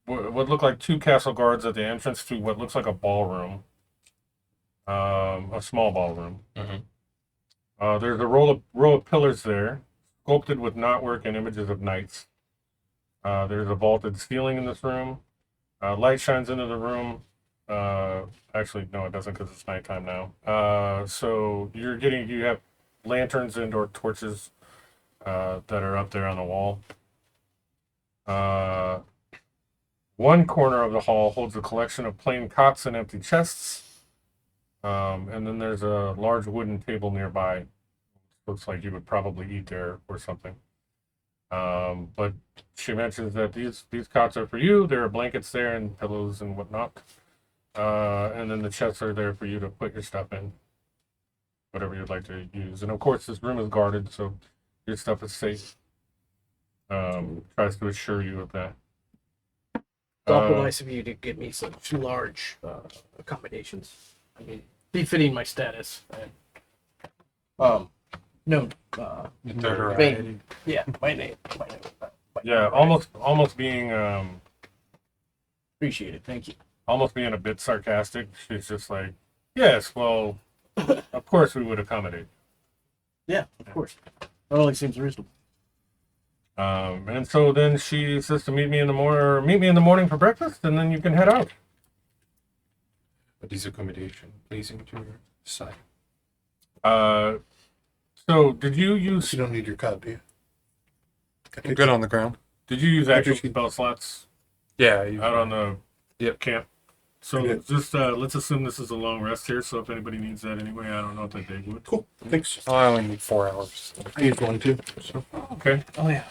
what look like two castle guards at the entrance to what looks like a ballroom, a small ballroom. There's a row of pillars there, sculpted with knotwork and images of knights. There's a vaulted ceiling in this room. Light shines into the room. Actually, no, it doesn't because it's nighttime now. So you have lanterns and or torches that are up there on the wall. One corner of the hall holds a collection of plain cots and empty chests. And then there's a large wooden table nearby. Looks like you would probably eat there or something. But she mentions that these cots are for you. There are blankets there and pillows and whatnot. And then the chests are there for you to put your stuff in. Whatever you'd like to use. And of course, this room is guarded, so your stuff is safe. Tries to assure you of that. It's awful nice of you to give me such large accommodations. I mean, befitting my status. And, no. Notoriety. Yeah, my name. Yeah, almost being Appreciate it. Thank you. almost being a bit sarcastic. She's just like, yes, well, of course we would accommodate. Yeah, of course. That only seems reasonable. And so then she says to meet me in the morning for breakfast, and then you can head out. But is accommodation pleasing to your side? So did you use You don't need your cot, do you? I'm good on the ground. actual spell slots Yeah. out on the Yep. camp? So Okay. just let's assume this is a long rest here. So if anybody needs that anyway, I don't know if they would. Cool. Thanks. I only need 4 hours. I need one too. So, Okay. Oh, yeah.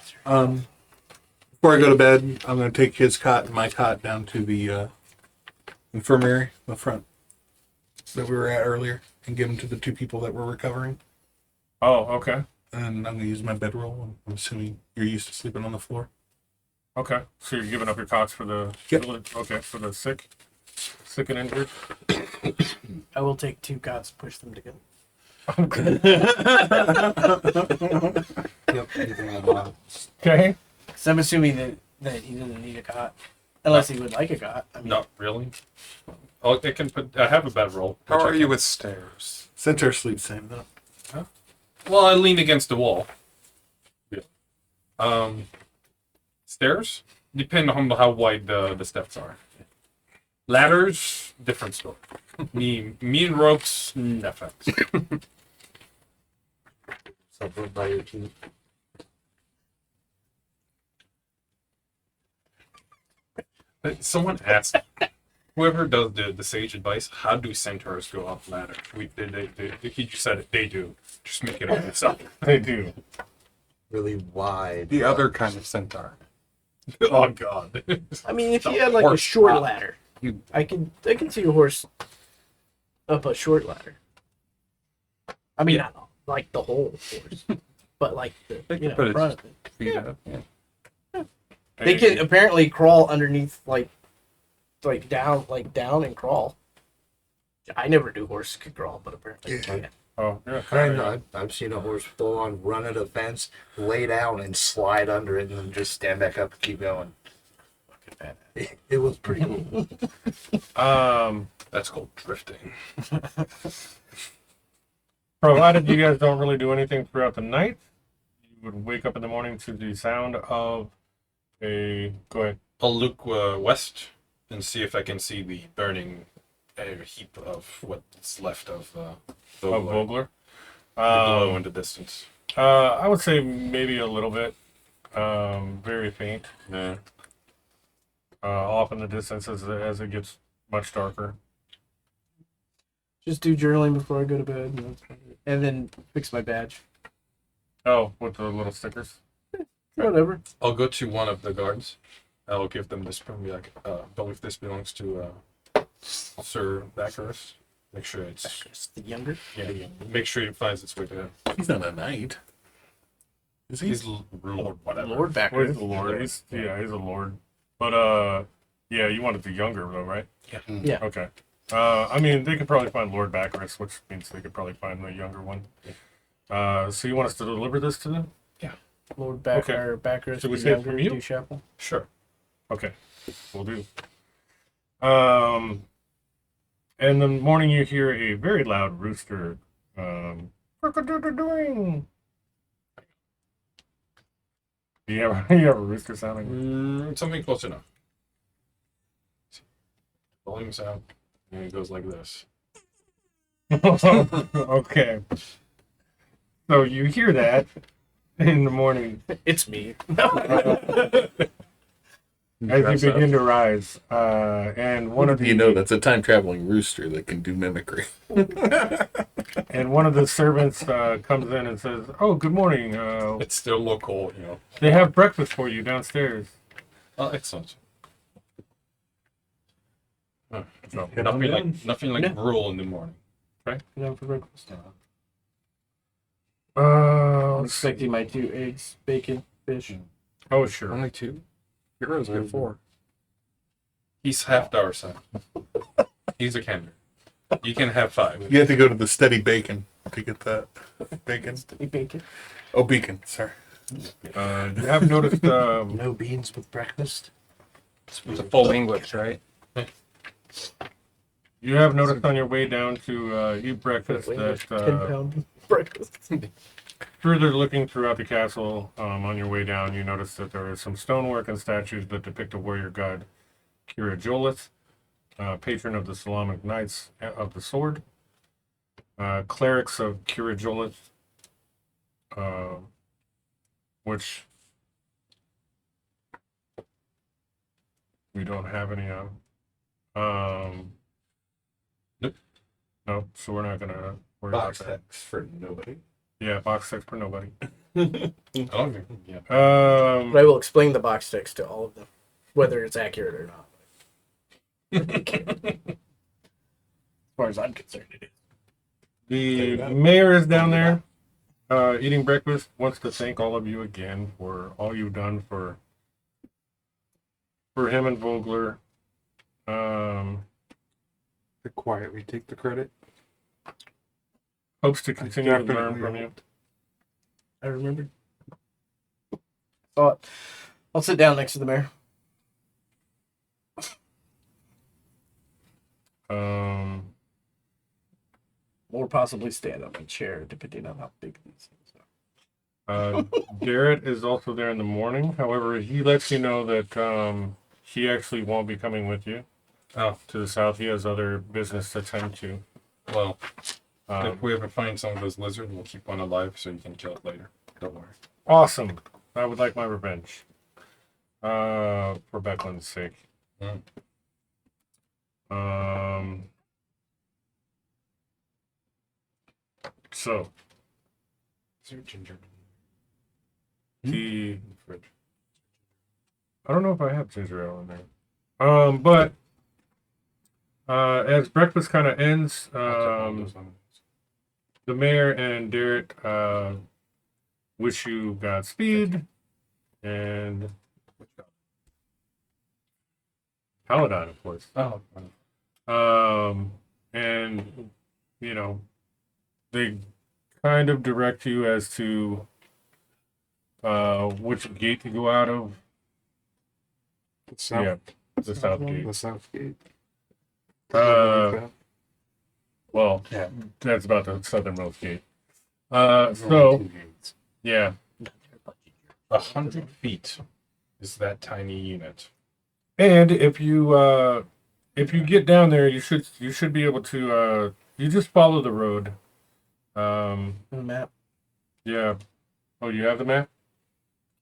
before I go to bed, I'm going to take his cot and my cot down to the infirmary, the front that we were at earlier, and give them to the two people that were recovering. Oh, okay. And I'm going to use my bedroll. I'm assuming you're used to sleeping on the floor. Okay. So you're giving up your cots for the Yep. okay, for the sick and injured. I will take 2 cots and push them together. Okay. Because I'm assuming that he doesn't need a cot. Unless he would like a cot. I mean, Not really. Oh, I can put. I have a bedroll. How which I are can- you with stairs? Centaur sleeps same though. Well, I lean against the wall. Yeah. Stairs depend on how wide the steps are. Ladders, different story. me and ropes, no effects. Something by your teeth. Someone asked, whoever does the sage advice, how do centaurs go up ladders? He just said it. They do. Just make it up yourself. They do. Really wide. The other kind of centaur. Oh God. I mean, if you had like a horse short drop. ladder, I can see a horse up a short ladder. I mean, not like the whole horse, but like the put it front of it. Feet up. Yeah. They can apparently crawl underneath, like down and crawl. I never knew horses could crawl, but apparently they can. Oh, yeah. I know. I've seen a horse full on run at a fence, lay down, and slide under it, and then just stand back up and keep going. It was pretty cool. That's called drifting. Provided you guys don't really do anything throughout the night, you would wake up in the morning to the sound of a. Go ahead. I'll look west and see if I can see the burning heap of what's left of Vogler. glow in the distance. I would say maybe a little bit. Very faint. Yeah. Off in the distance as it gets much darker. Just do journaling before I go to bed, and then fix my badge. Oh, with the little stickers. Whatever. I'll go to one of the guards. I'll give them this and be like, believe this belongs to Sir Baccarus. Make sure it's Just the younger. yeah. Make sure it finds its way to him. He's not a knight. Is he? He's Lord whatever. Lord Well, he's backwards. the lord. He's a lord. But yeah, you wanted the younger though, right? Yeah. Okay. I mean, they could probably find Lord Baccarus, which means they could probably find the younger one. So you want us to deliver this to them? Lord back Okay. or backers. Should we the say it younger from you? Du Chapel. Sure. Okay, we'll do. In the morning, you hear a very loud rooster. Cock-a-doodle-doing. Do you have a rooster sounding? Something close enough. Volume sound, and it goes like this. Okay. So you hear that in the morning It's me. as you begin to rise, and one of the You know, that's a time traveling rooster that can do mimicry. and one of the servants comes in and says, "Oh, good morning. It's still local, you know. They have breakfast for you downstairs." Oh, excellent. So, Nothing like Yeah. gruel in the morning. Down for breakfast. uh, I'm expecting my 2 eggs, bacon, fish. oh sure. Only 2? Heroes get 4. He's half our son. He's a candor. You can have 5. You have to go to the steady bacon to get that bacon. Bacon. Oh, beacon. Sorry. You have noticed. No beans with breakfast. It's a full English, right? You have noticed on your way down to eat breakfast that 10-pound breakfast. further looking throughout the castle, on your way down, you notice that there is some stonework and statues that depict a warrior god, Kira Jolith, patron of the Solomonic Knights of the Sword, clerics of Kira Jolith, which we don't have any of. Nope. Nope. So we're not gonna worry about that. for nobody. Yeah, box six for nobody. I don't think. Yeah. But I will explain the box text to all of them, whether it's accurate or not. As far as I'm concerned, it is. The mayor is down there eating breakfast. Wants to thank all of you again for all you've done for him and Vogler. To quietly take the credit. Hopes to continue to learn definitely from you. hope. I remembered. So I'll sit down next to the mayor. Or possibly stand on a chair, depending on how big these things are. Garrett is also there in the morning. However, he lets you know that he actually won't be coming with you Oh, to the south. He has other business to tend to. well, Um, if we ever find some of those lizards, we'll keep one alive so you can kill it later. Don't worry. Awesome. I would like my revenge. For Beckland's sake. Mm. So Is there ginger the in the fridge? I don't know if I have ginger ale in there. But as breakfast kind of ends, the mayor and Derek wish you Godspeed and Paladin, of course. Oh, And you know, they kind of direct you as to which gate to go out of. The south, Yeah, the south gate. the south gate. Well, Yeah. that's about the southernmost gate. So yeah, 100 feet is that tiny unit. and if you get down there, you should be able to you just follow the road. The map. Yeah. Oh, you have the map?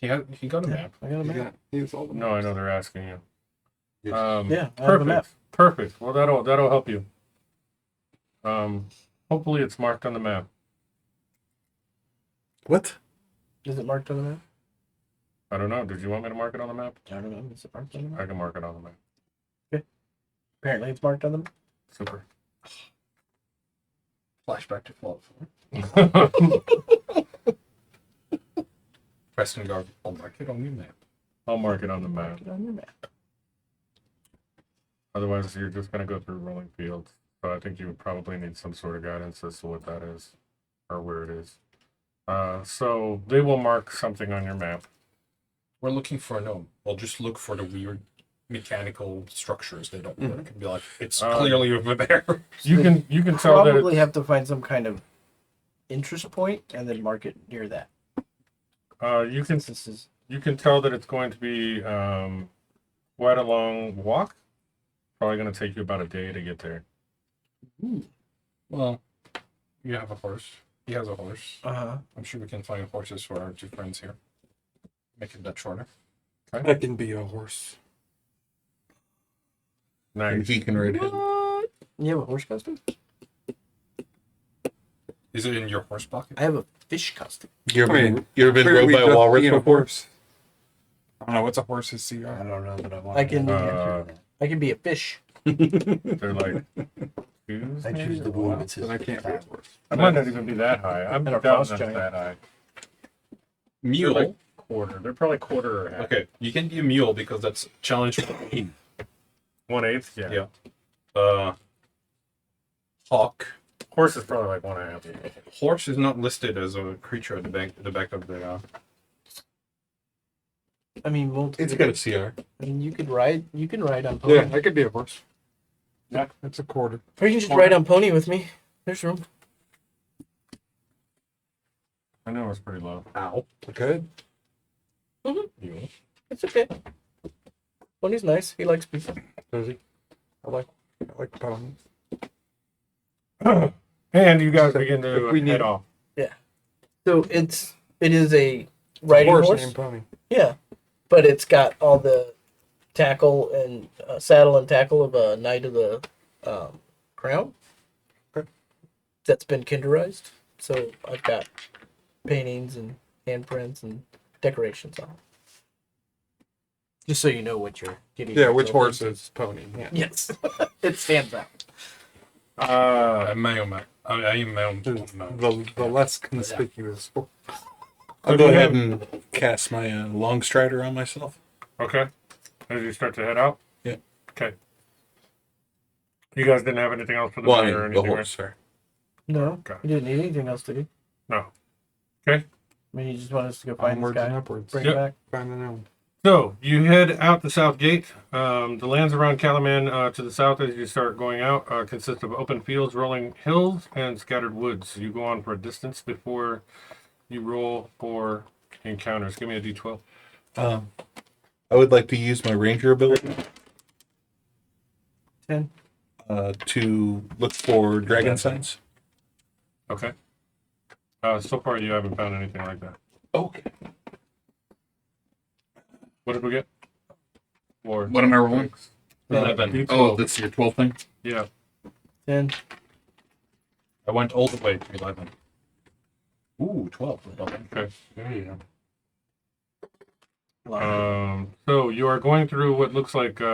He got a map. I got a map. Yeah, he's all the No, I know they're asking you. Yes. Yeah, I have a Perfect. map. Perfect. Well, that'll help you. Hopefully it's marked on the map. What? Is it marked on the map? I don't know. Did you want me to mark it on the map? I don't know. Is it marked on the I map? can mark it on the map. Apparently, it's marked on the map. Super. Flashback to Fallout 4. Preston Garvey. I'll mark it on your map. I'll mark it on the map. Mark it on your map. Otherwise, you're just going to go through rolling fields. So I think you would probably need some sort of guidance as to what that is or where it is. So they will mark something on your map. We're looking for a gnome. We'll just look for the weird mechanical structures that don't work and be like, it's clearly over there. You can tell that Probably it's, have to find some kind of interest point and then mark it near that. you can This is tell that it's going to be quite a long walk. Probably going to take you about a day to get there. Well, you have a horse. He has a horse. uh-huh. I'm sure we can find horses for our two friends here. Make it that shorter. I can be a horse. And Nice. he can ride him. What? You have a horse costume? Is it in your horse pocket? I have a fish costume. You ever been rode by a walrus before? I don't know what's a horse's CR. I don't know, but I want. I can Uh, I can be a fish. They're like twos, I choose maybe? the one that says. Then I can't be a horse. I might not even be that high. I'm And a down frost not giant. that high. They're Mule. like quarter. They're probably quarter or half. Okay, you can be a mule because that's challenge 1/8. Yeah. Yeah. Hawk. Horse is probably like 1.5. Horse is not listed as a creature at the back of the. I mean, well, It's got a CR. I mean, you could ride. You can ride on pony. Yeah, I could be a horse. Yeah. It's a quarter. Or you can just ride on pony with me. There's room. I know it's pretty low. Ow. Good. It's okay. Pony's nice. He likes people. Does he? I like ponies. And you guys begin to If we need- head off. So it is a riding horse. named Pony. Yeah, but it's got all the tackle and saddle and tackle of a knight of the crown. Okay. That's been kinderized. So I've got paintings and handprints and decorations on it. Just so you know what you're getting. Yeah, which yourself horse into. is Pony? Yeah. Yes, it stands out. My own map. I am my own. The less conspicuous horse. I'll go ahead and cast my long strider on myself. Okay. As you start to head out? Yeah. Okay. You guys didn't have anything else for the Well, I night or mean, the anything, horse, sorry. No, Okay. you didn't need anything else to do. right? No. Okay. I mean, you just want us to go find this Onwards and guy, upwards. bring Yep. it back. Find the gnome. So you head out the south gate. The lands around Calaman to the south as you start going out consist of open fields, rolling hills, and scattered woods. You go on for a distance before you roll for encounters. Give me a d12. I would like to use my ranger ability 10. to look for dragon signs. Okay. So far you haven't found anything like that. Okay. What did we get? Four. What am I rolling? 11. D12. Oh, that's your 12 thing? Yeah. 10. I went all the way to 11. Ooh, 12. Okay. There you go. So you are going through what looks like we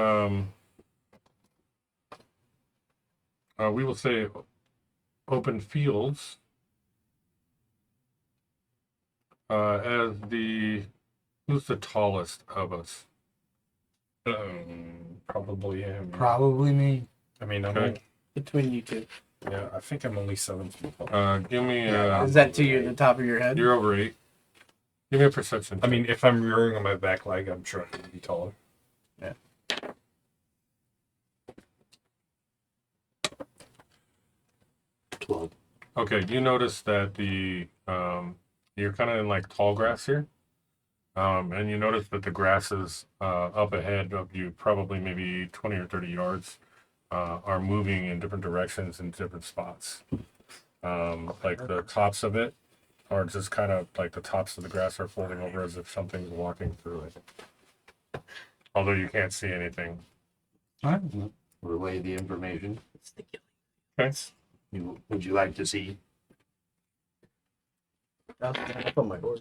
will say open fields as who's the tallest of us? Probably him. Probably me. I mean, I'm Okay. only, Between you two. yeah, I think I'm only 7 feet tall. Give me Is that to you at the top of your head? you're over 8. Give me a perception. I mean, if I'm rearing on my back leg, I'm sure I could be taller. Yeah. Okay, you notice that the you're kind of in like tall grass here, and you notice that the grasses up ahead of you, probably maybe 20 or 30 yards, are moving in different directions in different spots. Like the tops of it are just kind of like the tops of the grass are folding over as if something's walking through it. Although you can't see anything. Relay the information. Okay. Would you like to see? I'll put my horse.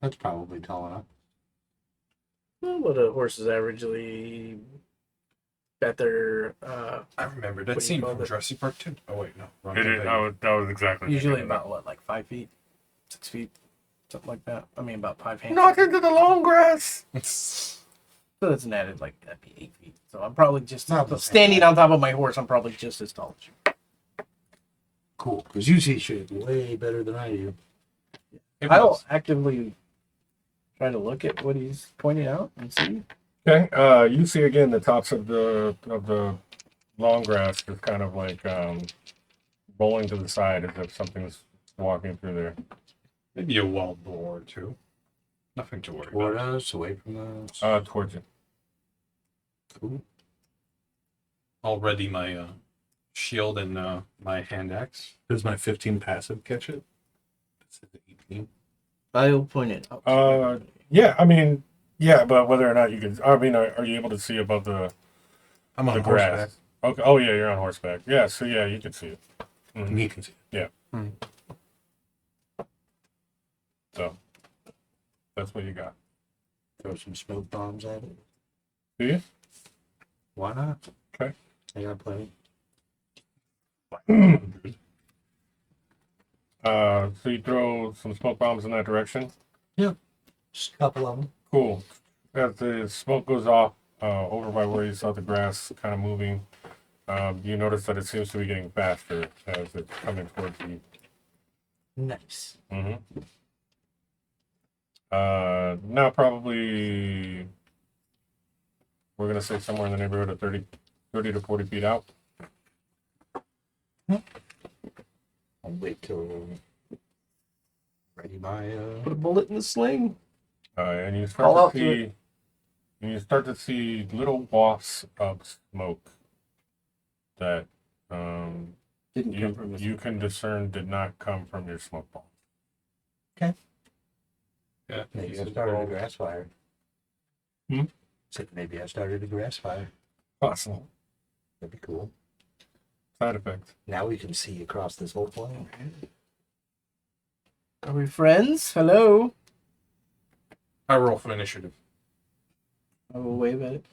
That's probably tall enough. Well, what do horses averagely bet their I remember What that do you scene call from it? Jurassic Park 2. Oh, wait, no. Wrong It is, thing. that was exactly usually thinking about what, like 5 feet, 6 feet, something like that. I mean, about 5 hands. Knock into the long grass. So that's an added like that'd be 8 feet. So I'm probably just Not the same standing height. on top of my horse. I'm probably just as tall as you. Cool, because you see shit way better than I do. It I'll was. actively try to look at what he's pointing out and see. Okay. You see again the tops of the long grass is kind of like rolling to the side as if something's walking through there. Maybe a wild boar or two. Nothing to worry Toward about. us, away from us. Towards you. Cool. I'll ready my shield and my hand axe. Does my 15 passive catch it? It's at 18. I'll point it out. Yeah, I mean, yeah, but whether or not you can, I mean, are you able to see above the I'm on the horseback. grass? Okay. Oh yeah, you're on horseback. Yeah, so yeah, you can see it. And he can see. So that's what you got. Throw some smoke bombs at it. Do you? Why not? Okay. I got plenty. So you throw some smoke bombs in that direction. Just a couple of them. Cool. As the smoke goes off over by where you saw the grass kind of moving, you notice that it seems to be getting faster as it's coming towards you. Nice. Mm-hmm. Now probably we're gonna say somewhere in the neighborhood of 30 to 40 feet out. I'll wait till ready my Put a bullet in the sling. And you Call out start to to see, and you start to see little wafts of smoke that Didn't come from you can discern did not come from your smoke bomb. Yeah. maybe I started a grass fire. Hmm? Said maybe I started a grass fire. Possible That'd be cool. side effect. Now we can see across this whole plain. Are we friends? Hello. I roll for initiative. I will wave at it.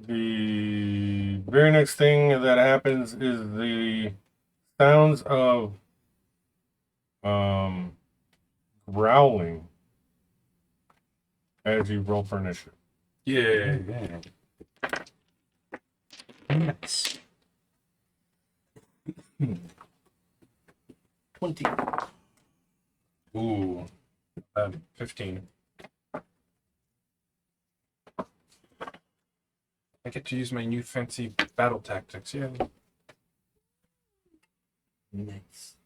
The very next thing that happens is the sounds of growling as you roll for initiative. Yeah. Nice. 20. Ooh. 15. I get to use my new fancy battle tactics. Yeah. Nice.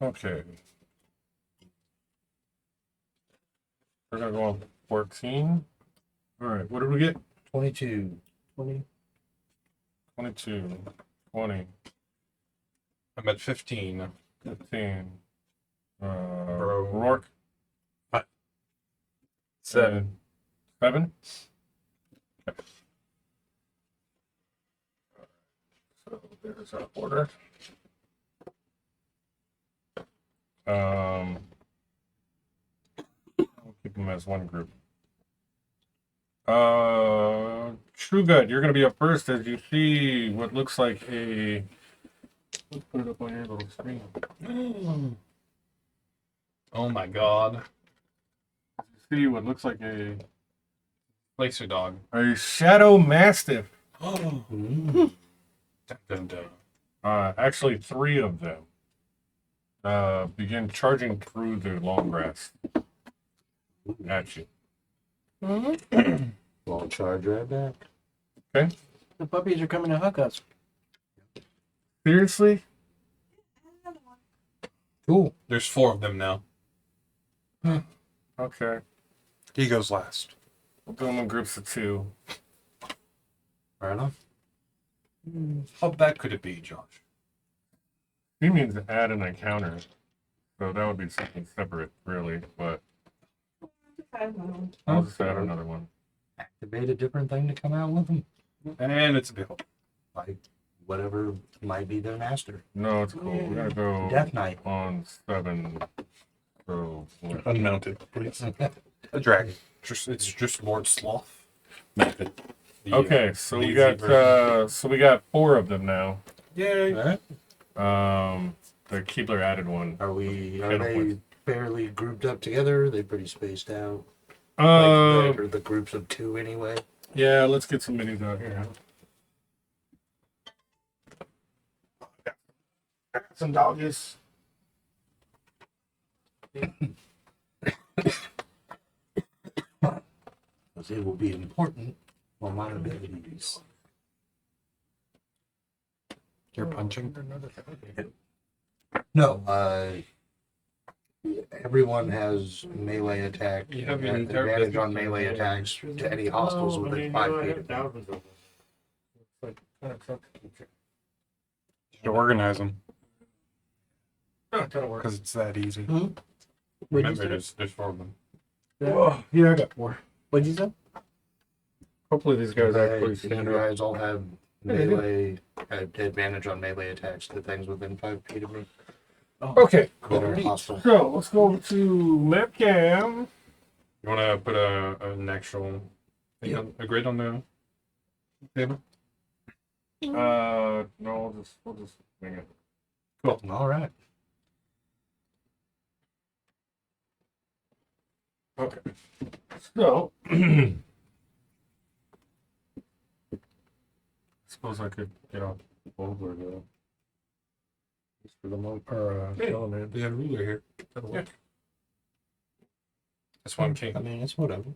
Okay. We're gonna go on 14. All right. What did we get? 22. 20. 22, 20, I'm at 15. 15. Bro. Rourke. 7. 7. Okay. So there's our order. I'll keep them as one group. True Good, you're gonna be up first as you see what looks like a. Let's put it up on your little screen. Oh my god. You see what looks like a Laser dog. shadow mastiff. Oh. Mm. Dun, dun, dun. Actually, 3 of them begin charging through the long grass at you. I'll charge right back. Okay. The puppies are coming to hug us. Seriously? Cool. There's 4 of them now. Okay. He goes last. We'll do them in groups of 2. Fair enough. How bad could it be, Josh? He means to add an encounter. So that would be something separate, really. But I'll just add another one. Activate a different thing to come out with them. And it's a big hole. Like whatever might be their master. No, it's cool. We're gonna go Death Knight. on 7. So Unmounted, please. A dragon. It's just Lord Sloth. Make it the, okay, so we lazy version. we got 4 of them now. Yay! Alright. The Keebler added one. Are Kind of they with- fairly grouped up together? Are they pretty spaced out? Uh, Or the groups of 2 anyway? yeah, let's get some minis out here. Some doggies. Because it will be important for my abilities. You're punching? No, everyone has melee attack. You have and your entire advantage business on melee attacks to any hostiles within 5 feet of them. You organize them That'll work. because it's that easy. What'd you Remember, say? there's 4 of them. Yeah, I got 4. What'd you say? Hopefully these guys actually You stand up. guys all have Yeah, they do. melee advantage on melee attacks to things within 5 feet of me Okay, that are hostile. so let's go to map cam. You want to put an actual thing a grid on the table? No, we'll just wing it. Cool. All right. Okay. So, suppose I could get off over though. Just for the moment, or element. They got a ruler here. That'll work. That's why I'm king. I mean, it's whatever.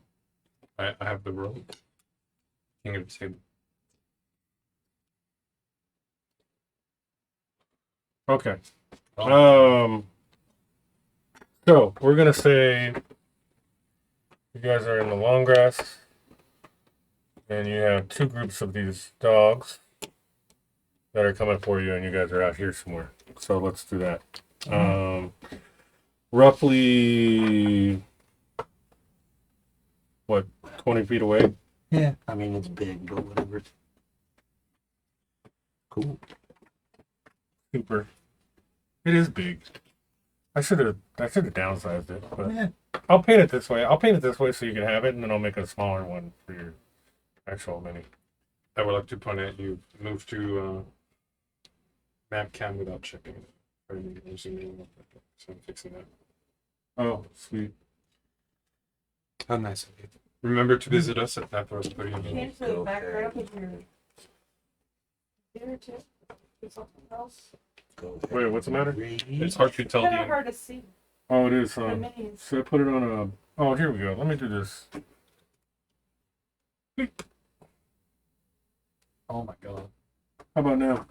I have the role. King of the table. Okay. So we're gonna say you guys are in the long grass, and you have 2 groups of these dogs that are coming for you, and you guys are out here somewhere. So let's do that. Roughly, what, 20 feet away? Yeah. I mean, it's big, but whatever. Cool. Super. It is big. I should have downsized it, but Yeah. I'll paint it this way. I'll paint it this way so you can have it, and then I'll make a smaller one for your actual mini. I would like to point out you moved to map cam without checking it. Or you using it. So I'm fixing that. Oh, sweet. How nice of you. Remember to visit us at after putting it in. Change the background up with your computer too. Do something else. Go Wait, what's the matter? It's hard to tell Kind of the hard to see Oh, it is. the minis. Should I put it on a? Oh, here we go. Let me do this. Oh my god. How about now?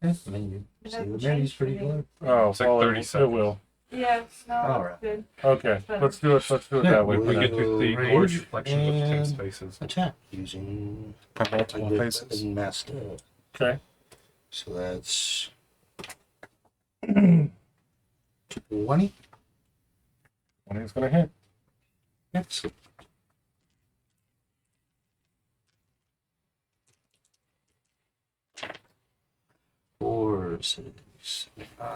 I mean, you see, the menu's pretty good. Oh, It's like well, 30 it seconds. will. Yes, no, All that's right. good. Okay, let's do it. Let's do it that way. We get to see Range large reflections of and- 10 spaces. Attack using Multiple the faces. weapon master. Okay. So that's 20. When he's gonna hit. Excellent. Four, 6, 9,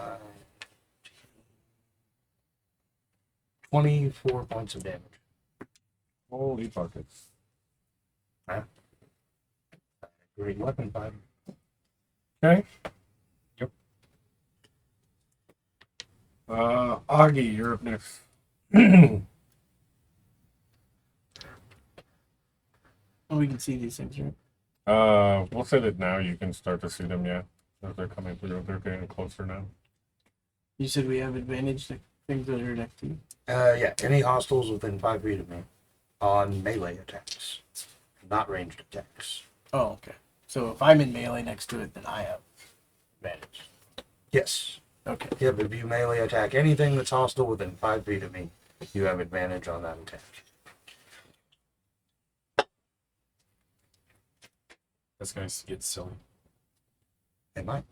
24 points of damage. Holy buckets. Great weapon fighter. Okay. Yep. Augie, you're up next. Oh, we can see these things, right? We'll say that now you can start to see them, yeah. As they're coming through, they're getting closer now. You said we have advantage to things that are next to you. Yeah, any hostiles within 5 feet of me on melee attacks, not ranged attacks. Oh, okay. So if I'm in melee next to it, then I have advantage. Yes. Okay. Yeah, but if you melee attack anything that's hostile within 5 feet of me, you have advantage on that attack. That's going to get silly. They might.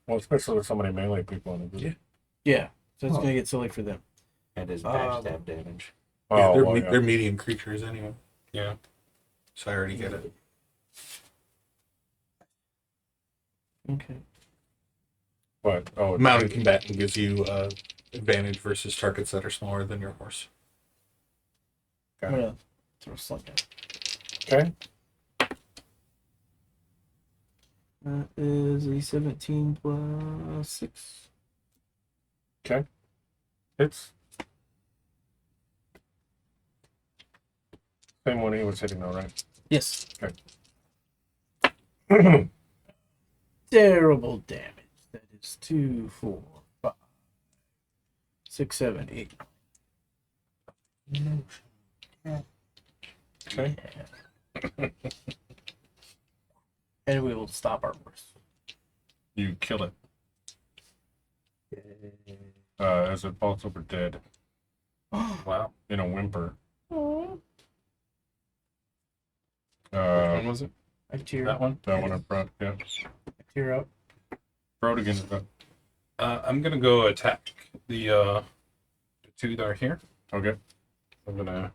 Well, especially with so many melee people in the group. Yeah. So it's Oh. gonna get silly for them. And his Um, backstab damage. Oh, Yeah, they're, well, me- yeah. they're medium creatures anyway. Yeah. So I already get it. Okay. What? Oh, Mounted combatant gives you advantage versus targets that are smaller than your horse. I'm gonna throw a slug down. okay. That is a 17 plus 6. Okay. It's same one he was hitting though, right? Yes. Okay. Terrible damage. That is 2, 4, 5, 6, 7, 8. Okay. And we will stop our horse. You kill it. As it falls over dead. Wow. In a whimper. Oh. Which one was it? I tear That up. one? That one up front, yeah. I tear up. Throw it again. I'm gonna go attack the two that are here. Okay. I'm gonna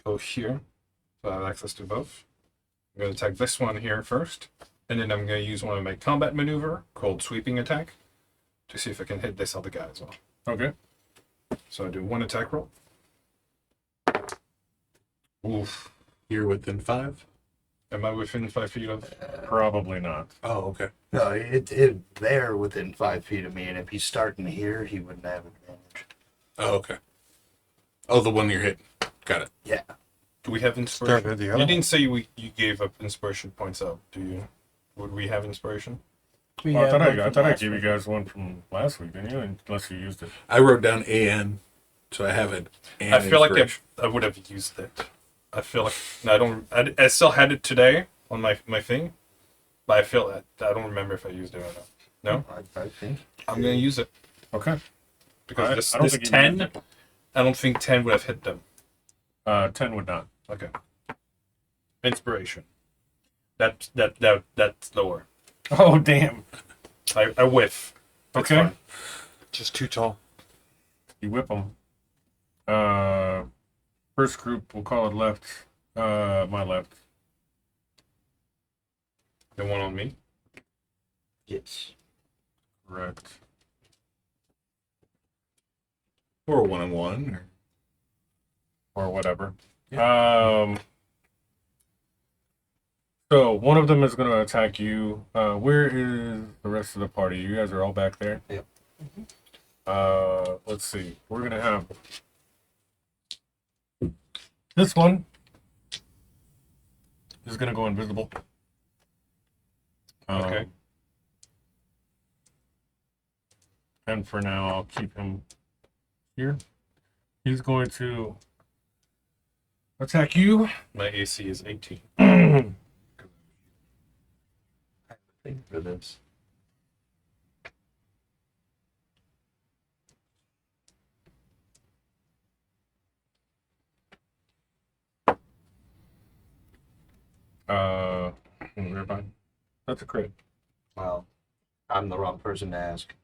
go here, so I have access to both. I'm gonna attack this one here first, and then I'm gonna use one of my combat maneuver called sweeping attack to see if I can hit this other guy as well. Okay. So I do one attack roll. Oof. You're within 5? Am I within 5 feet of? Probably not. Oh, okay. No, they're within 5 feet of me, and if he's starting here, he wouldn't have advantage. Oh, okay. Oh, the one you're hitting. Got it. Yeah. Do we have inspiration? Started the You other didn't say you gave up inspiration points out, do you? Would we have inspiration? We Oh, I have thought one I from thought I last gave you week. guys one from last week, didn't you? Unless you used it. I wrote down AN, so I have it. And I feel like inspiration. I would have used it. I feel like no, I don't. I still had it today on my thing, but I feel that I don't remember if I used it or not. No, I think. I'm gonna use it Okay. because I this don't think you used 10. I don't think 10 would have hit them. 10 would not. Okay. Inspiration. That's lower. Oh, damn. I whiff. That's Okay. fine. Just too tall. You whip them. First group, we'll call it left. My left. The one on me. Yes. Correct. Or 1-on-1. Or whatever. So one of them is going to attack you. Where is the rest of the party? You guys are all back there? Yep. Let's see. We're going to have this one is going to go invisible. Okay. And for now, I'll keep him here. He's going to attack you. My AC is 18. Think for this. Everybody. That's a crit. Well, I'm the wrong person to ask.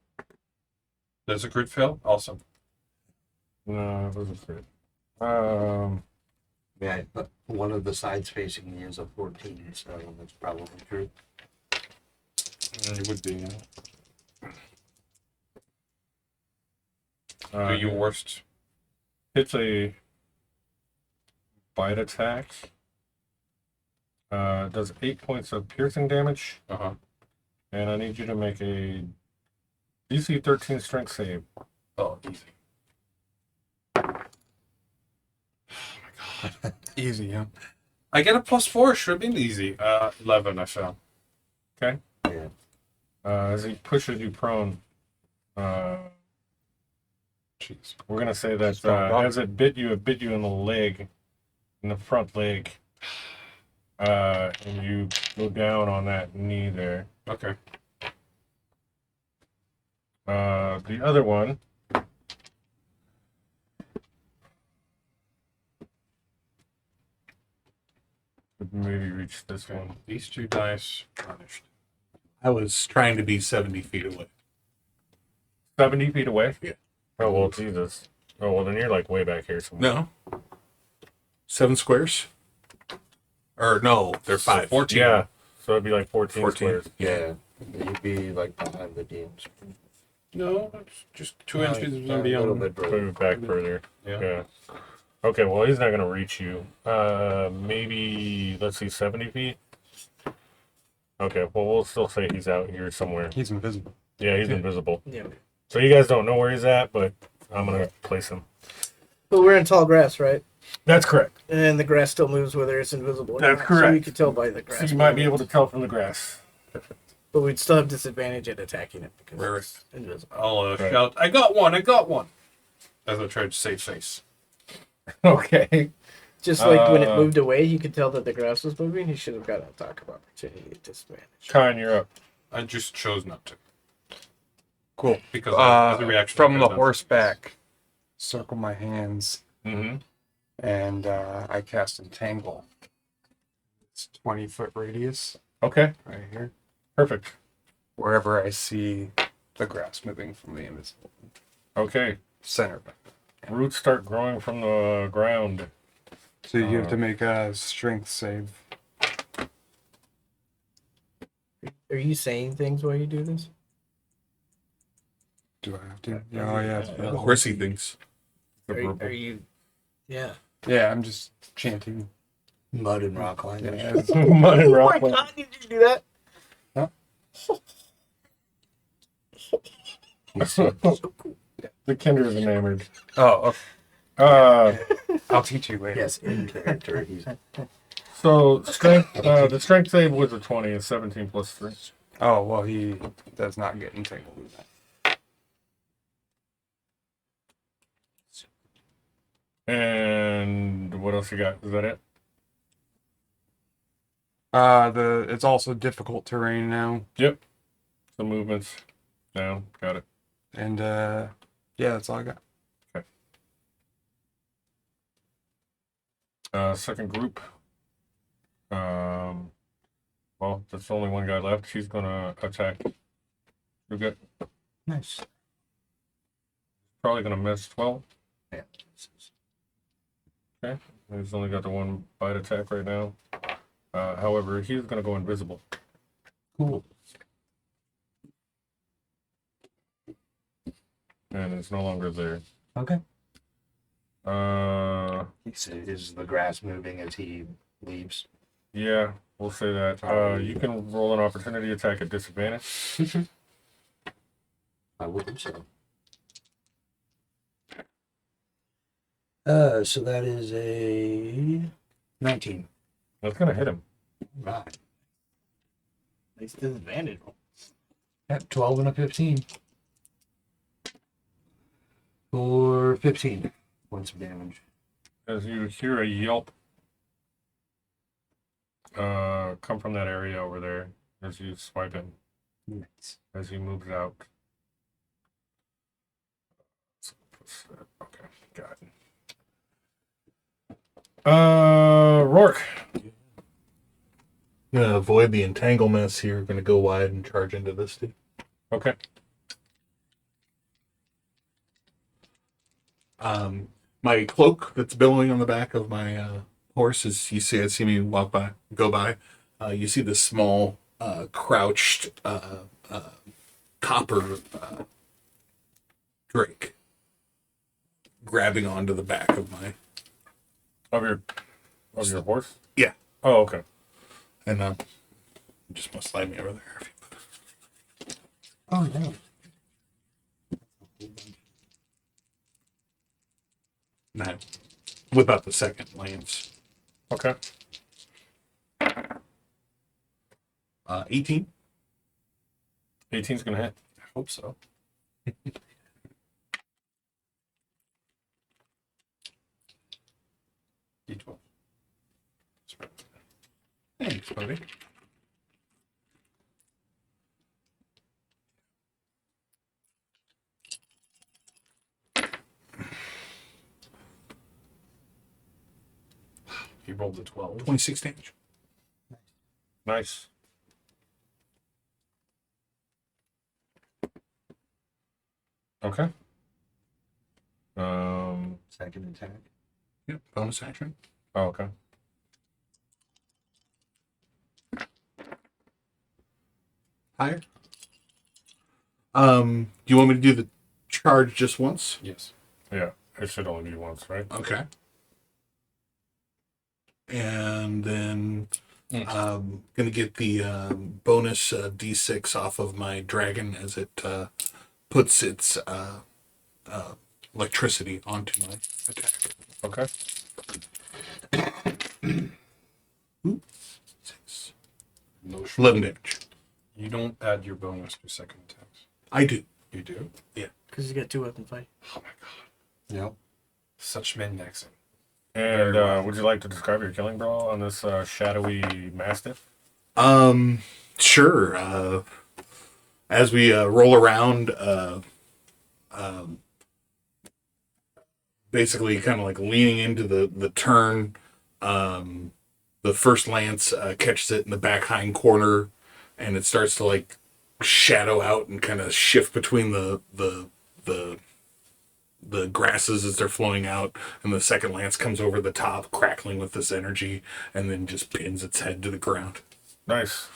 Does a crit fail? Awesome. No, it was a crit. Yeah, but one of the sides facing me is a 14, so that's probably true. It would be. Do Do your worst. It's a bite attack. Does 8 points of piercing damage, Uh-huh. and I need you to make a DC 13 strength save. Oh, easy. Easy, yeah. I get a +4. Should have been easy. 11, I fell. Okay. Yeah. As he pushes you prone, Jeez. we're gonna say that Strong dog. as it bit you in the leg, in the front leg, and you go down on that knee there. Okay. The other one. Would maybe reach this Okay. one. These two dice punished. I was trying to be 70 feet away. 70 feet away? Yeah. Oh, well, Jesus. Oh, well, then you're like way back here somewhere. No. 7 squares? Or no, they're 5. 14. Yeah. So it'd be like 14 14. squares. Yeah. You'd be like behind the teams. No, it's just 2 inches A and little beyond. bit further. Move back further. Yeah. Yeah. Okay, well, he's not going to reach you. Maybe, let's see, 70 feet? Okay, well, we'll still say he's out here somewhere. He's invisible. Yeah, he's invisible. Yeah. So you guys don't know where he's at, but I'm going to place him. But we're in tall grass, right? That's correct. And the grass still moves whether it's invisible. or That's not. correct. So you could tell by the grass. So you might be able to tell from the grass. But we'd still have disadvantage at attacking it because Right. it's invisible. I'll Right. shout, I got one, as I try to save face. Okay. Just like when it Uh, moved away, you could tell that the grass was moving. He should have got an attack of opportunity at disadvantage. Kine, you're up. I just chose not to. Cool. Because as a reaction. From the because horseback, circle my hands, Mm-hmm. and I cast Entangle. It's 20-foot radius Okay, right here. perfect. Wherever I see the grass moving from the invisible Okay, center. roots start growing from the ground. So you have to make a strength save. Are you saying things while you do this? Do I have to? Yeah, oh, yeah. Of course he thinks. Are you? Yeah. Yeah, I'm just chanting. Mud and rock language. Yeah, Mud and Oh rock. my God! Did you do that? The Kinder is enamored. oh, okay. Uh, I'll teach you later. Yes, in character. He's so strength. The strength save was a 20. It's 17 plus 3. Oh, well, he does not get entangled in that. And what else you got? Is that it? It's also difficult terrain now, Yep. The movements down. Got it. and yeah, that's all I got. Second group. Well, that's the only one guy left. He's gonna attack. You good? nice. Probably gonna miss 12. Yeah. Okay. He's only got the one bite attack right now. However, he's gonna go invisible. Cool. And it's no longer there. Okay. Is the grass moving as he leaves? Yeah, we'll say that. You can roll an opportunity attack at disadvantage. I wouldn't say. So that is a 19. That's gonna hit him. Right. Nice disadvantage. At 12 and a 15. For 15 points of damage. As you hear a yelp come from that area over there as you swipe in, Nice. as he moves out. Okay, got it. Rourke. I'm gonna avoid the entanglements here. Gonna go wide and charge into this dude. Okay. My cloak that's billowing on the back of my horse is you see me go by. You see this small crouched copper drake grabbing onto the back of my Of your horse? yeah, Oh, okay. and you just must slide me over there. Oh, no. And I whip out the second lance. Okay. 18. 18's gonna hit. I hope so. D12. Thanks, buddy. He rolled a 12. 26 damage. Nice. Okay. Second attack. Yep. Bonus action. Oh, okay. Higher. Do you want me to do the charge just once? Yes. Yeah, it should only be once, right? Okay. And then gonna get the bonus D6 off of my dragon as it puts its electricity onto my attack. Okay. 6. 11 damage. You don't add your bonus to second attacks. I do. You do? Because he's got 2 weapon fight. Oh my god. Yep. Such min-maxing. And would you like to describe your killing brawl on this shadowy mastiff? Sure. As we roll around, basically kind of like leaning into the turn, the first lance catches it in the back hind corner, and it starts to like shadow out and kind of shift between the grasses as they're flowing out, and the second lance comes over the top, crackling with this energy, and then just pins its head to the ground. Nice.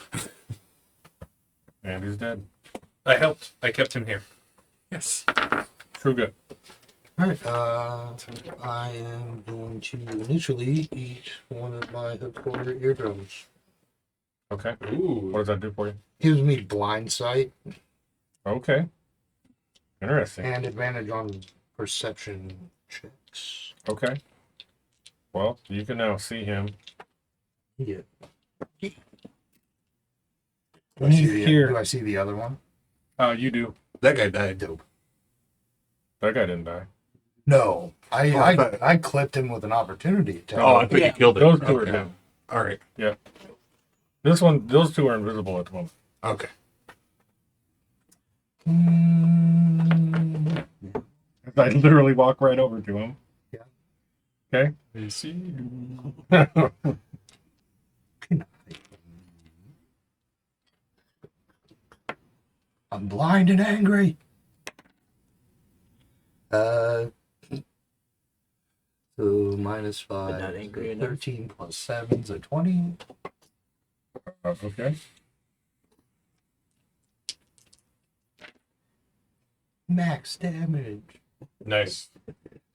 And he's dead. I helped. I kept him here. Yes. True good. Alright, I am going to initially eat one of my hook-quarter eardrums. Okay. Ooh. What does that do for you? Gives me blind sight Okay. Interesting. and advantage on perception checks. Okay. Well, you can now see him. Yeah. And he's here. Do I see the other one? You do. That guy died. Dope. That guy didn't die. No. I thought- I clipped him with an opportunity attack. Oh, I thought you killed it. Those two are Okay. dead. All right. Those two are invisible at the moment. Okay. I literally walk right over to him. Yeah. Okay. I see you. I'm blind and angry. So -5, not angry enough. 13 plus 7 is a 20. Okay. Max damage. Nice.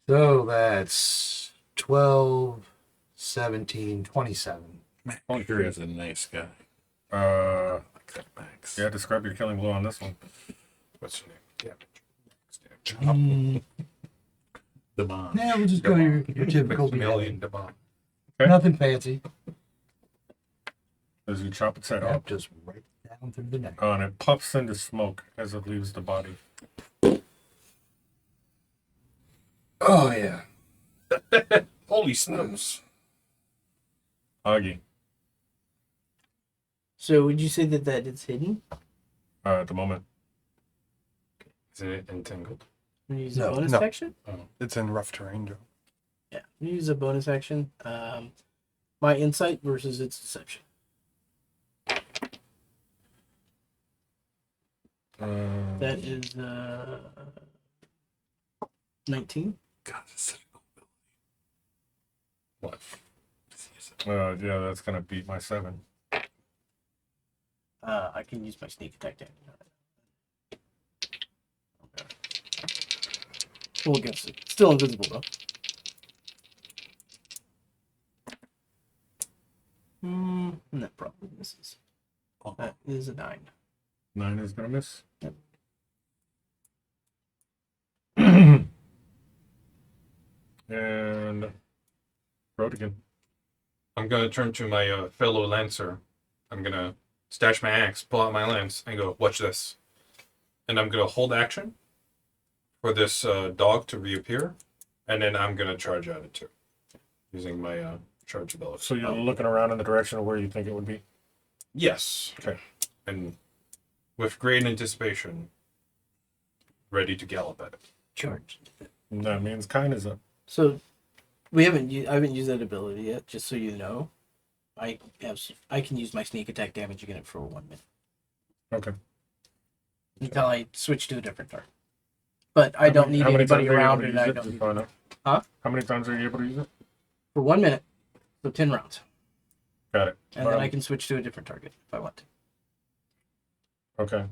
So that's 12, 17, 27. Oh, Sure is a nice guy. Like that Max. Yeah, describe your killing blow on this one. What's your name? The bomb. Yeah, we'll just go your typical Million beheading. the bomb. Okay. Nothing fancy. As you chop its head Yeah, off, just right down through the neck. and it puffs into smoke as it leaves the body. Oh, yeah. Holy smokes. Augie, So would you say that it's hidden? at the moment. Isn't it entangled? When you use No, a bonus no. action? It's in rough terrain, Joe. Yeah. When you use a bonus action, my insight versus its deception. That is 19. God, that's such a cool What? ability. Yeah, that's gonna beat my 7. I can use my sneak attack damage. Full against it. Still invisible though. That probably misses. That is a 9. 9 is gonna miss. Yep. And Rodigan. I'm gonna turn to my fellow lancer. I'm gonna stash my axe, pull out my lance, and go, watch this. And I'm gonna hold action for this dog to reappear, and then I'm gonna charge at it too, using my charge ability. So you're looking around in the direction of where you think it would be? Yes. Okay. And with great anticipation, ready to gallop at it. Charge. And that means kind is up. So I haven't used that ability yet. Just so you know, I can use my sneak attack damage again for 1 minute Okay. until I switch to a different target. But I don't need How many anybody times are you around, able to and use I it? don't Just need find out. Huh? How many times are you able to use it? for 1 minute. So 10 rounds, Got it. and then I can switch to a different target if I want to. Okay.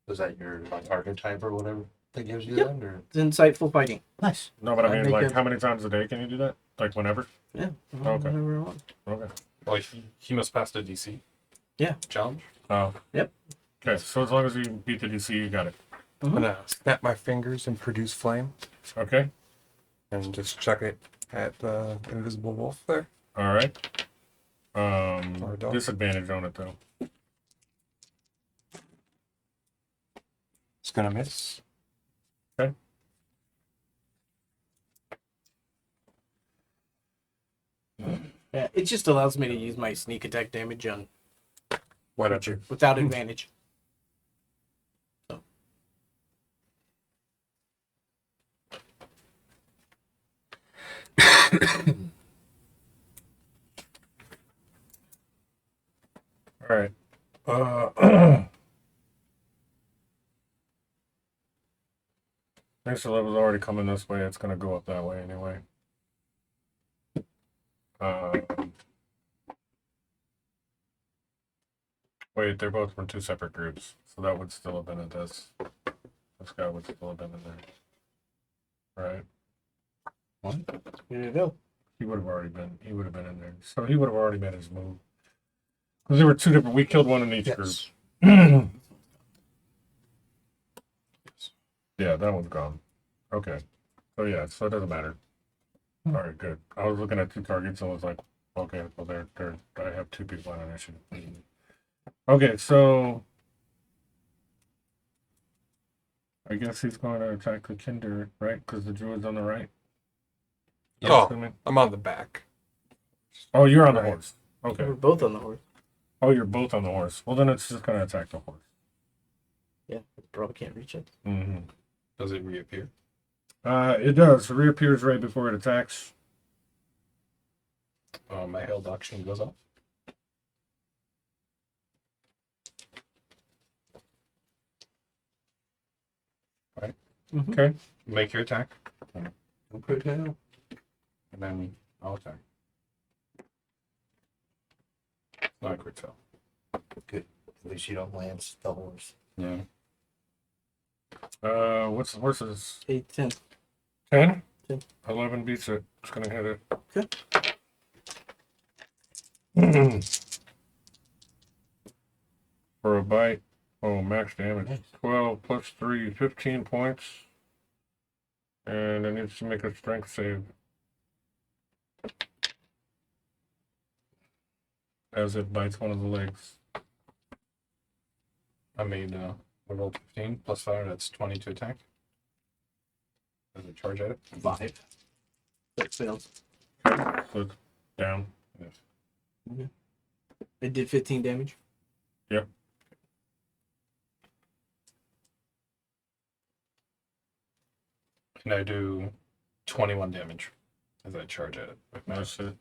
Was that your like archetype or whatever that gives you Yep. that? Or It's insightful fighting. nice. No, but I I mean, make like, a- how many times a day can you do that? Like, whenever? Yeah. Okay. Whatever I want. Okay. Well, he must pass the DC. Yeah. Challenge. Oh. Yep. Okay, so as long as you beat the DC, you got it. I'm gonna snap my fingers and produce flame Okay. and just chuck it at the invisible wolf there. All right. Or a dog. Disadvantage on it, though. It's gonna miss. Okay. Yeah. It just allows me to use my sneak attack damage on Whatever. without advantage. All right. Thanks, the level's already coming this way. It's gonna go up that way anyway. Wait, they're both from two separate groups, so that would still have been at this. This guy would still have been in there, right? Here you go. He would have already been. He would have been in there, so he would have already made his move. Because there were two different. We killed one in each group. Yes. Yeah, that one's gone. Okay. So yeah, so it doesn't matter. All right, good. I was looking at two targets and was like, okay, well, they're I have two people on initiative. Okay, so I guess he's going to attack the Kinder, right? Because the druid's on the right. Oh, I'm on the back. Oh, you're on the Right. horse. Okay. We're both on the horse. Oh, you're both on the horse. Well, then it's just going to attack the horse. Yeah. Probably can't reach it. Mm-hmm. Does it reappear? It does. It reappears right before it attacks. My held action goes off. Right. Okay. Make your attack. Don't put it down. And then I'll attack. Not a crit fail. Good. At least you don't lance the horse. Yeah. What's the horse's 8, 10. 10? 10. 11 beats it. It's gonna hit it. Okay. For a bite. Oh, max damage. 12 plus 3, 15 points. And it needs to make a strength save. As it bites one of the legs. I made I rolled 15 plus 5. That's 20 to attack. Does it charge at it? 5. That fails. So it's down. Yes. It did 15 damage. Yep. And I do 21 damage as I charge at it. With my That's it.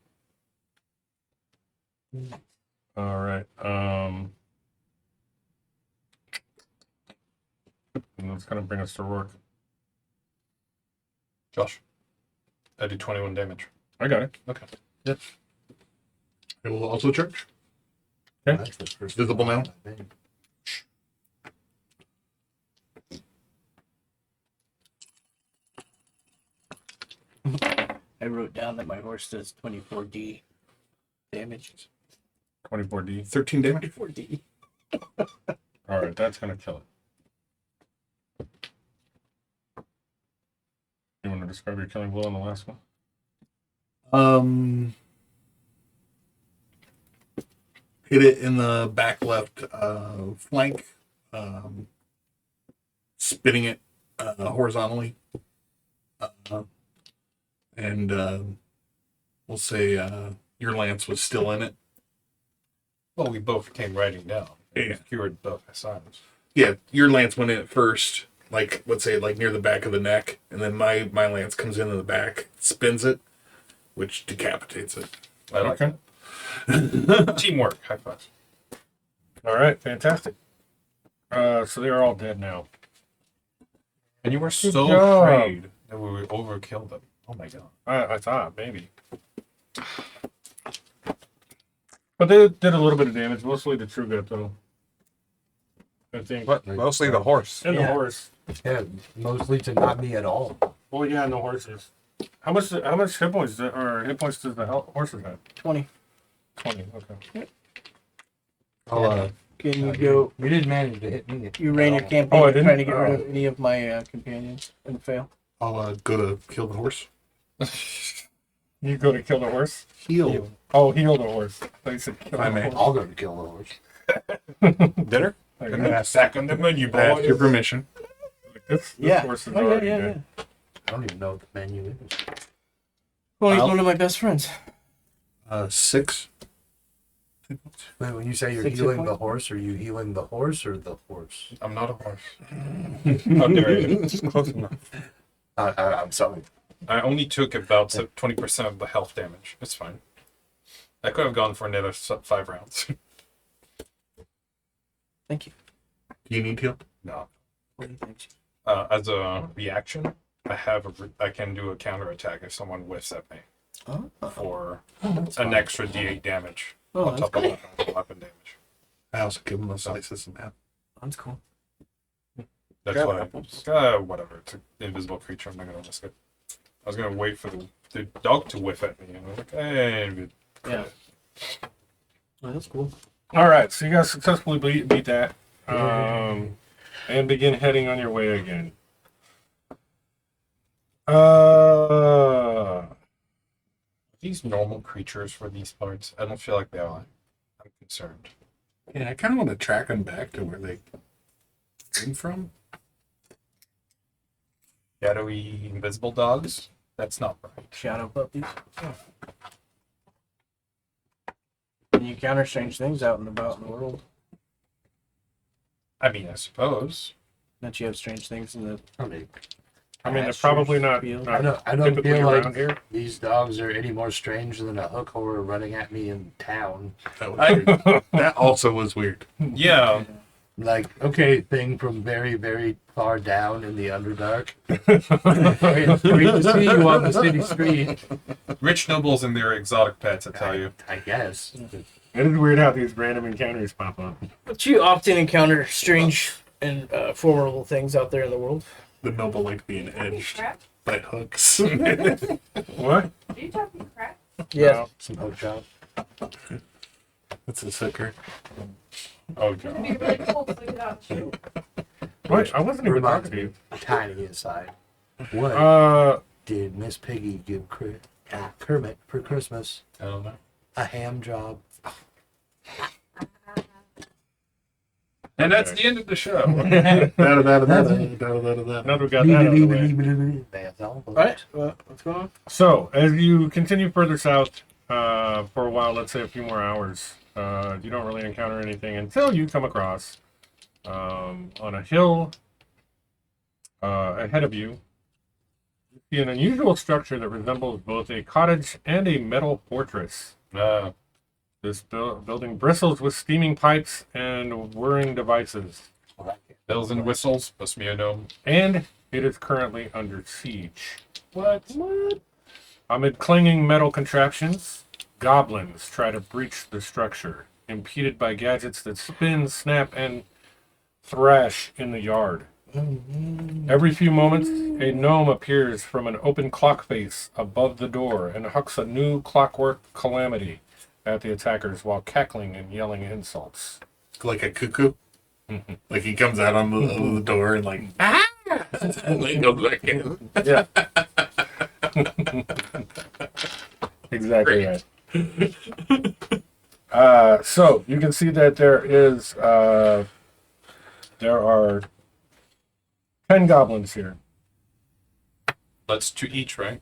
All right. And that's gonna bring us to Rourke. Josh. I did 21 damage. I got it. Okay. Yep. I will also charge. Okay. That's the first Visible now? I think. I wrote down that my horse does 24d damage. 24D. 13 damage. 24d. All right, that's gonna kill it. You want to describe your killing blow on the last one? Hit it in the back left flank, spinning it horizontally, and we'll say your lance was still in it. Well, we both came riding down. Yeah. Cured both sides. Yeah, your lance went in at first, like let's say like near the back of the neck, and then my lance comes in the back, spins it, which decapitates it. I like Okay. it. Teamwork. High five. All right, fantastic. So they're all dead now. And you were Good so job. afraid that we would overkill them. Oh my god. I thought maybe, but they did a little bit of damage, mostly the true gut though. I think. But mostly the horse. And the Yeah. horse. Yeah, mostly to not me at all. Well, yeah, and the horses. How much hit points does the horses have? 20. 20. Okay. I'll, Can you go? You didn't manage to hit me. You ran your campaign Oh, I didn't? trying to get rid of any of my companions and fail. I'll go to kill the horse. You go to kill the horse? Heal. Oh, heal the horse. They said kill I the may. horse. I'll go to kill the horse. Dinner? Like, this Second the menu, I ask your boys. permission. Yeah. horse is Oh, already yeah. dead. I don't even know what the menu is. Well, he's I'll- one of my best friends. 6. Wait, when you say you're 6 hit healing the points? horse, are you healing the horse or the horse? I'm not a horse. How dare you? Close enough. I'm sorry. I only took about 20% of the health damage. It's fine. I could have gone for another 5 rounds. Thank you. Do you need heal? No. What do you think? As a reaction, I can do a counter attack if someone whiffs at me Oh, for that's an fine. extra D8 damage Oh, on that's top of great. weapon damage. I also give him a slices of map. That's cool. That's Grab why. apples. Whatever. It's an invisible creature. I'm not gonna risk it. I was gonna wait for the dog to whiff at me, and I was like, "Hey, Yeah. Oh, that's cool. All right, so you guys successfully beat that, and begin heading on your way again. these normal creatures for these parts? I don't feel like they are. I'm concerned. Yeah, I kind of want to track them back to where they came from. Shadowy invisible dogs? That's not right. Shadow puppies. And you encounter strange things out and about in the world. I mean, I suppose. Don't you have strange things in the I mean, they're probably not, Field. I don't typically feel around like here. these dogs are any more strange than a hook horror running at me in town. That was weird. That also was weird. Yeah. Like, okay, thing from very, very far down in the Underdark. It's great to see you on the city street. Rich nobles and their exotic pets, I tell you. I guess. It is weird how these random encounters pop up. But you often encounter strange and formidable things out there in the world. The noble like being edged by hooks. What? Are you talking crap? Yeah. Some hook shot. That's a sucker. Oh, It's gonna God. be really cold, so get out and shoot. What? I wasn't even Reminds talking to me, you. tiny aside. What did Miss Piggy give Kermit for Christmas? I don't know. A ham job. And that's the end of the show. Now that we got that out of the way. That's all. All right. What's going on? So, as you continue further south for a while, let's say a few more hours, you don't really encounter anything until you come across on a hill ahead of you. You see an unusual structure that resembles both a cottage and a metal fortress. This building bristles with steaming pipes and whirring devices, Bells and whistles. Must be a gnome. and it is currently under siege. What? Amid clanging metal contraptions, goblins try to breach the structure, impeded by gadgets that spin, snap, and thrash in the yard. Every few moments, a gnome appears from an open clock face above the door and hucks a new clockwork calamity at the attackers while cackling and yelling insults. Like a cuckoo. Like he comes out on the door and like, ah! And then goes back in. Yeah. Exactly right. So you can see that there are 10 goblins here. That's 2 each, right?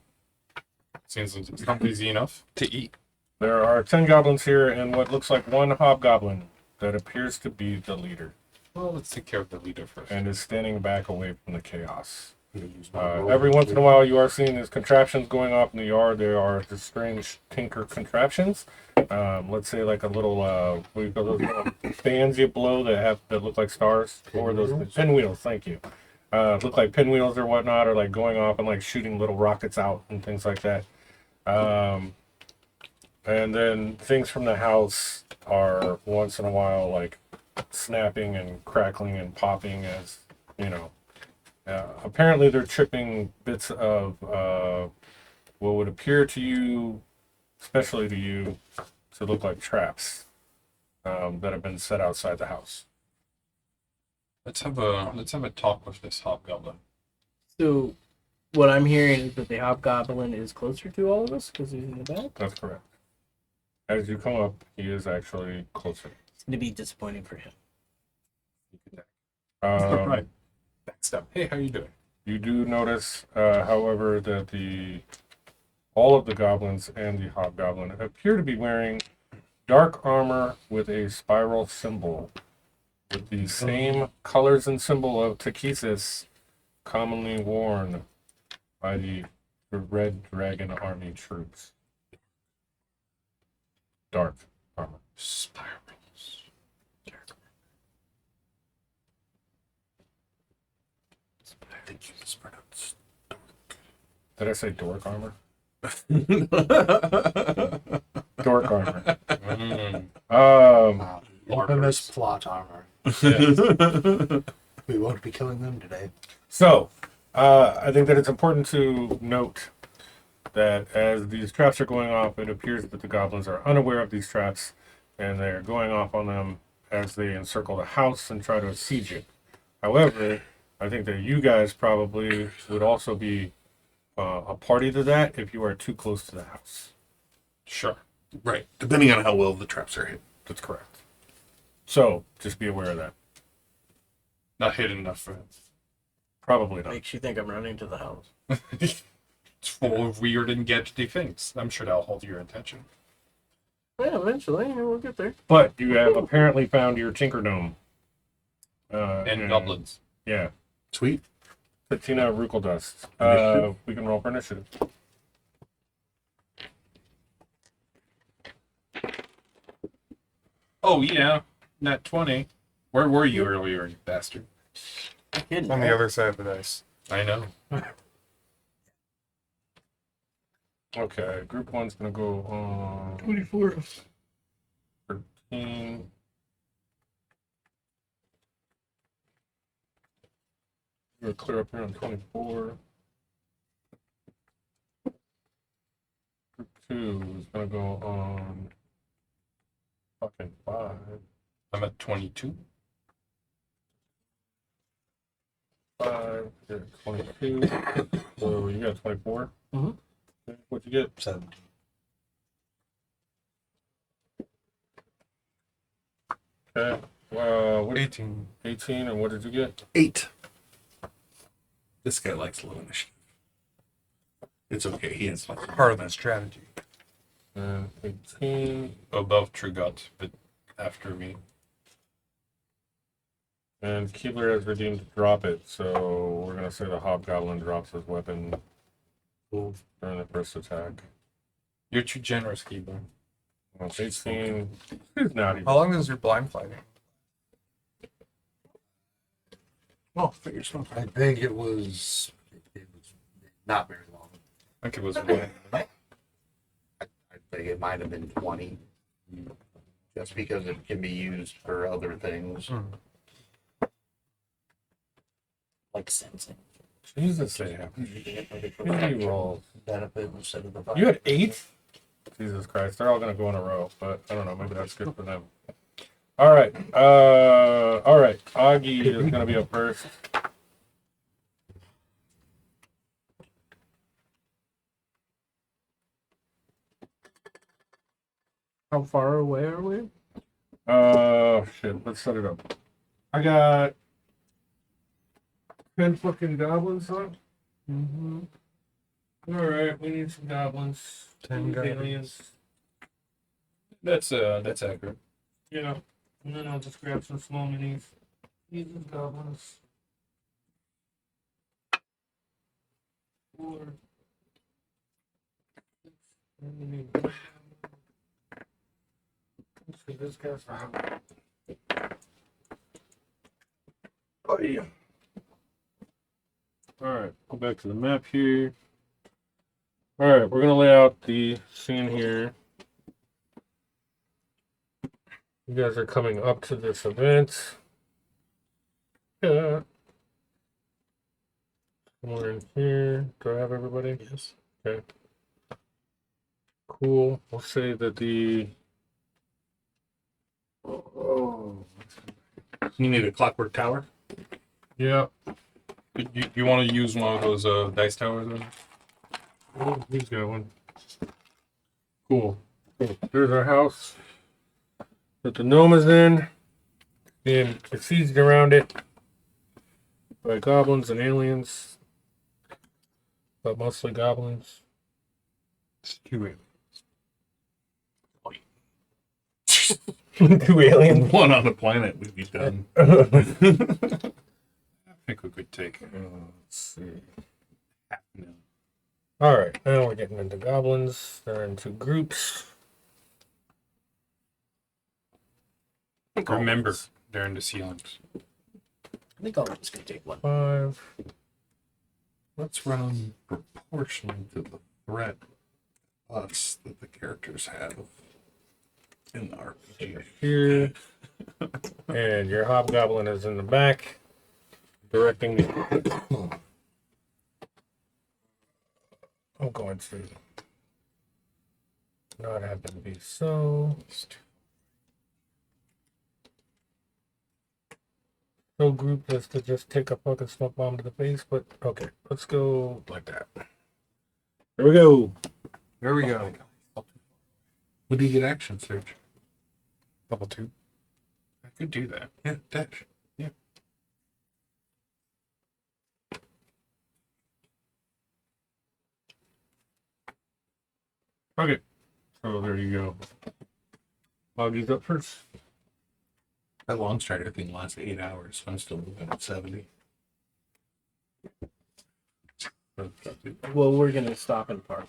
Seems it's not easy enough to eat. There are 10 goblins here and what looks like one hobgoblin that appears to be the leader Well, let's take care of the leader first. and is standing back away from the chaos. Every once in a while, you are seeing these contraptions going off in the yard. There are the strange tinker contraptions. Let's say like a little, we've got those little fans you blow that look like stars, or those pinwheels. Thank you. Look like pinwheels or whatnot, or like going off and like shooting little rockets out and things like that. And then things from the house are once in a while like snapping and crackling and popping as, you know. Apparently they're tripping bits of what would appear to you, especially to you, to look like traps that have been set outside the house. Let's have a talk with this hobgoblin. So, what I'm hearing is that the hobgoblin is closer to all of us because he's in the back. That's correct. As you come up, he is actually closer. It's going to be disappointing for him. Right. Backstab. Hey, how you doing? You do notice, however, that all of the goblins and the hobgoblin appear to be wearing dark armor with a spiral symbol, with the same colors and symbol of Takesis commonly worn by the Red Dragon Army troops. Dark armor. Spirals. I think you mispronounced. Did I say dork armor? Dork armor. Infamous plot armor. Yes. We won't be killing them today. So, I think that it's important to note that as these traps are going off, it appears that the goblins are unaware of these traps, and they're going off on them as they encircle the house and try to siege it. However, I think that you guys probably would also be a party to that if you are too close to the house. Sure. Right. Depending on how well the traps are hit. That's correct. So, just be aware of that. Not hidden enough for him. Probably not. Makes you think I'm running to the house. It's full of weird and gadgety things. I'm sure that'll hold your attention. Yeah, eventually we'll get there. But you have apparently found your Tinker Gnome. And goblins. Yeah. Sweet. Patina Rukel Dust. Initiative? We can roll for initiative. Oh, yeah. Nat 20. Where were you earlier, you bastard? Kidding, On the right? other side of the dice. I know. Okay, group one's gonna go on 24. 13. We're clear up here on 24. Group two is gonna go on fucking 5. I'm at 22. 5, you're at 22. So you got 24. Mhm. Okay, what'd you get? 17. Okay. What, 18. 18, and what did you get? 8. This guy likes low initiative. It's okay. He has fun. Part of the strategy. And 18. Above True Gut, but after me. And Keebler has redeemed Drop It, so we're gonna say the Hobgoblin drops his weapon during the first attack. You're too generous, Keebler. Well, 18. He's not even. How long is your blind fighting? Oh, figure smoke. I think it was not very long. I think it was one. I think it might have been 20. Just because it can be used for other things. Like sensing. Jesus, they have. He rolls. Benefit instead of the fire. You had 8? Jesus Christ, they're all gonna go in a row, but I don't know, maybe that's good for them. Alright, Augie is gonna be up first. How far away are we? Shit, let's set it up. I got 10 fucking goblins on. Mm-hmm. Alright, we need some goblins. 10 Need goblins. aliens. That's accurate. Yeah, and then I'll just grab some small minis. These are goblins. 4. And we need one. Let's see, this guy's. Oh yeah. Alright, go back to the map here. Alright, we're gonna lay out the scene here. You guys are coming up to this event. Yeah. Somewhere in here. Do I have everybody? Yes. Okay. Cool. We'll say that the You need a clockwork tower? yeah. You want to use one of those dice towers? Then? Oh, he's got one. Cool. There's our house that the gnome is in. Being besieged around it by goblins and aliens. But mostly goblins. Two Two aliens. One on the planet, we'd be done. I think we could take Let's see. half a million. Alright, now we're getting into goblins. They're in two groups. Remember, they're in the ceilings. I think I'll just gonna take one. 5. Let's run proportional to the threat us that the characters have in the RPG. Here. And your hobgoblin is in the back. Directing the I'm going to not have them be so. So group as to just take a fucking smoke bomb to the face, but okay, let's go like that. Here we go. There we go. What do you get action search? Level 2. I could do that. Yeah, dash. Yeah. Okay. So there you go. Boggy's up first. That long strider thing lasts 8 hours. I'm still moving at 70. Well, we're gonna stop and park.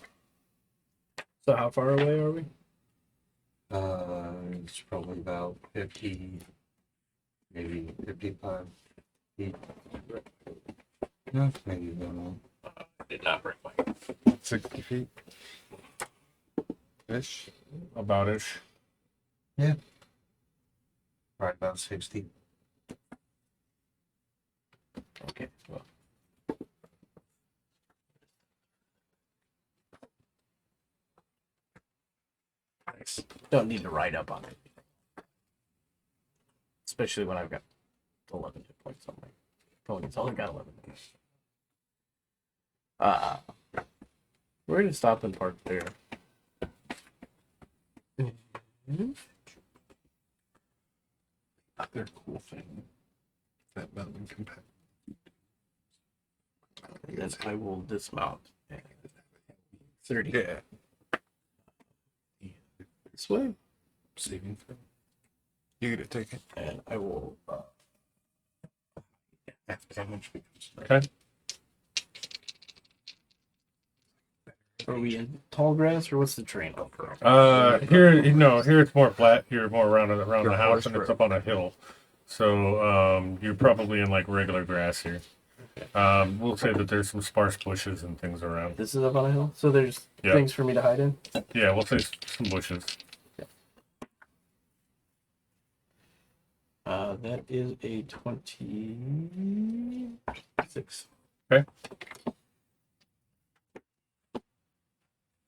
So how far away are we? It's probably about 50, maybe 55 feet. No, maybe no. Did not break my. 60 feet. Ish. About ish. Right about 60. Okay. Well, Nice. don't need to ride up on it. Especially when I've got 11 hit points on my opponent's only got 11. We're gonna stop and park there. Other cool thing. That mountain compact. And then I will dismount. 30. Yeah. This way. Saving throw. You get to take it. And I will. Half damage becomes. Okay. Are we in tall grass or what's the terrain over? Here it's more flat. Here more around the Your house, horse and it's road. up on a hill. So you're probably in like regular grass here. We'll say that there's some sparse bushes and things around. This is up on a hill, so there's Yeah. things for me to hide in. Yeah, we'll say some bushes. That is a 26. Okay.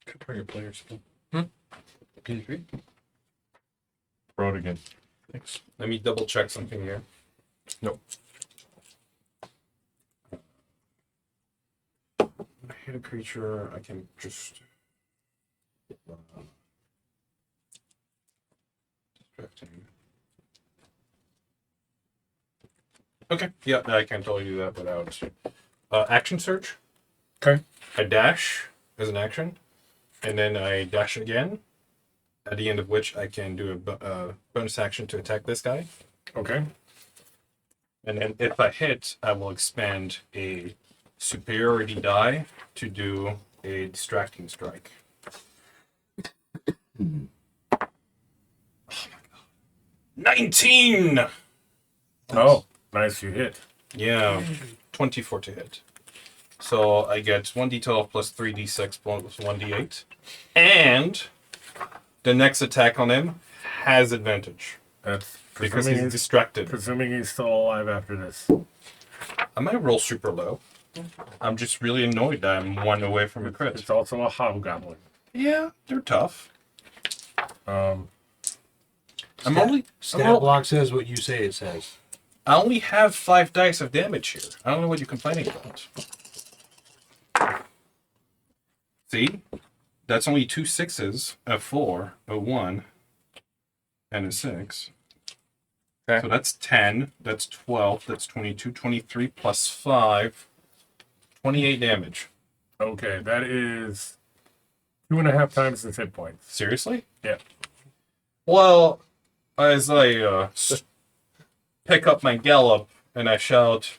Could your players. P3. Road again. Thanks. Let me double check something here. Nope. When I hit a creature, I can just. Distracting. Okay. Yeah, I can totally do that without action search. Okay. I dash as an action, and then I dash again. At the end of which I can do a bonus action to attack this guy. Okay. And then if I hit, I will expand a superiority die to do a distracting strike. Oh my god. 19! Oh, nice, you hit. Yeah, 24 to hit. So I get 1d12 plus 3d6 plus 1d8. And the next attack on him has advantage. That's because he's distracted. presuming he's still alive after this. I might roll super low. I'm just really annoyed that I'm one away from a crit. It's also a hobgoblin. Yeah, they're tough. Um, Stat block says what you say it says. I only have 5 dice of damage here. I don't know what you're complaining about. See? That's only 2 6s, a 4, a 1, and a 6. Okay. So that's 10, that's 12, that's 22, 23 plus 5, 28 damage. okay, that is 2.5 times his hit points. Seriously? Yeah. Well, as I pick up my gallop and I shout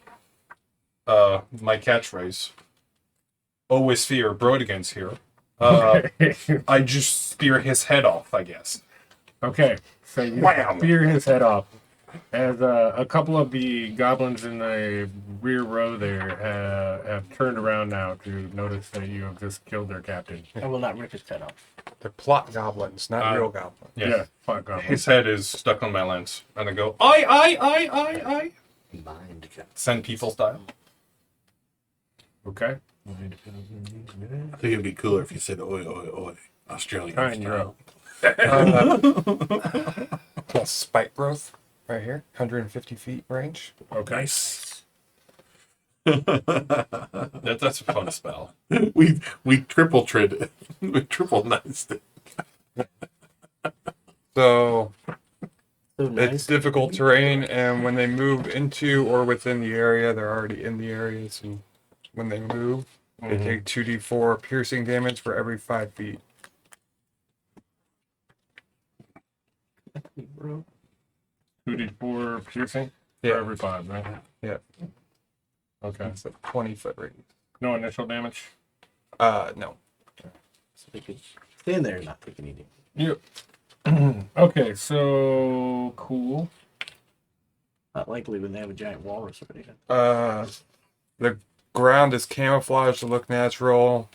my catchphrase, always fear Brodigans here, I just spear his head off, I guess. Okay, so you Wham! spear his head off. As a couple of the goblins in the rear row there have turned around now to notice that you have just killed their captain. I will not rip his head off. They're plot goblins, not real goblins. Yeah. Fuck goblins. His head is stuck on my lance. And I go, I. Mind cap. Send people style. Okay. I think it'd be cooler if you said oi, oi, oi. Australian Fine, you're style. up. Plus spike growth right here, 150 feet range. Okay. Nice. That's a fun spell. We triple trid it. We triple niced it. So So nice. it's difficult terrain, and when they move into or within the area, they're already in the areas, and when they move, they take 2d4 piercing damage for every 5 feet. Bro. 2d4 piercing Yeah. for every 5, right? Yeah. Okay. It's a 20-foot radius. No initial damage? No. So they could stand there and not take any damage. Yep. Okay, so cool. Not likely when they have a giant walrus or anything. The ground is camouflaged to look natural.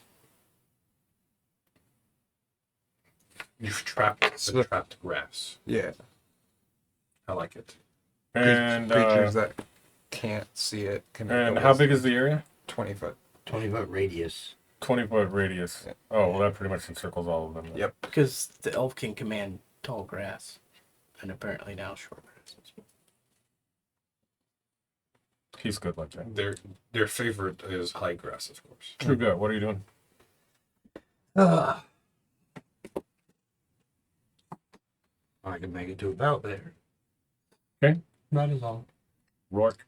You've trapped the trapped grass. Yeah. I like it. And Creatures that can't see it can and go how as big is the area? 20 foot. 20-foot radius. 20-foot radius. Oh, well, that pretty much encircles all of them. then. Yep. Because the elf can command tall grass, and apparently now short grass. He's good like that. Their favorite is high grass, of course. True good. What are you doing? I can make it to about there. Okay. Not as long. Rourke.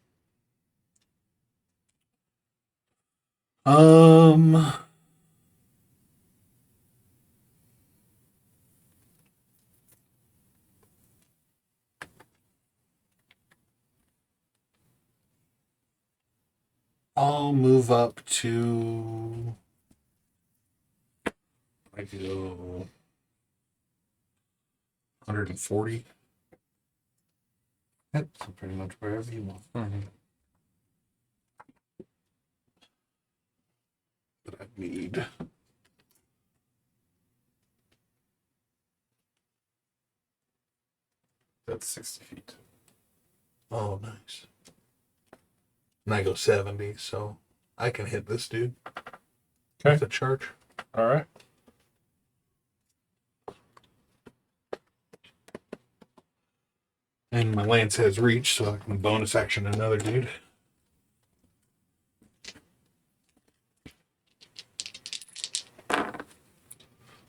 I'll move up to. I go 140. Yep, so pretty much wherever you want. But I need. That's 60 feet. Oh, nice. And I go 70, so I can hit this dude. Okay. With a charge. All right. And my lance has reach, so I can bonus action another dude.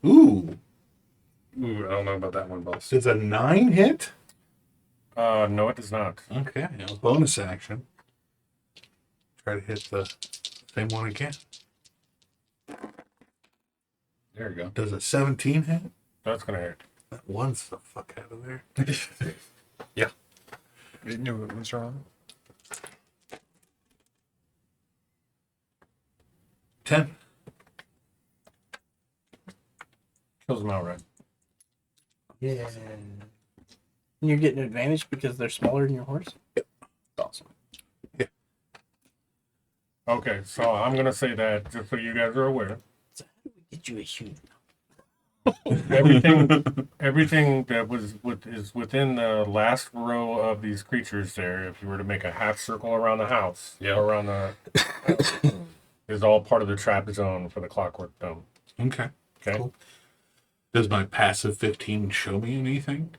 Ooh, Ooh, I don't know about that one, boss. does a 9 hit? No, it does not. Okay, bonus action. Try to hit the same one again. There you go. Does a 17 hit? That's gonna hurt. That one's the fuck out of there. You knew it was wrong. 10. Kills him outright. Yeah. And you're getting advantage because they're smaller than your horse? Awesome. Okay, so I'm gonna say that just so you guys are aware. So how do we get you a huge Everything that is within the last row of these creatures there, if you were to make a half circle around the house, Yeah. around the is all part of the trap zone for the clockwork dome. Okay. Okay. Cool. Does my passive 15 show me anything?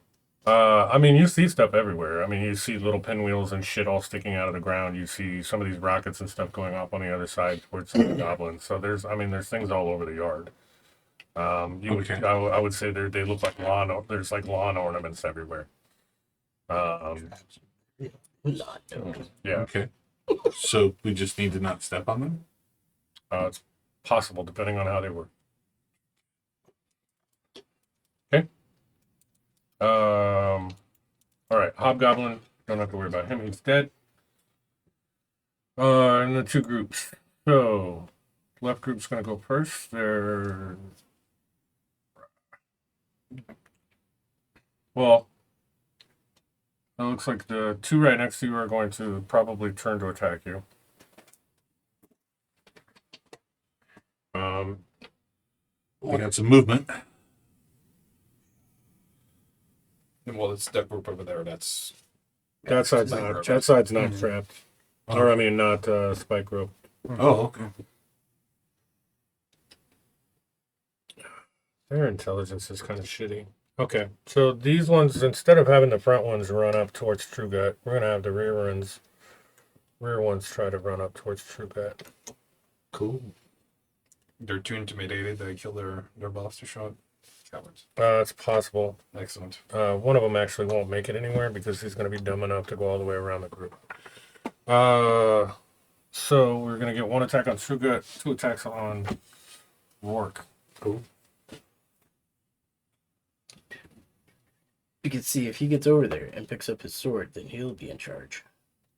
I mean, you see stuff everywhere. I mean, you see little pinwheels and shit all sticking out of the ground. You see some of these rockets and stuff going off on the other side towards some of the goblins. So there's things all over the yard. Okay. I would say they look like lawn. There's like lawn ornaments everywhere. Yeah, Okay. So we just need to not step on them? it's possible depending on how they work. Okay. All right, Hobgoblin. Don't have to worry about him. He's dead. And the two groups. So, left group's gonna go first. Well, it looks like the two right next to you are going to probably turn to attack you. We got some movement. Well, it's that group over there. That side's not trapped. Or I mean, not spike rope. Oh, okay. Their intelligence is kind of shitty. Okay, so these ones, instead of having the front ones run up towards True Gut, we're gonna have the rear ones try to run up towards True Gut. Cool. They're too intimidated. They kill their boss to shot. Cowards. It's possible. Excellent. One of them actually won't make it anywhere because he's gonna be dumb enough to go all the way around the group. So we're gonna get one attack on True Gut, two attacks on Rourke. Cool. You can see if he gets over there and picks up his sword, then he'll be in charge.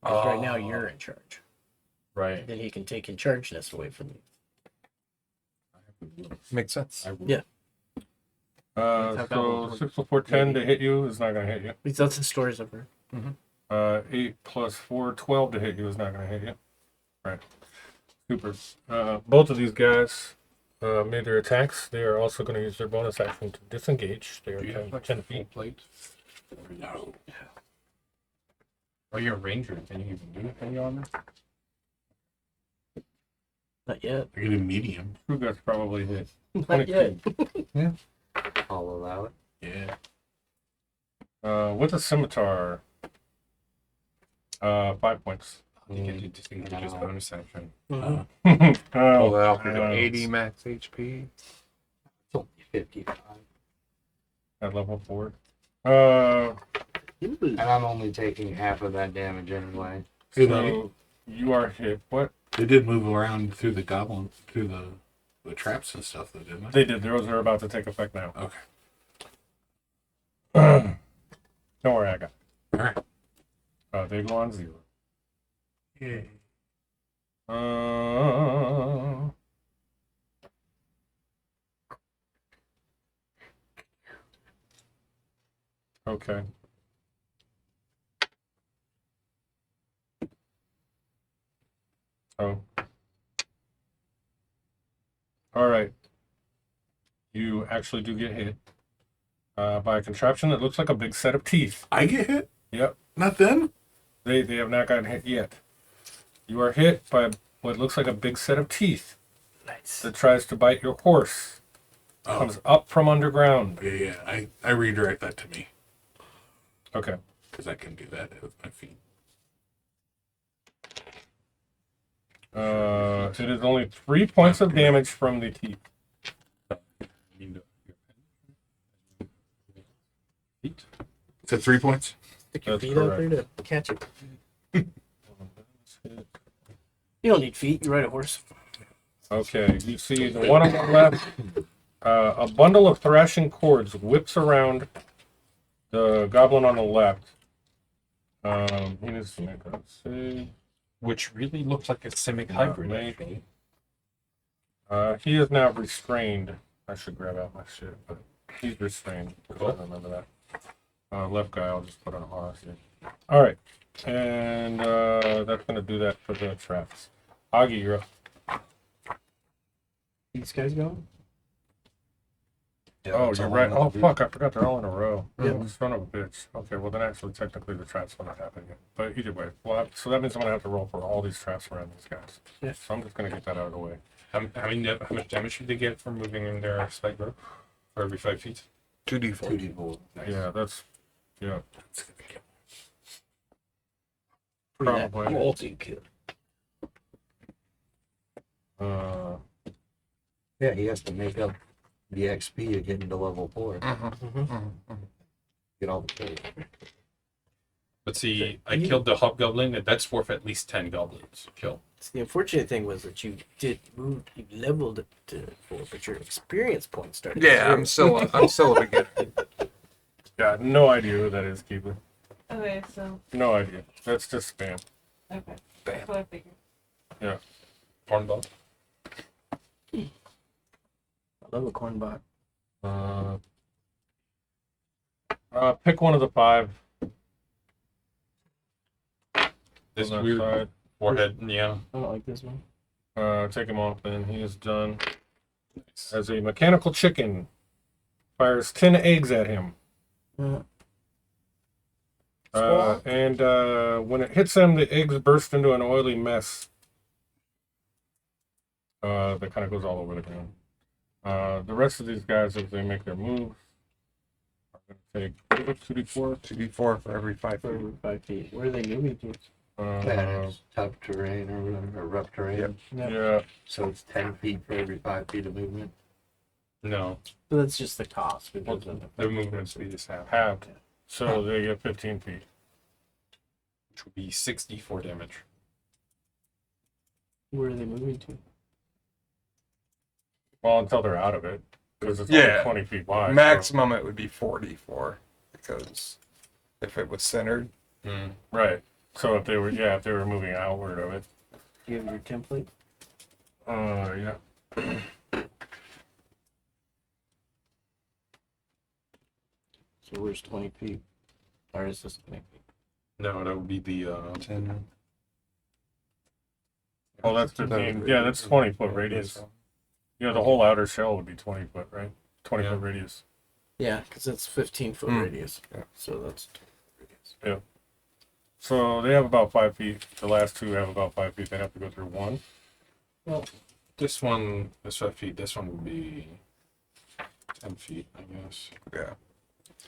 Because right now you're in charge. Right. Then he can take in chargeness away from you. Makes sense. Yeah. So 6 plus 4, 10 to hit you is not gonna hit you. Because that's the stories of her. 8 plus 4, 12 to hit you is not going to hit you. Right. Super. Both of these guys made their attacks. They are also going to use their bonus action to disengage. They are 10 feet. Plate. No. Oh, you're a ranger. Can you even do anything on there? Not yet. I get a medium. True Gut's probably hit. Not yet. I'll allow it. Yeah. With a scimitar, 5 points. You can do distinguish as bonus action. Pull Oh, it out for uh, 80 max HP. It's only 55. at level 4. And I'm only taking half of that damage anyway. So you are hit. What? They did move around through the goblin, through the traps and stuff, though, didn't they? They did. Those are about to take effect now. Okay. Don't worry, I got it. All right. They go on 0. Yeah. Okay. Oh. All right. You actually do get hit by a contraption that looks like a big set of teeth. I get hit? Yep. Not them? They have not gotten hit yet. You are hit by what looks like a big set of teeth Nice. that tries to bite your horse. Oh. Comes up from underground. Yeah. I redirect that to me. Okay. Because I can do that with my feet. It is only 3 points of damage from the teeth. Is that 3 points? Stick your That's feet out there correct. to catch it. You don't need feet. You ride a horse. Okay, you see the one on the left, a bundle of thrashing cords whips around the goblin on the left. He needs to make a save. Which really looks like a Simic Not hybrid. maybe. He is now restrained. I should grab out my shit, but he's restrained. I remember that. Left guy, I'll just put on R. All right, and that's gonna do that for the traps. Augie, you're up. These guys going? Oh, you're right. Oh, fuck, I forgot they're all in a row. Yep. Son of a bitch. Okay, well, then actually, technically, the traps will not happen yet. But either way, well, so that means I'm going to have to roll for all these traps around these guys. Yeah. So I'm just going to get that out of the way. How much damage should they get from moving in their spike rope for every 5 feet? 2d4. 2d4. Nice. Yeah, that's, yeah. Pretty nice. Probably. Multi-kill. Yeah, he has to make up the XP to get into level 4. Get all the kills. But see, I killed the hobgoblin, and that's worth at least 10 goblins to kill. So the unfortunate thing was that you did move, you leveled it to 4, but your experience points started. at Yeah, 0. I'm still a beginner. Yeah, no idea who that is, Keeper. Okay, so No idea. That's just spam. okay. That's what I figured. Yeah. Hornball. I love a corn bot. Pick one of the 5. This on that weird side. forehead, yeah. I don't like this one. Take him off then. He is done. As a mechanical chicken fires 10 eggs at him. And when it hits him, the eggs burst into an oily mess. That kind of goes all over the ground. The rest of these guys, as they make their moves, are going to take 2d4. 2d4 for every 5 For feet. 5 feet. Where are they moving to? It's tough terrain or whatever, or rough terrain. Yep. Yeah. So it's 10 feet for every 5 feet of movement. No, But that's just the cost. Because of their movement speed is half, Halved. So they get 15 feet. which would be 64 damage. where are they moving to? Well, until they're out of it. Because it's Yeah. only 20 feet wide. so- Maximum it would be 44 because if it was centered, Right. So if they were, moving outward of it. Do you have your template? Yeah. So where's 20 feet? Or is this 20 feet? No, that would be the 10. Oh, that's 15. Yeah, that's 20-foot radius. Yeah, the whole outer shell would be 20 foot, right? 20 foot radius. Yeah, because it's 15-foot radius. Yeah. So that's 20 radius. So they have about 5 feet. The last two have about 5 feet. They'd have to go through one. this one is 5 feet. This one would be 10 feet, I guess. Yeah.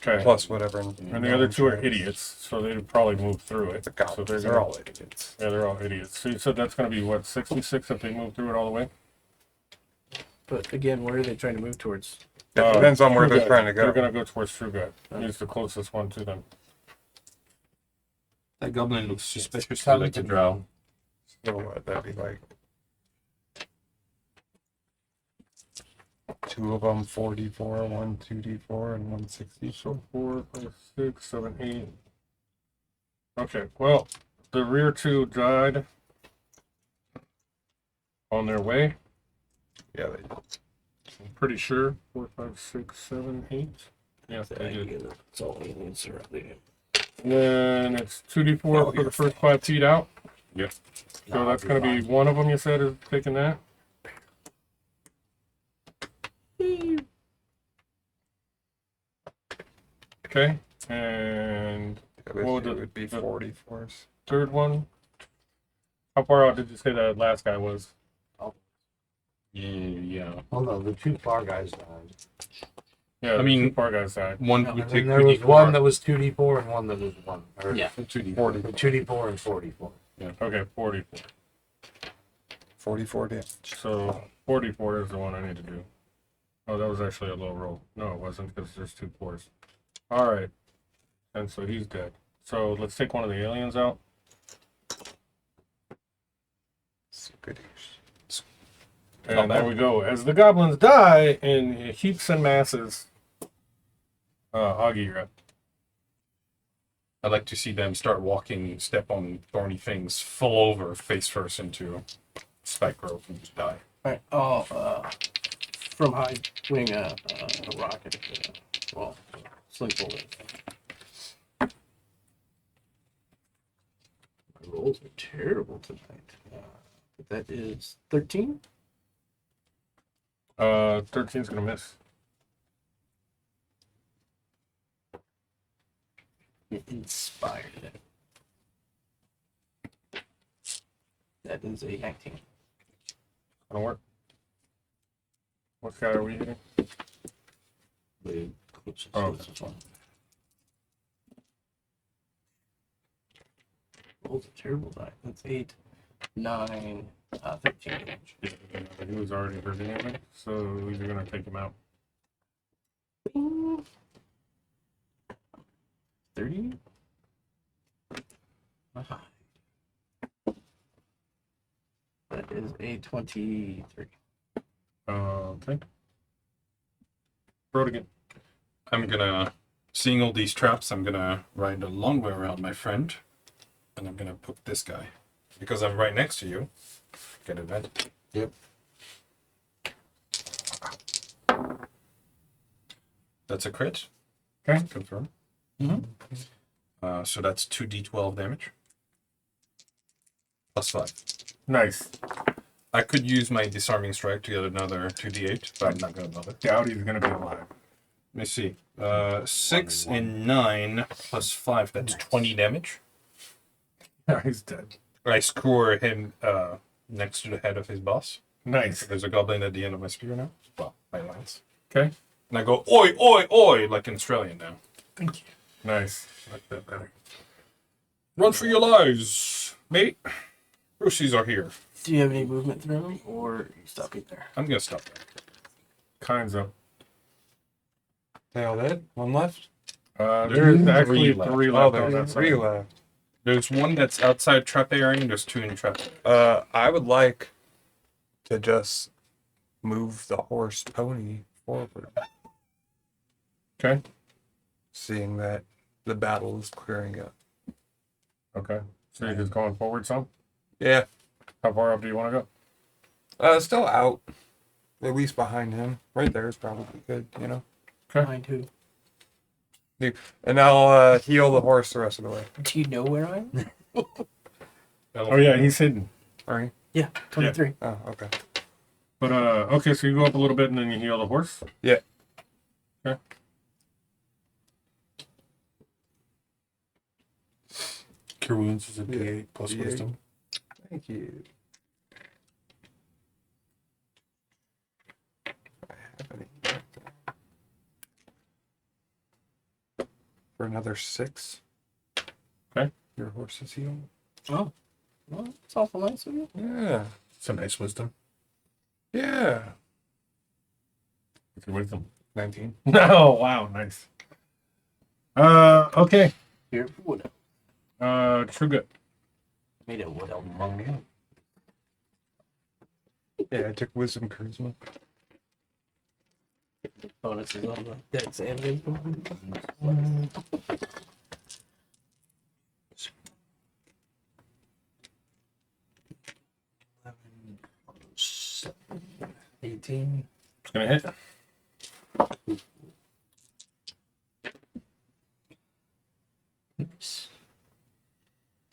Okay. Plus whatever. And the other two are idiots, so they'd probably move through it. The So goblins, they're they're gonna- all idiots. Yeah, they're all idiots. So you said that's going to be what, 66 if they move through it all the way? But again, where are they trying to move towards? It depends on where True they're Guy. trying to go. They're going to go towards True Guy. He's the closest one to them. That goblin looks suspiciously Sounds like a good. drow. So what, that'd be like 2 of them 44, 1 2d4, and 1 60. So 4, 5, 6, 7, 8. Okay, well, the rear two died on their way. Yeah, they I'm pretty sure. 4, 5, 6, 7, 8. Yeah, they did. It's all aliens surrounding him. And then it's 2d4 for the first 5 feet out. Yep. So that's going to be one of them, you said, is taking that. Okay, and it What would, would it the- would be the- 44s. third one. How far out did you say that last guy was? Yeah. Oh no, the two far guys died. Yeah, I the mean- two far guys died. One And would then take there was 2d4. one that was 2d4 and one that was 1. Or Yeah. 40, 2d4 and 44. Okay, 44. 44 damage. So 44 is the one I need to do. Oh, that was actually a low roll. No, it wasn't because there's 2 4s. All right, and so he's dead. So let's take one of the aliens out. So good. And there we go. As the goblins die in heaps and masses. Augie, you're up. I'd like to see them start walking, step on thorny things, fall over face first into spike grove and just die. Alright, I'll from high wing a rocket. Well, sling bullet. My rolls are terrible tonight. But that is 13. 13's gonna miss. inspired. That is a 19. Gonna work. What guy are we hitting? Oh. This is one. Rolls a terrible die. That's 8, 9, 13 damage. Yeah, he was already hurting him, so you're gonna take him out. Bing. 30. That is a 23. Okay. Roll it again. I'm gonna, seeing all these traps, I'm gonna ride a long way around my friend, and I'm gonna poke this guy because I'm right next to you. Get advantage. Yep. That's a crit. Okay. Confirm. Mm-hmm. So that's 2d12 damage. Plus 5. Nice. I could use my disarming strike to get another 2d8, but I'm not gonna bother. Doubt he's gonna be alive. Let me see. 6 and 9 plus 5, that's 20 damage. He's dead. I score him next to the head of his boss. Nice. There's a goblin at the end of my spear now. Well, my lance. Okay. And I go, oi, oi, oi, like an Australian now. Thank you. Nice. I like that better. Run for your lives, mate. Roosies are here. Do you have any movement through him, or are you stopping there? I'm gonna stop there. Kinds of. They all dead? One left? There's actually 3 three left. Oh, on that there's 3 side. left. There's one that's outside trap area, and there's 2 in trap area. I would like to just move the horse pony forward, Okay. seeing that the battle is clearing up. Okay. So you're just going forward some? Yeah, How far up do you want to go? still out. At least behind him. Right there is probably good, you know? Behind who? And I'll heal the horse the rest of the way. Do you know where I am? Oh yeah, he's hidden. Are you? Yeah, 23. Oh, okay. But okay, so you go up a little bit and then you heal the horse. Yeah. Okay. Cure wounds is a D8 plus D8. wisdom. Thank you. I have any back there. For another 6. Okay. Your horse is healed. Oh. Well, it's awful nice of you. Yeah. It's a nice wisdom. Yeah. What's your wisdom? 19. No, wow, nice. Okay. Here, wood. True good. Made it wood elf. Yeah, I took wisdom charisma. Bonuses on the dex and wisdom. $18. It's gonna hit.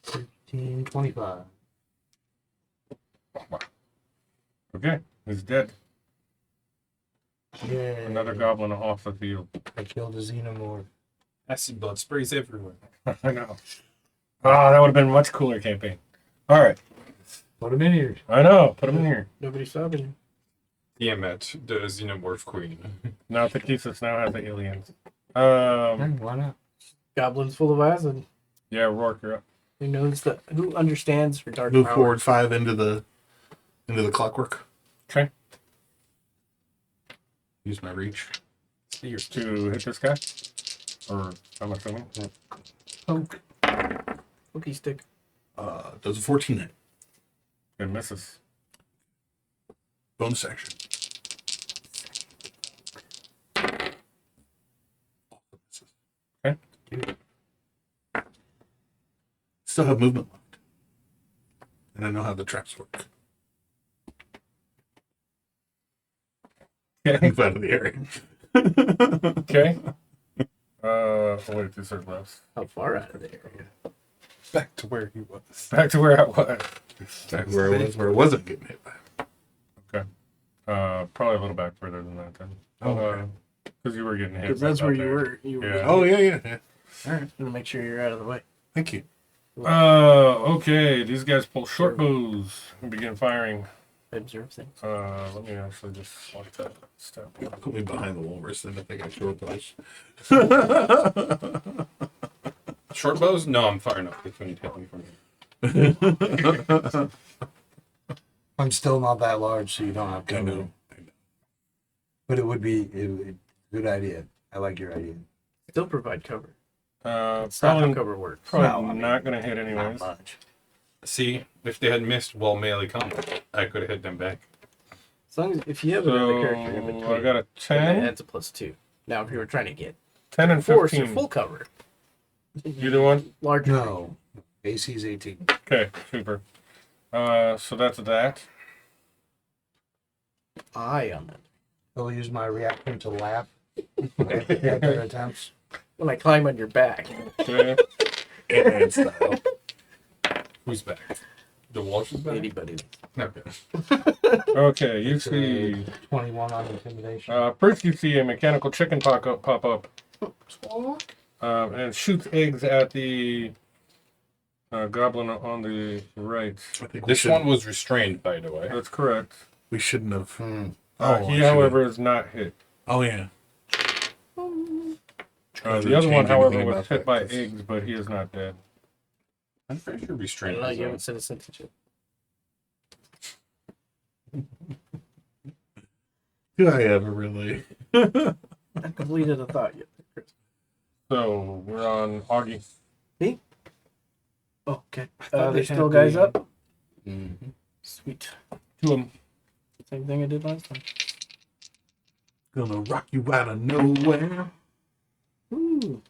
13, 25. Okay, he's dead. Yeah. Another goblin off the field. I killed a xenomorph. Acid blood sprays everywhere. I know. Oh, that would have been a much cooler campaign. All right. Put him in here. I know. Put him in here. Nobody's stopping you. Tiamat, the xenomorph queen. Now Thesis now has the aliens. Why not? Goblins full of acid. Yeah, Rourke, you're up. Who understands her dark Move powers? forward 5 into the clockwork. Okay. Use my reach. To hit this guy? Or I'm assuming. Poke. Pokey stick. Does a 14 hit. It misses. Bonus action. Okay. Still have movement left. And I know how the traps work. Okay. Move out of the area. Okay. Wait, 2 thirds left. How far out of there? Back to where he was. Back to where I was. Back where I wasn't getting hit by. Okay. Probably a little back further than that then. Oh, okay. Because you were getting hit. Because that's out where you there. were. You were. Yeah. Oh, yeah. All right. I'm gonna make sure you're out of the way. Thank you. Okay, these guys pull short bows and begin firing. I observe things. Let me actually just select that step. Put me behind the walrus, then if they got short bows. Short bows? No, I'm far enough. If you need to hit me from here. I'm still not that large, so you don't have I cover. know. But it would be good idea. I like your idea. Still provide cover. That's not how Probably, cover works. probably No, I mean, not going to hit Not anyways. much. See, if they had missed while melee combat, I could have hit them back. As long as if you have another character in So between, I got a then 10, that's a +2. Now, if you were trying to get 10 and force or 15. full cover, Either one? larger. No. AC's 18. Okay, super. So that's that. Eye on them. I'll use my reaction to laugh. At their attempts. When I climb on your back, Okay. Ant-Man style. Who's back? The walrus is back? anybody. Okay. Okay, you It's a see. 21 on intimidation. First, you see a mechanical chicken pop up. And it shoots eggs at the goblin on the right. I think This one was restrained, by the way. That's correct. we shouldn't have. He, I should've- however, is not hit. Oh yeah. The other one, Change however, anything was about hit that, by 'cause- eggs, but he is not dead. I'm pretty sure I restrained. don't know. is You on. haven't said a sentence yet. Do I ever really? I completed a thought yet. So we're on Augie. Me? Oh, okay. thought they There's still had guys the- up. Mhm. Sweet. To him. Same thing I did last time. Gonna rock you out of nowhere. Ooh.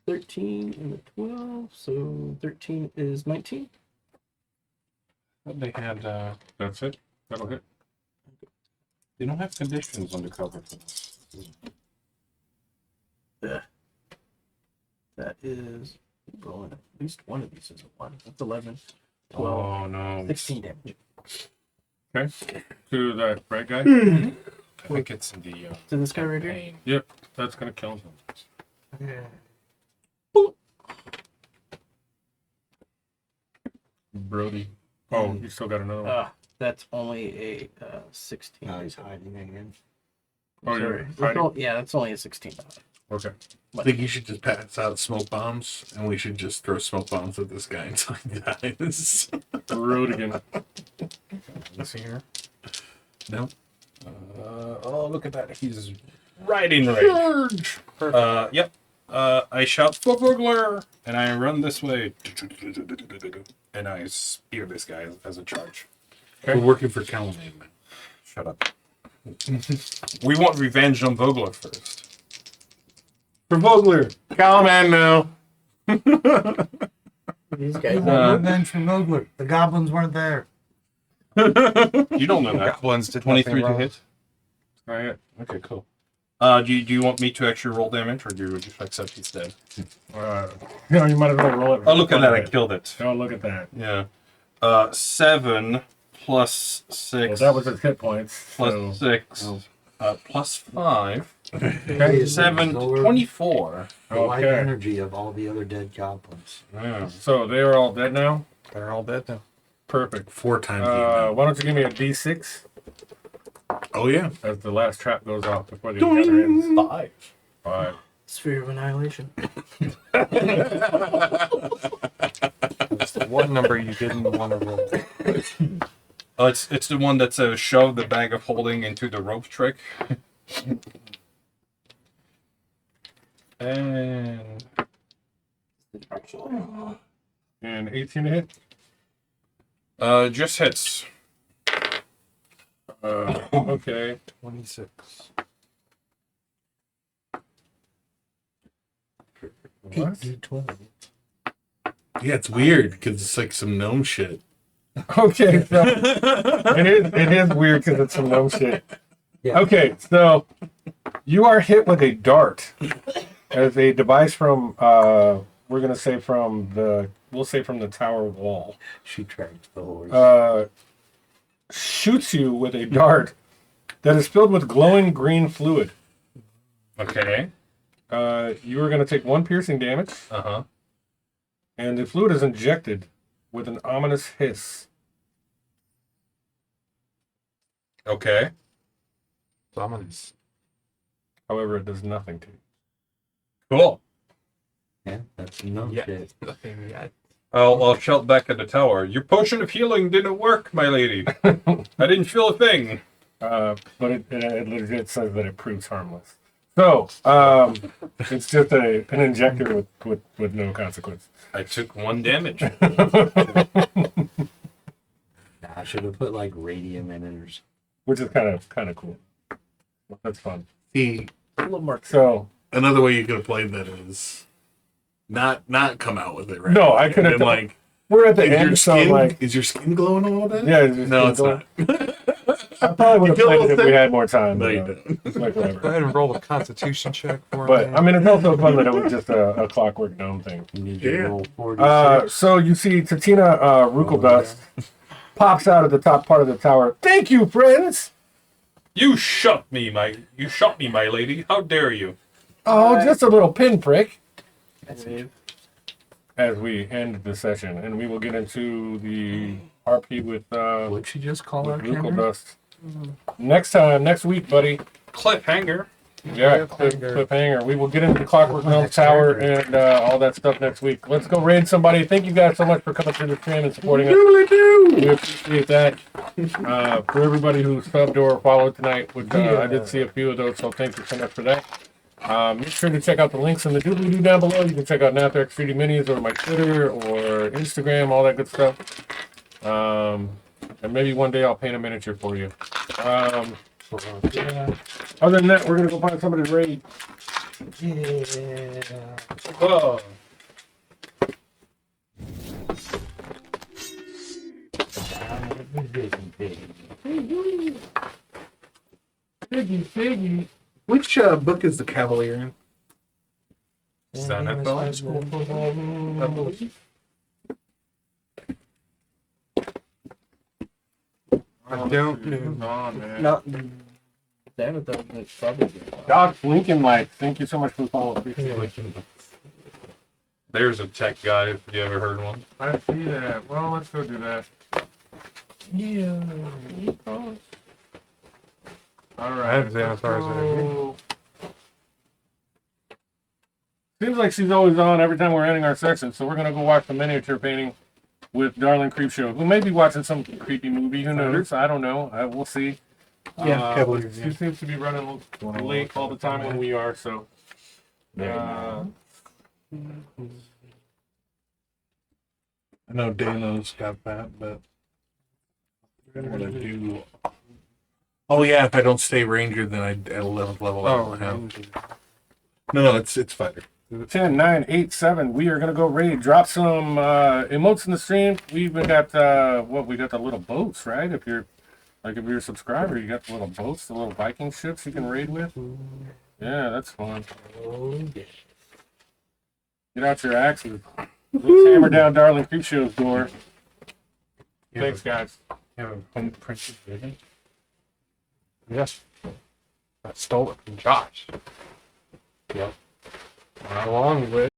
13 and a 12. So 13 is 19. They had. That's it. That'll hit. They don't have conditions on the cover for this. Yeah. That is rolling. At least one of these is a 1. That's 11. 12. Oh no. 16 damage. Okay. To that right guy. I think it's in the. To this guy right here? campaign. Yep. That's going to kill him. Yeah. Brody. Oh, you still got another one. That's only a 16. Now he's hiding again. Oh, you're Sorry. That's hiding? yeah, that's only a 16. Okay. I think you should just pass out smoke bombs, and we should just throw smoke bombs at this guy until he dies. Rodigan. Is he here? No. Oh, look at that. He's right in range. Yep. I shout for burglar, and I run this way. And I spear this guy as a charge. We're working for Calamine. Shut up. We want revenge on Vogler first. For Vogler. Calamine now. These guys. Revenge from Ogler. The goblins weren't there. You don't know that. Goblins did 23 nothing to wrong. hit. Right. Okay, cool. Do you want me to actually roll damage, or do you just accept he's dead? No, you might as well roll it. Oh, look at that! I killed it. Oh, look at that. Yeah. 7 plus 6. Well, that was its hit points. Plus So 6. Plus 5. Okay. 7, 24. The light Okay. energy of all the other dead goblins. Yeah. So they are all dead now. They're all dead now. Perfect. 4 times the Why amount. don't you give me a D6 Oh yeah. as the last trap goes off before the encounter ends? 5. 5. Sphere of Annihilation. It's the one number you didn't want to roll. Oh, it's the one that's shoved the bag of holding into the rope trick. And And 18 to hit. just hits. Okay. 26. What? 8d12. Yeah, it's weird because it's like some gnome shit. Okay, so it is weird because it's some gnome shit. Yeah. Okay, so you are hit with a dart as a device from we're gonna say from the tower wall. She tracked the horse. Shoots you with a dart that is filled with glowing green fluid. Okay. You are going to take 1 piercing damage, Uh-huh. and the fluid is injected with an ominous hiss. Okay. Summons. However, it does nothing to you. Cool. Yeah, that's no shit. Nothing yet. I'll shout back at the tower. Your potion of healing didn't work, my lady. I didn't feel a thing. But it legit says that it proves harmless. So, it's just an injector with no consequence. I took 1 damage. Nah, I should have put like radium in it or something. Which is kind of cool. That's fun. See, A little more. So, another way you could have played that is not come out with it, right? no, I could have Been like, we're at the is your end, so skin like, is your skin glowing a little bit? yeah, No, it's not. I probably would have You feel a played it little if we sick? had more time. No, but, you don't. it's like Go whatever. ahead and roll a Constitution check for But me. I mean, it's also fun that it was just a clockwork gnome thing. You need to Yeah. roll 46. So you see Tatina Rukeldust pops out of the top part of the tower. Thank you, friends. You shot me, my lady. How dare you? Oh, just a little pinprick. Wave. As we end the session, and we will get into the RP with What'd you just call our camera? Rukeldust. Next week, buddy. Cliffhanger. Yeah, cliffhanger. We will get into the Clockwork Gnome Tower and all that stuff next week. Let's go raid somebody. Thank you guys so much for coming through the stream and supporting us. We appreciate that. For everybody who subbed or followed tonight, which I did see a few of those, so thank you so much for that. Make sure to check out the links in the doobly-doo down below. You can check out Nathrax 3D Minis or my Twitter or Instagram, all that good stuff. And maybe one day I'll paint a miniature for you. Yeah. Other than that, we're gonna go find somebody to raid. Yeah. Whoa. Piggy. Which book is the Cavalier in? Is that NFL? High school football rules. I don't know, man. Not. Damn it, that's probably good. Doc Lincoln Lights, thank you so much for the follow. Appreciate it. There's a tech guy, if you ever heard one. I see that. Well, let's go do that. Yeah. All I right. have Xanathar's So- Seems like she's always on every time we're ending our session, so we're gonna go watch the miniature painting with Darling Creepshow, who may be watching some creepy movie. Who knows? I don't know. We'll see. Cavaliers, She seems to be running late all the time when we are. So. I know Dano's got that, but I'm gonna do. Oh yeah, if I don't stay ranger, then I'll level Oh, up. No, it's fighter. 10, 9, 8, 7. We are gonna go raid. Drop some emotes in the stream. We even got we got the little boats, right? If you're a subscriber, you got the little boats, the little Viking ships you can raid with. Yeah, that's fun. Get out your axes. Let's hammer down Darling Creepshow's door. Thanks, guys. Prince's Vision? Yes. I stole it from Josh. Yep. Along with